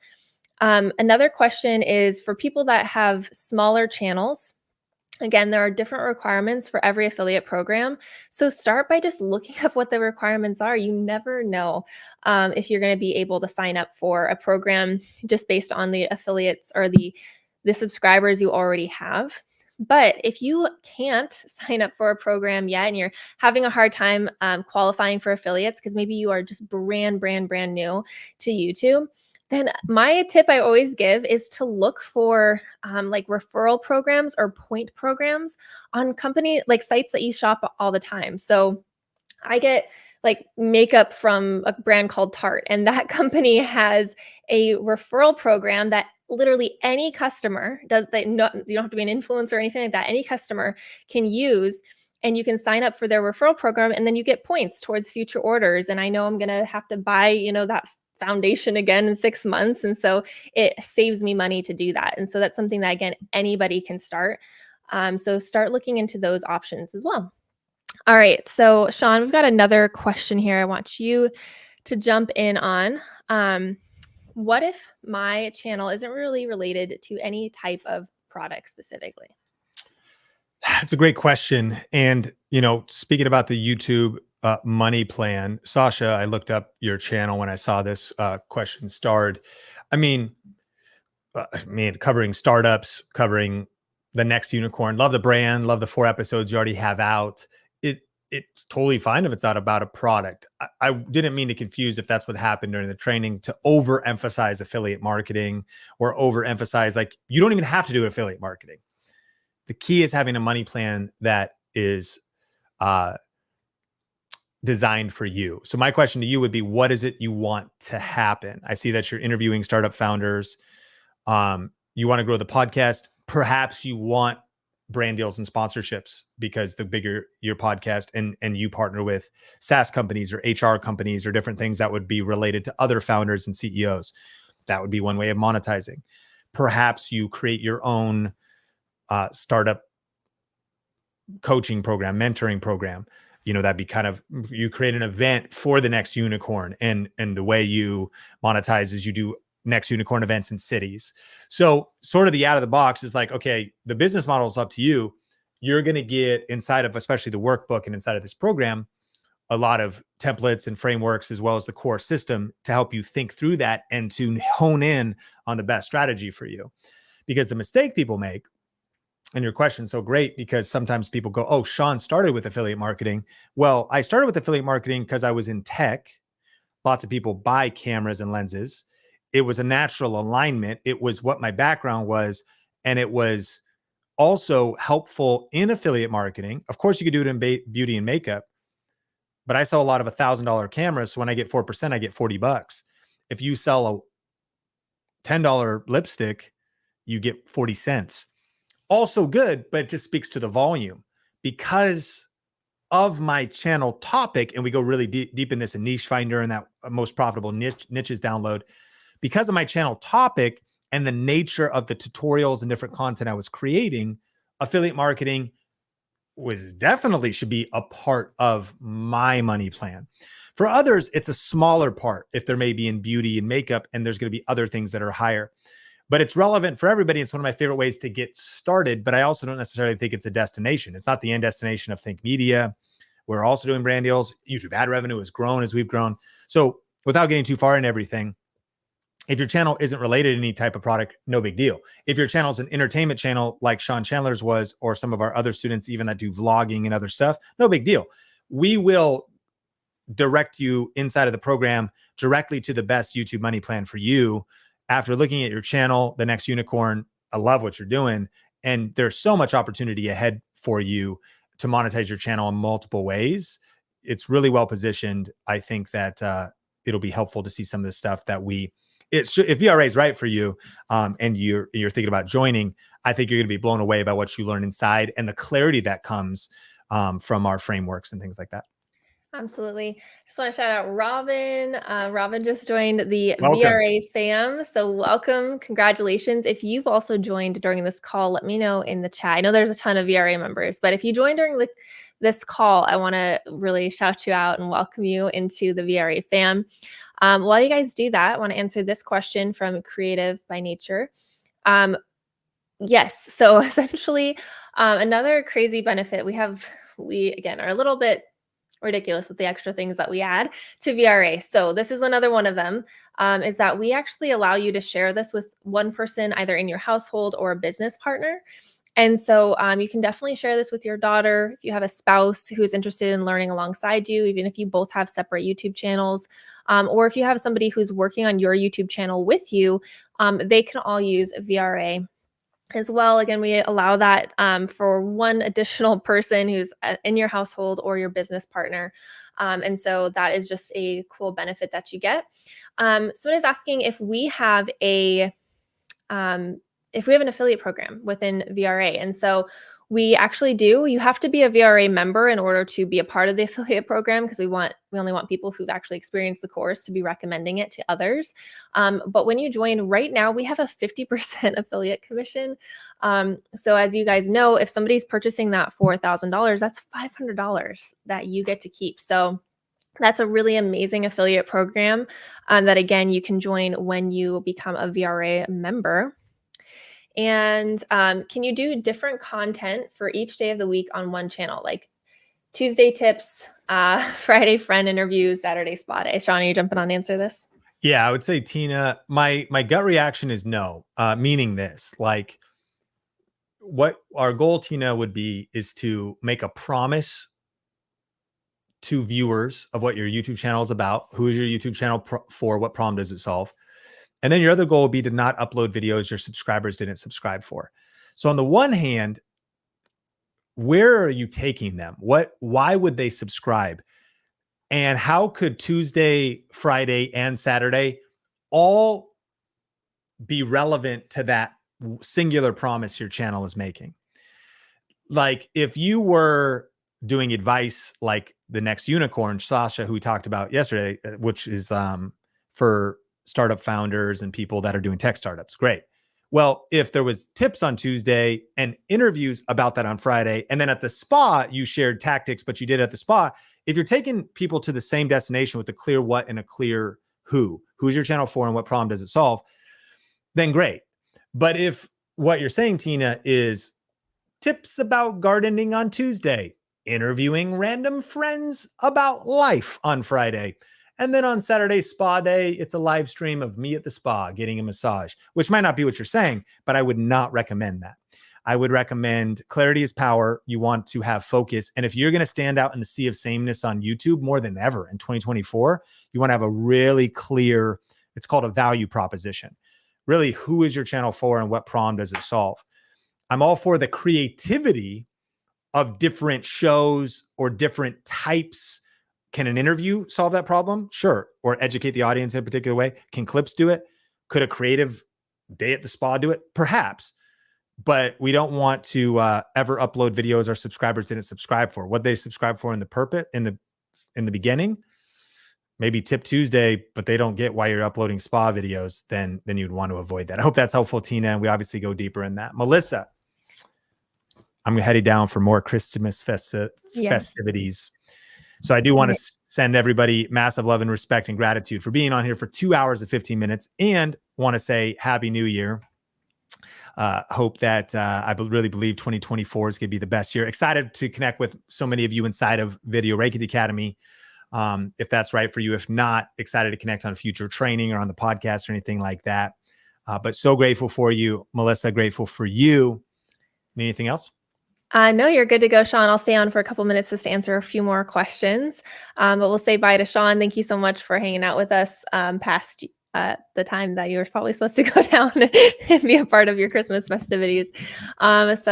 Another question is for people that have smaller channels. Again, there are different requirements for every affiliate program. So start by just looking up what the requirements are. You never know if you're going to be able to sign up for a program just based on the affiliates or the subscribers you already have. But if you can't sign up for a program yet and you're having a hard time qualifying for affiliates because maybe you are just brand new to YouTube, then my tip I always give is to look for like referral programs or point programs on like sites that you shop all the time. So I get like makeup from a brand called Tarte, and that company has a referral program that literally any customer does. You don't have to be an influencer or anything like that. Any customer can use, and you can sign up for their referral program, and then you get points towards future orders. And I know I'm gonna have to buy, that foundation again in 6 months. And so it saves me money to do that. And so that's something that, again, anybody can start. So start looking into those options as well. All right. So Sean, we've got another question here I want you to jump in on. What if my channel isn't really related to any type of product specifically? That's a great question. And, speaking about the YouTube money plan, Sasha, I looked up your channel when I saw this question starred. I mean, covering startups, covering the next unicorn. Love the brand, love the 4 episodes you already have out. It's totally fine if it's not about a product. I didn't mean to confuse, if that's what happened during the training, to overemphasize affiliate marketing or overemphasize, like, you don't even have to do affiliate marketing. The key is having a money plan that is designed for you. So my question to you would be, what is it you want to happen? I see that you're interviewing startup founders. You want to grow the podcast. Perhaps you want brand deals and sponsorships, because the bigger your podcast and you partner with SaaS companies or HR companies or different things that would be related to other founders and CEOs. That would be one way of monetizing. Perhaps you create your own startup coaching program, mentoring program. that'd be kind of, you create an event for the next unicorn, and the way you monetize is you do next unicorn events in cities. So sort of the out of the box is like, okay, the business model is up to you. You're going to get inside of, especially the workbook and inside of this program, a lot of templates and frameworks, as well as the core system to help you think through that and to hone in on the best strategy for you. Because the mistake people make, and your question's so great, because sometimes people go, oh, Sean started with affiliate marketing. Well, I started with affiliate marketing because I was in tech. Lots of people buy cameras and lenses. It was a natural alignment. It was what my background was. And it was also helpful in affiliate marketing. Of course, you could do it in beauty and makeup, but I sell a lot of $1,000 cameras. So when I get 4%, I get $40. If you sell a $10 lipstick, you get 40 cents. Also good, but it just speaks to the volume because of my channel topic. And we go really deep in this in Niche Finder and that most profitable niches download. Because of my channel topic and the nature of the tutorials and different content I was creating, affiliate marketing should be a part of my money plan. For others, it's a smaller part if they're maybe in beauty and makeup, and there's going to be other things that are higher. But it's relevant for everybody. It's one of my favorite ways to get started, but I also don't necessarily think it's a destination. It's not the end destination of Think Media. We're also doing brand deals. YouTube ad revenue has grown as we've grown. So without getting too far in everything, if your channel isn't related to any type of product, no big deal. If your channel is an entertainment channel like Sean Chandler's was, or some of our other students even that do vlogging and other stuff, no big deal. We will direct you inside of the program directly to the best YouTube money plan for you. After looking at your channel, the next unicorn, I love what you're doing. And there's so much opportunity ahead for you to monetize your channel in multiple ways. It's really well positioned. I think that it'll be helpful to see some of the stuff that if VRA is right for you, and you're thinking about joining, I think you're going to be blown away by what you learn inside and the clarity that comes from our frameworks and things like that. Absolutely. Just want to shout out Robin. Robin just joined the Welcome. VRA fam. So welcome. Congratulations. If you've also joined during this call, let me know in the chat. I know there's a ton of VRA members, but if you joined during this call, I want to really shout you out and welcome you into the VRA fam. While you guys do that, I want to answer this question from Creative by Nature. Yes. So essentially, another crazy benefit we again are a little bit ridiculous with the extra things that we add to VRA. So this is another one of them, is that we actually allow you to share this with one person, either in your household or a business partner. And so you can definitely share this with your daughter. If you have a spouse who's interested in learning alongside you, even if you both have separate YouTube channels, or if you have somebody who's working on your YouTube channel with you, they can all use VRA as well. Again, we allow that for one additional person who's in your household or your business partner. And so that is just a cool benefit that you get. Someone is asking if we have an affiliate program within VRA. And so we actually do. You have to be a VRA member in order to be a part of the affiliate program, because we only want people who've actually experienced the course to be recommending it to others. But when you join right now, we have a 50% affiliate commission. So as you guys know, if somebody's purchasing that for $1,000, that's $500 that you get to keep. So that's a really amazing affiliate program that, again, you can join when you become a VRA member. And can you do different content for each day of the week on one channel, like Tuesday tips, Friday friend interviews, Saturday spa day? Sean, are you jumping on to answer this? Yeah, I would say, Tina, my gut reaction is no, meaning this, like what our goal, Tina, would be is to make a promise to viewers of what your YouTube channel is about. Who is your YouTube channel for? What problem does it solve? And then your other goal would be to not upload videos your subscribers didn't subscribe for. So on the one hand, where are you taking them? Why would they subscribe? And how could Tuesday, Friday, and Saturday all be relevant to that singular promise your channel is making? Like if you were doing advice like the next unicorn, Sasha, who we talked about yesterday, which is for startup founders and people that are doing tech startups. Great. Well, if there was tips on Tuesday and interviews about that on Friday, and then at the spa, you shared tactics, but you did at the spa. If you're taking people to the same destination with a clear what and a clear who's your channel for and what problem does it solve, then great. But if what you're saying, Tina, is tips about gardening on Tuesday, interviewing random friends about life on Friday, and then on Saturday, spa day, it's a live stream of me at the spa getting a massage, which might not be what you're saying, but I would not recommend that. I would recommend clarity is power. You want to have focus. And if you're going to stand out in the sea of sameness on YouTube more than ever in 2024, you want to have a really clear, it's called a value proposition. Really, who is your channel for and what problem does it solve? I'm all for the creativity of different shows or different types. Can an interview solve that problem? Sure. Or educate the audience in a particular way. Can clips do it? Could a creative day at the spa do it? Perhaps. But we don't want to ever upload videos our subscribers didn't subscribe for. What they subscribe for in the beginning, maybe Tip Tuesday, but they don't get why you're uploading spa videos, then you'd want to avoid that. I hope that's helpful, Tina. And we obviously go deeper in that. Melissa, I'm heading down for more Christmas festivities. So I do want to send everybody massive love and respect and gratitude for being on here for 2 hours and 15 minutes, and want to say Happy New Year. Hope that I really believe 2024 is going to be the best year. Excited to connect with so many of you inside of Video Reiki Academy. If that's right for you. If not, excited to connect on future training or on the podcast or anything like that. But so grateful for you, Melissa, grateful for you. Anything else? No, you're good to go, Sean. I'll stay on for a couple minutes just to answer a few more questions. But we'll say bye to Sean. Thank you so much for hanging out with us past the time that you were probably supposed to go down and be a part of your Christmas festivities. Just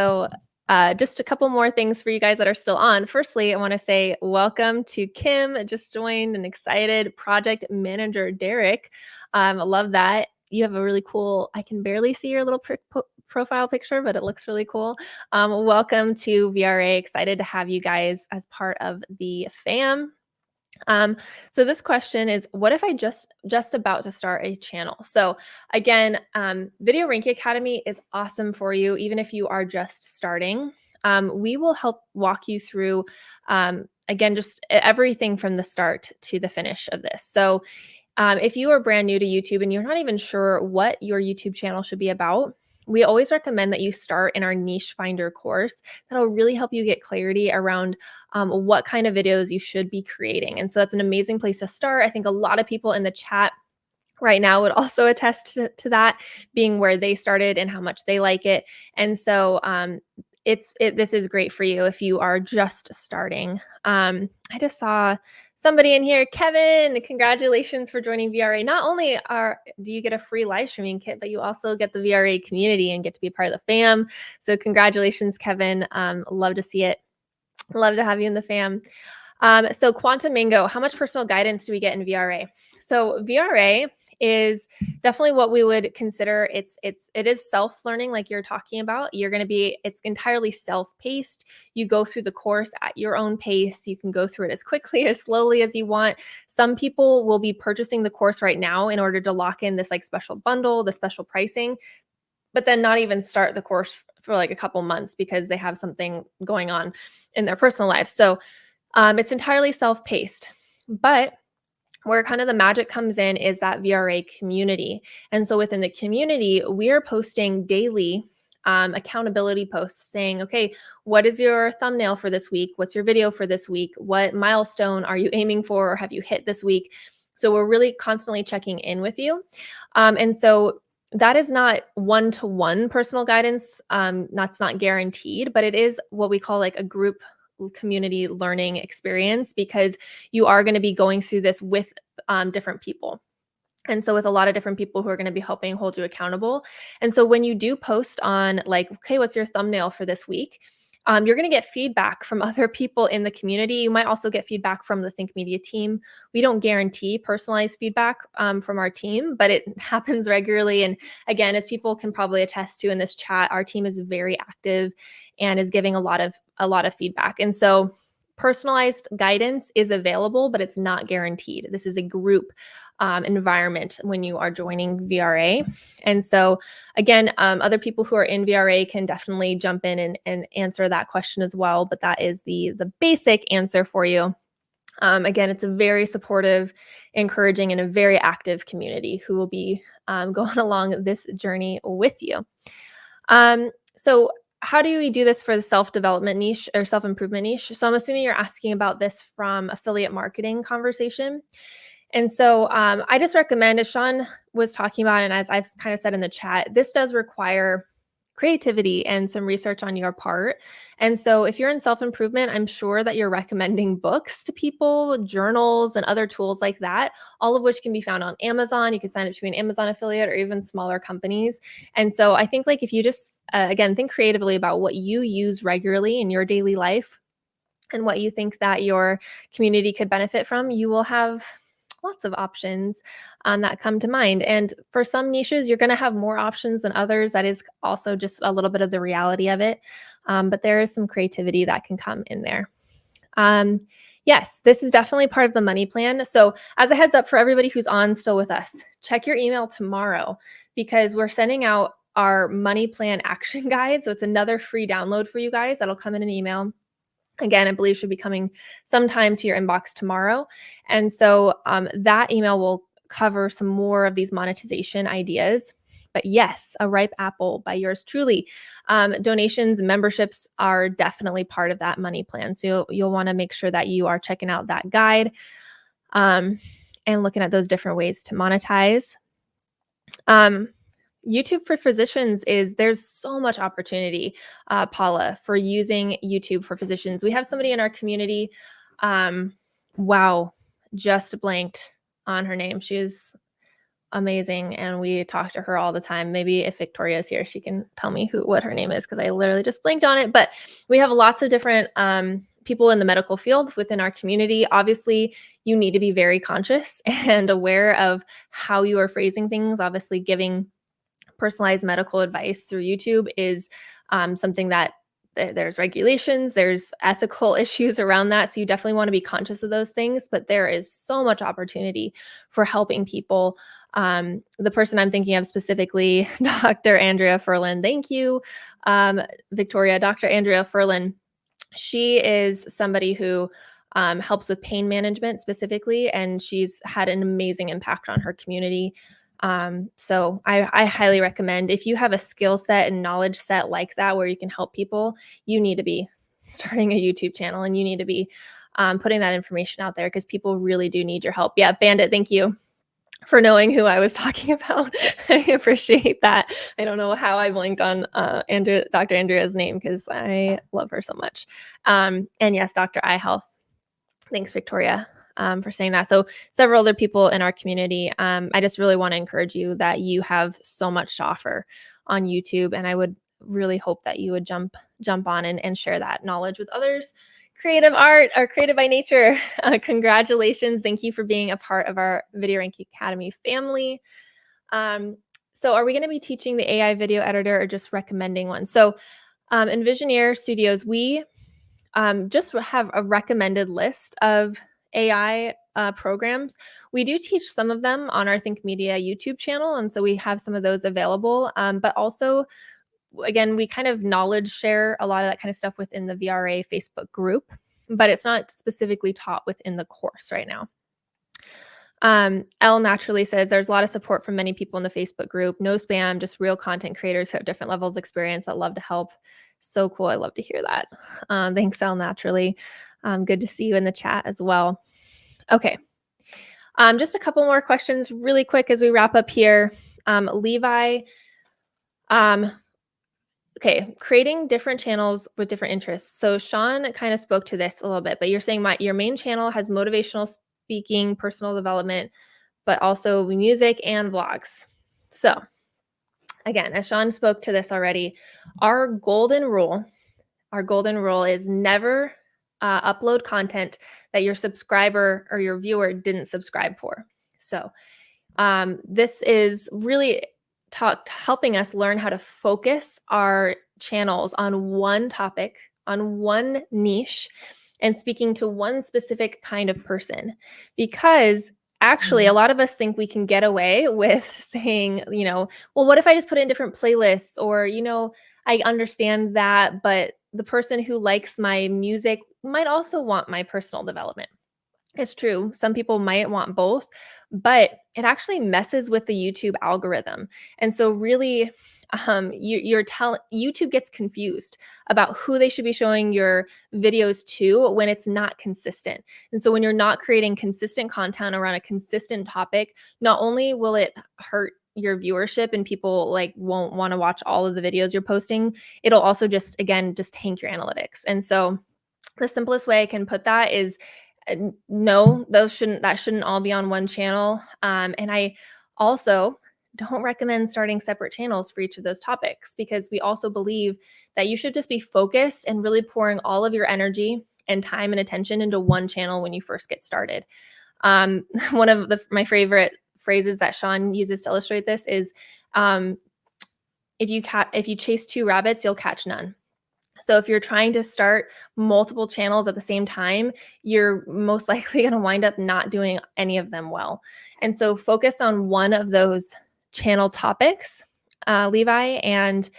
a couple more things for you guys that are still on. Firstly, I want to say welcome to Kim, just joined, and excited project manager Derek. I love that. You have a really cool, I can barely see your little profile picture, but it looks really cool. Welcome to VRA. Excited to have you guys as part of the fam. So this question is, what if I just about to start a channel? So again, Video Reiki Academy is awesome for you, even if you are just starting. We will help walk you through, again, just everything from the start to the finish of this. So if you are brand new to YouTube and you're not even sure what your YouTube channel should be about, we always recommend that you start in our niche finder course. That'll really help you get clarity around what kind of videos you should be creating. And so that's an amazing place to start. I think a lot of people in the chat right now would also attest to that, being where they started and how much they like it. And so this is great for you if you are just starting. I just saw somebody in here, Kevin, congratulations for joining VRA. Not only do you get a free live streaming kit, but you also get the VRA community and get to be a part of the fam. So congratulations, Kevin. Love to see it. Love to have you in the fam. So Quantum Mango, how much personal guidance do we get in VRA? So VRA is definitely what we would consider. It is self-learning, like you're talking about. It's entirely self-paced. You go through the course at your own pace. You can go through it as quickly or slowly as you want. Some people will be purchasing the course right now in order to lock in this like special bundle, the special pricing, but then not even start the course for like a couple months because they have something going on in their personal life. So it's entirely self-paced, but where kind of the magic comes in is that VRA community. And so within the community, we are posting daily accountability posts saying, okay, what is your thumbnail for this week? What's your video for this week? What milestone are you aiming for or have you hit this week? So we're really constantly checking in with you. And so that is not one-to-one personal guidance. That's not guaranteed, but it is what we call like a group community learning experience, because you are going to be going through this with different people. And so with a lot of different people who are going to be helping hold you accountable. And so when you do post on like, okay, what's your thumbnail for this week? You're going to get feedback from other people in the community. You might also get feedback from the Think Media team. We don't guarantee personalized feedback from our team, but it happens regularly. And again, as people can probably attest to in this chat, our team is very active and is giving a lot of feedback. And so personalized guidance is available, but it's not guaranteed. This is a group environment when you are joining VRA. And so again, other people who are in VRA can definitely jump in and answer that question as well. But that is the basic answer for you. Again, it's a very supportive, encouraging, and a very active community who will be going along this journey with you. So how do we do this for the self-development niche or self-improvement niche? So I'm assuming you're asking about this from affiliate marketing conversation. And so I just recommend, as Sean was talking about, and as I've kind of said in the chat, this does require creativity and some research on your part. And so if you're in self-improvement, I'm sure that you're recommending books to people, journals, and other tools like that, all of which can be found on Amazon. You can sign up to an Amazon affiliate or even smaller companies. And so I think like if you just, again, think creatively about what you use regularly in your daily life and what you think that your community could benefit from, you will have lots of options that come to mind. And for some niches, you're going to have more options than others. That is also just a little bit of the reality of it. But there is some creativity that can come in there. Yes, this is definitely part of the money plan. So as a heads up for everybody who's on still with us, check your email tomorrow because we're sending out our money plan action guide. So it's another free download for you guys that'll come in an email. Again, I believe should be coming sometime to your inbox tomorrow. And so that email will cover some more of these monetization ideas. But yes, A Ripe Apple by yours truly. Donations and memberships are definitely part of that money plan. So you'll want to make sure that you are checking out that guide and looking at those different ways to monetize. YouTube for physicians there's so much opportunity, Paula, for using YouTube for physicians. We have somebody in our community. Wow, just blanked on her name. She is amazing. And we talk to her all the time. Maybe if Victoria's here, she can tell me what her name is because I literally just blanked on it. But we have lots of different people in the medical field within our community. Obviously, you need to be very conscious and aware of how you are phrasing things. Obviously, giving personalized medical advice through YouTube is something that there's regulations, there's ethical issues around that. So you definitely want to be conscious of those things, but there is so much opportunity for helping people. The person I'm thinking of specifically, Dr. Andrea Furlan, thank you, Victoria. Dr. Andrea Furlan, she is somebody who helps with pain management specifically, and she's had an amazing impact on her community. So I highly recommend if you have a skill set and knowledge set like that where you can help people, you need to be starting a YouTube channel and you need to be putting that information out there because people really do need your help. Yeah, Bandit, thank you for knowing who I was talking about. I appreciate that. I don't know how I blinked on Dr. Andrea's name because I love her so much. And yes, Dr. iHealth. Thanks, Victoria. For saying that. So several other people in our community, I just really want to encourage you that you have so much to offer on YouTube. And I would really hope that you would jump on and share that knowledge with others. Creative art or creative by nature. Congratulations. Thank you for being a part of our Video Ranking Academy family. So are we going to be teaching the AI video editor or just recommending one? So in Visioneer Studios, we just have a recommended list of AI programs. We do teach some of them on our Think Media YouTube channel, and so we have some of those available. But also, again, we kind of knowledge share a lot of that kind of stuff within the VRA Facebook group, but it's not specifically taught within the course right now. Elle naturally says there's a lot of support from many people in the Facebook group. No spam, just real content creators who have different levels of experience that love to help. So cool. I love to hear that. Thanks, Elle naturally. Good to see you in the chat as well. Okay. Just a couple more questions really quick as we wrap up here. Levi, okay, creating different channels with different interests. So Sean kind of spoke to this a little bit, but you're saying your main channel has motivational speaking, personal development, but also music and vlogs. So again, as Sean spoke to this already, our golden rule is never upload content that your subscriber or your viewer didn't subscribe for. So this is really helping us learn how to focus our channels on one topic, on one niche, and speaking to one specific kind of person. Because actually, a lot of us think we can get away with saying, well, what if I just put in different playlists? Or, I understand that, but the person who likes my music might also want my personal development. It's true. Some people might want both, but it actually messes with the YouTube algorithm. And so really, YouTube gets confused about who they should be showing your videos to when it's not consistent. And so when you're not creating consistent content around a consistent topic, not only will it hurt your viewership and people won't want to watch all of the videos you're posting, it'll also just tank your analytics. And so the simplest way I can put that is no, that shouldn't all be on one channel. And I also don't recommend starting separate channels for each of those topics, because we also believe that you should just be focused and really pouring all of your energy and time and attention into one channel when you first get started. One of my favorite phrases that Sean uses to illustrate this is, if you chase two rabbits, you'll catch none. So if you're trying to start multiple channels at the same time, you're most likely going to wind up not doing any of them well. And so focus on one of those channel topics, Levi, and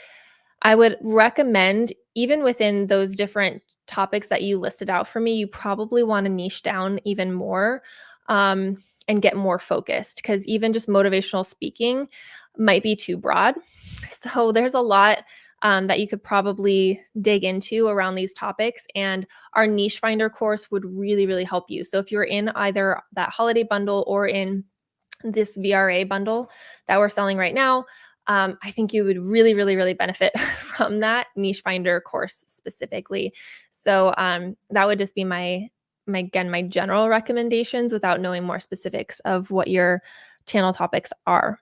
I would recommend, even within those different topics that you listed out for me, you probably want to niche down even more and get more focused, because even just motivational speaking might be too broad. So there's a lot that you could probably dig into around these topics. And our niche finder course would really, really help you. So if you're in either that holiday bundle or in this VRA bundle that we're selling right now, I think you would really, really, really benefit from that niche finder course specifically. So that would just be my general recommendations without knowing more specifics of what your channel topics are.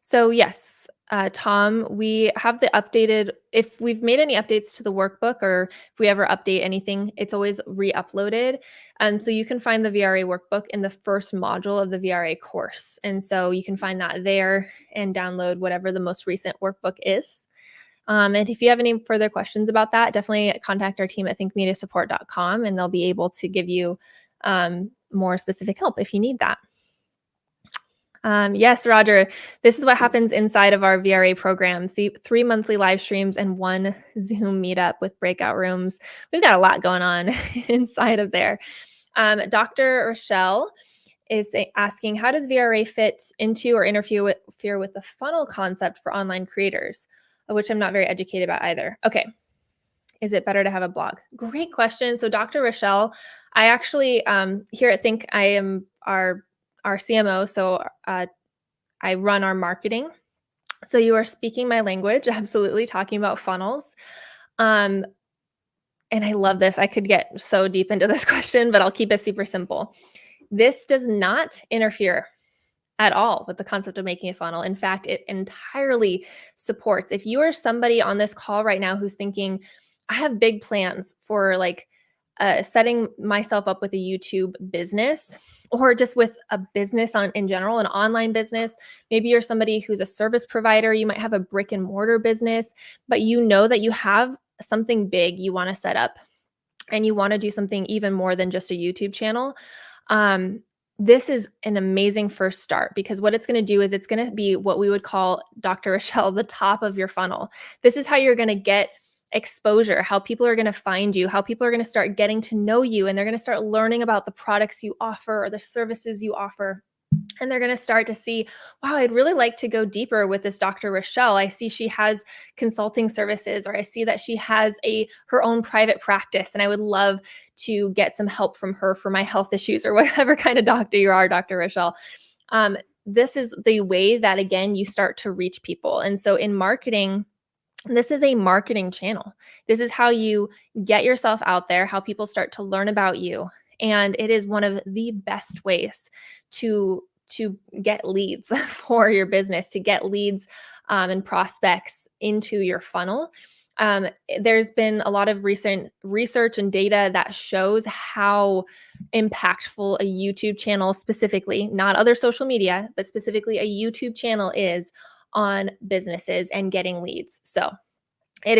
So yes, Tom, we have the updated, if we've made any updates to the workbook, or if we ever update anything, it's always re-uploaded. And so you can find the VRA workbook in the first module of the VRA course. And so you can find that there and download whatever the most recent workbook is. And if you have any further questions about that, definitely contact our team at thinkmediasupport.com, and they'll be able to give you more specific help if you need that. Yes, Roger, this is what happens inside of our VRA programs, the 3 monthly live streams and 1 Zoom meetup with breakout rooms. We've got a lot going on inside of there. Dr. Rochelle is asking, how does VRA fit into or interfere with the funnel concept for online creators, which I'm not very educated about either. Okay. Is it better to have a blog? Great question. So Dr. Rochelle, I actually, here at Think, I am our CMO, so I run our marketing. So you are speaking my language, absolutely, talking about funnels. And I love this. I could get so deep into this question, but I'll keep it super simple. This does not interfere at all with the concept of making a funnel. In fact, it entirely supports. If you are somebody on this call right now who's thinking, I have big plans for setting myself up with a YouTube business, or just with a business in general, an online business. Maybe you're somebody who's a service provider. You might have a brick and mortar business, but you know that you have something big you want to set up and you want to do something even more than just a YouTube channel. This is an amazing first start, because what it's going to do is it's going to be what we would call, Dr. Rochelle, the top of your funnel. This is how you're going to get exposure, how people are going to find you, how people are going to start getting to know you, and they're going to start learning about the products you offer or the services you offer. And they're going to start to see, wow, I'd really like to go deeper with this Dr. Rochelle. I see she has consulting services, or I see that she has her own private practice, and I would love to get some help from her for my health issues, or whatever kind of doctor you are, Dr. Rochelle. This is the way that, again, you start to reach people. And so in marketing, this is a marketing channel. This is how you get yourself out there, how people start to learn about you. And it is one of the best ways to get leads for your business, to get leads and prospects into your funnel. There's been a lot of recent research and data that shows how impactful a YouTube channel specifically, not other social media, but specifically a YouTube channel is on businesses and getting leads. So it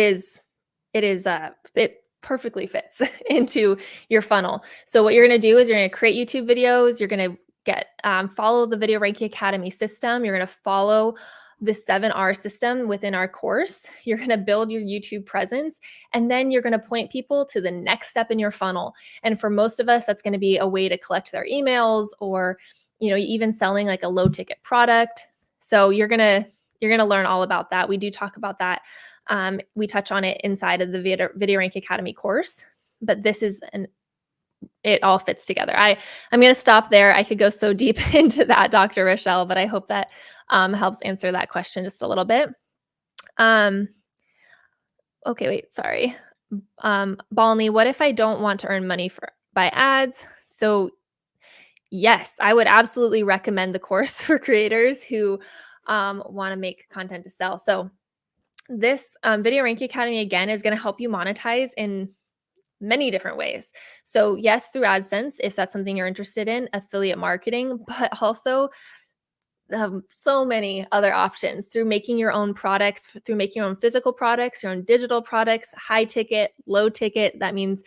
perfectly fits into your funnel. So what you're going to do is you're going to create YouTube videos. You're going to get follow the Video Ranking Academy system. You're going to follow the 7R system within our course. You're going to build your YouTube presence, and then you're going to point people to the next step in your funnel. And for most of us, that's going to be a way to collect their emails, or even selling like a low ticket product. So you're going to learn all about that. We do talk about that. We touch on it inside of the Video Rank Academy course, but this is it all fits together. I'm going to stop there. I could go so deep into that, Dr. Rochelle, but I hope that helps answer that question just a little bit. Okay, wait, sorry. Balney, what if I don't want to earn money by ads? So yes, I would absolutely recommend the course for creators who want to make content to sell. So this Video Ranking Academy, again, is going to help you monetize in many different ways. So yes, through AdSense, if that's something you're interested in, affiliate marketing, but also so many other options through making your own products, through making your own physical products, your own digital products, high ticket, low ticket. That means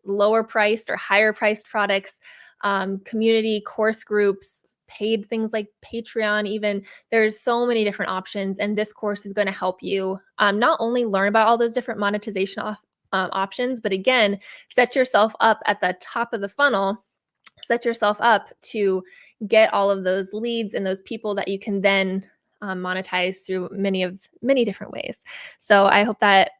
lower priced or higher priced products, community course groups, paid things like Patreon. Even there's so many different options, and this course is going to help you not only learn about all those different monetization options, but again, set yourself up at the top of the funnel, set yourself up to get all of those leads and those people that you can then monetize through many different ways. So I hope that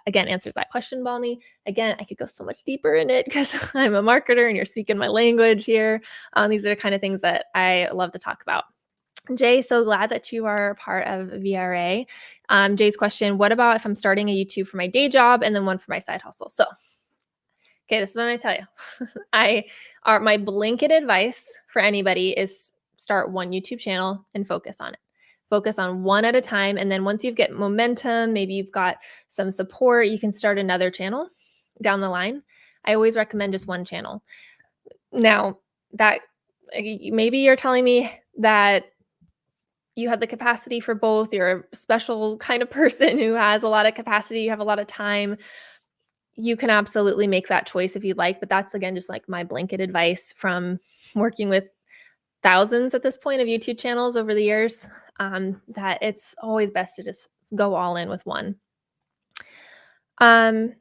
again answers that question, Balney. Again, I could go so much deeper in it because I'm a marketer and you're speaking my language here. These are the kind of things that I love to talk about. Jay, so glad that you are part of VRA. Jay's question, what about if I'm starting a YouTube for my day job and then one for my side hustle? So, okay, this is what I'm going to tell you. My blanket advice for anybody is start one YouTube channel and focus on it. Focus on one at a time. And then once you get momentum, maybe you've got some support, you can start another channel down the line. I always recommend just one channel. Now, that maybe you're telling me that you have the capacity for both. You're a special kind of person who has a lot of capacity. You have a lot of time. You can absolutely make that choice if you'd like. But that's, again, just like my blanket advice from working with thousands at this point of YouTube channels over the years, that it's always best to just go all in with one. Okay.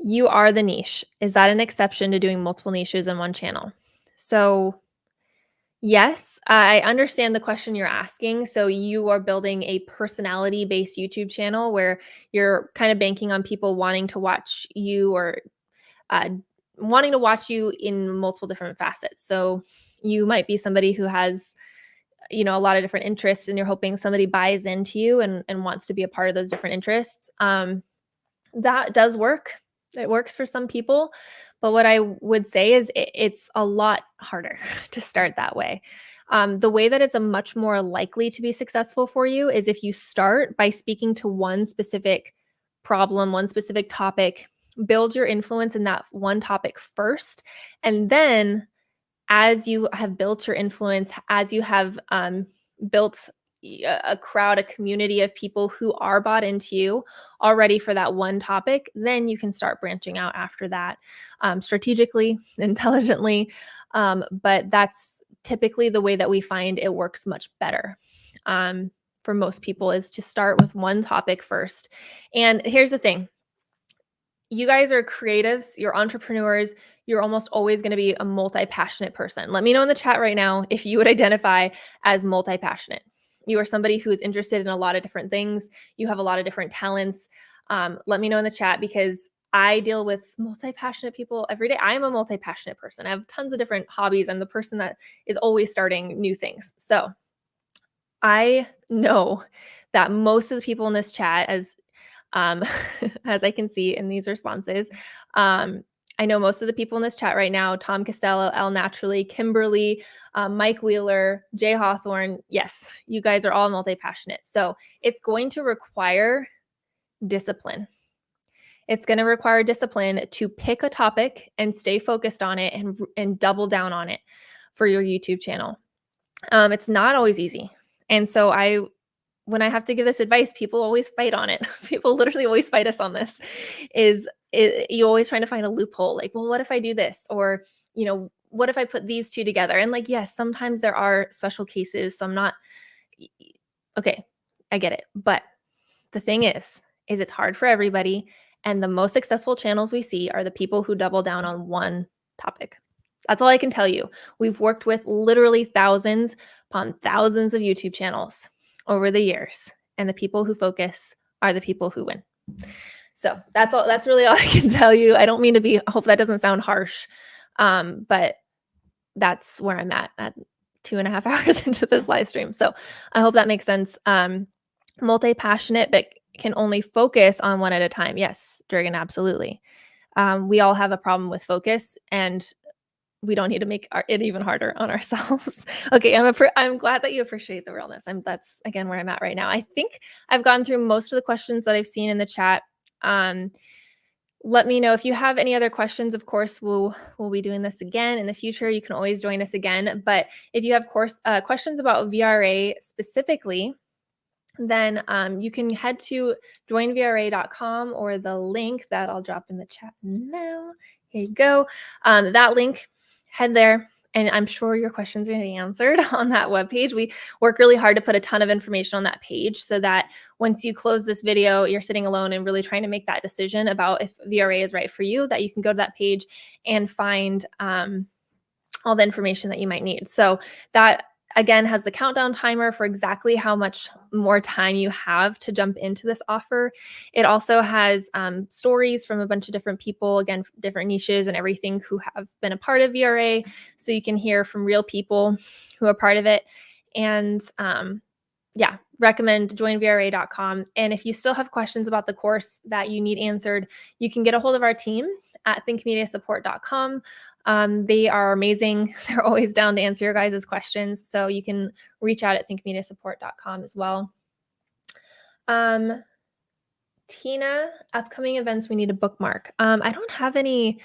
You are the niche. Is that an exception to doing multiple niches in one channel? So yes, I understand the question you're asking. So you are building a personality-based YouTube channel where you're kind of banking on people wanting to watch you, or wanting to watch you in multiple different facets. So you might be somebody who has, a lot of different interests, and you're hoping somebody buys into you and wants to be a part of those different interests. That does work. It works for some people. But what I would say is it's a lot harder to start that way. The way that it's a much more likely to be successful for you is if you start by speaking to one specific problem, one specific topic, build your influence in that one topic first. And then as you have built your influence, as you have built a crowd, a community of people who are bought into you already for that one topic, then you can start branching out after that, strategically, intelligently. But that's typically the way that we find it works much better for most people, is to start with one topic first. And here's the thing. You guys are creatives, you're entrepreneurs, you're almost always going to be a multi-passionate person. Let me know in the chat right now if you would identify as multi-passionate. You are somebody who is interested in a lot of different things. You have a lot of different talents. Let me know in the chat, because I deal with multi-passionate people every day. I am a multi-passionate person. I have tons of different hobbies. I'm the person that is always starting new things. So I know that most of the people in this chat, as I can see in these responses, I know most of the people in this chat right now, Tom Costello, L Naturally, Kimberly, Mike Wheeler, Jay Hawthorne. Yes, you guys are all multi-passionate. So it's going to require discipline. It's going to require discipline to pick a topic and stay focused on it and double down on it for your YouTube channel. It's not always easy. And so I when I have to give this advice, people always fight on it. People literally always fight us on this. You always trying to find a loophole? Like, well, what if I do this? Or, what if I put these two together? And like, yes, sometimes there are special cases. So I'm not, okay, I get it. But the thing is it's hard for everybody. And the most successful channels we see are the people who double down on one topic. That's all I can tell you. We've worked with literally thousands upon thousands of YouTube channels over the years. And the people who focus are the people who win. So that's all. That's really all I can tell you. I don't mean to be, I hope that doesn't sound harsh. But that's where I'm at 2.5 hours into this live stream. So I hope that makes sense. Multi-passionate, but can only focus on one at a time. Yes, Durgan, absolutely. We all have a problem with focus, and we don't need to make it even harder on ourselves. Okay, I'm glad that you appreciate the realness. That's again where I'm at right now. I think I've gone through most of the questions that I've seen in the chat. Let me know if you have any other questions. Of course, we'll be doing this again in the future. You can always join us again. But if you have questions about VRA specifically, then you can head to joinvra.com or the link that I'll drop in the chat now. Here you go. That link, head there, and I'm sure your questions are going to be answered on that webpage. We work really hard to put a ton of information on that page so that once you close this video, you're sitting alone and really trying to make that decision about if VRA is right for you, that you can go to that page and find all the information that you might need. So that again has the countdown timer for exactly how much more time you have to jump into this offer. It also has stories from a bunch of different people, again, different niches and everything, who have been a part of VRA. So you can hear from real people who are part of it. And yeah, recommend joinvra.com. And if you still have questions about the course that you need answered, you can get a hold of our team at thinkmediasupport.com. They are amazing. They're always down to answer your guys' questions. So you can reach out at thinkmediasupport.com as well. Tina, upcoming events we need to bookmark. I don't have any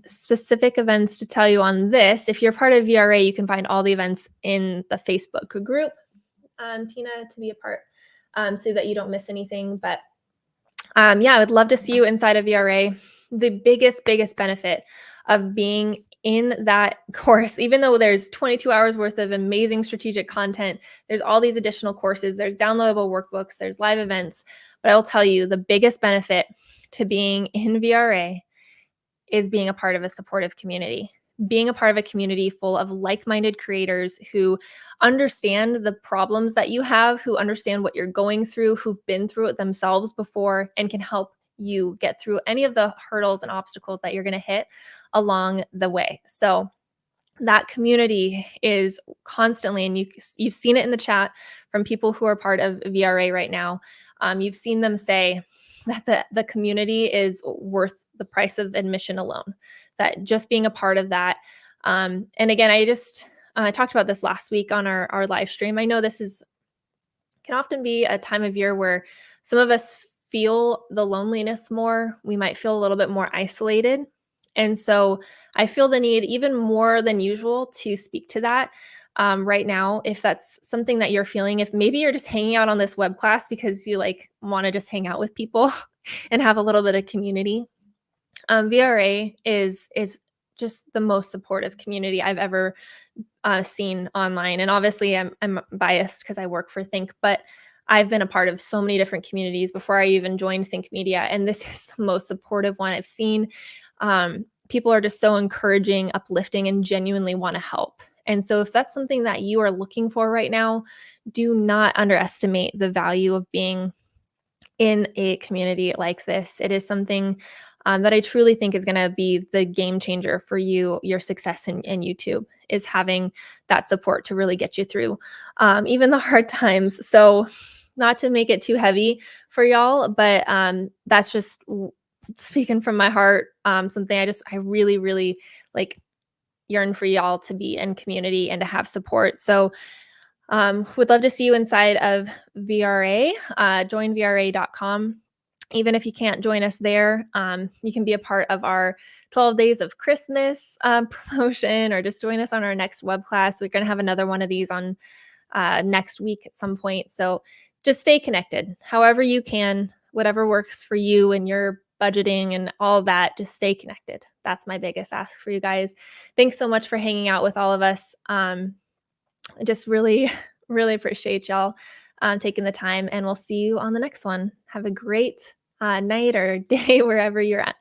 specific events to tell you on this. If you're part of VRA, you can find all the events in the Facebook group, Tina, to be a part, so that you don't miss anything. But yeah, I would love to see you inside of VRA. The biggest benefit of being in that course, even though there's 22 hours worth of amazing strategic content, there's all these additional courses, there's downloadable workbooks, there's live events. But I'll tell you, the biggest benefit to being in VRA is being a part of a supportive community, being a part of a community full of like-minded creators who understand the problems that you have, who understand what you're going through, who've been through it themselves before, and can help you get through any of the hurdles and obstacles that you're going to hit along the way. So that community is constantly, and you've seen it in the chat from people who are part of VRA right now. You've seen them say that the community is worth the price of admission alone, that just being a part of that. And again, I talked about this last week on our live stream. I know this can often be a time of year where some of us feel the loneliness more. We might feel a little bit more isolated. And so I feel the need even more than usual to speak to that right now. If that's something that you're feeling, if maybe you're just hanging out on this web class because you want to just hang out with people and have a little bit of community, VRA is just the most supportive community I've ever seen online. And obviously I'm biased because I work for Think, but I've been a part of so many different communities before I even joined Think Media, and this is the most supportive one I've seen. People are just so encouraging, uplifting, and genuinely want to help. And so if that's something that you are looking for right now, do not underestimate the value of being in a community like this. It is something that I truly think is going to be the game changer for you, your success in YouTube, is having that support to really get you through even the hard times. So not to make it too heavy for y'all, but that's just speaking from my heart, something I really, really yearn for y'all to be in community and to have support. So would love to see you inside of VRA, joinvra.com. Even if you can't join us there, you can be a part of our 12 Days of Christmas promotion, or just join us on our next web class. We're going to have another one of these on next week at some point. So just stay connected however you can, whatever works for you and your budgeting and all that. Just stay connected. That's my biggest ask for you guys. Thanks so much for hanging out with all of us. I just really, really appreciate y'all taking the time, and we'll see you on the next one. Have a great night or day wherever you're at.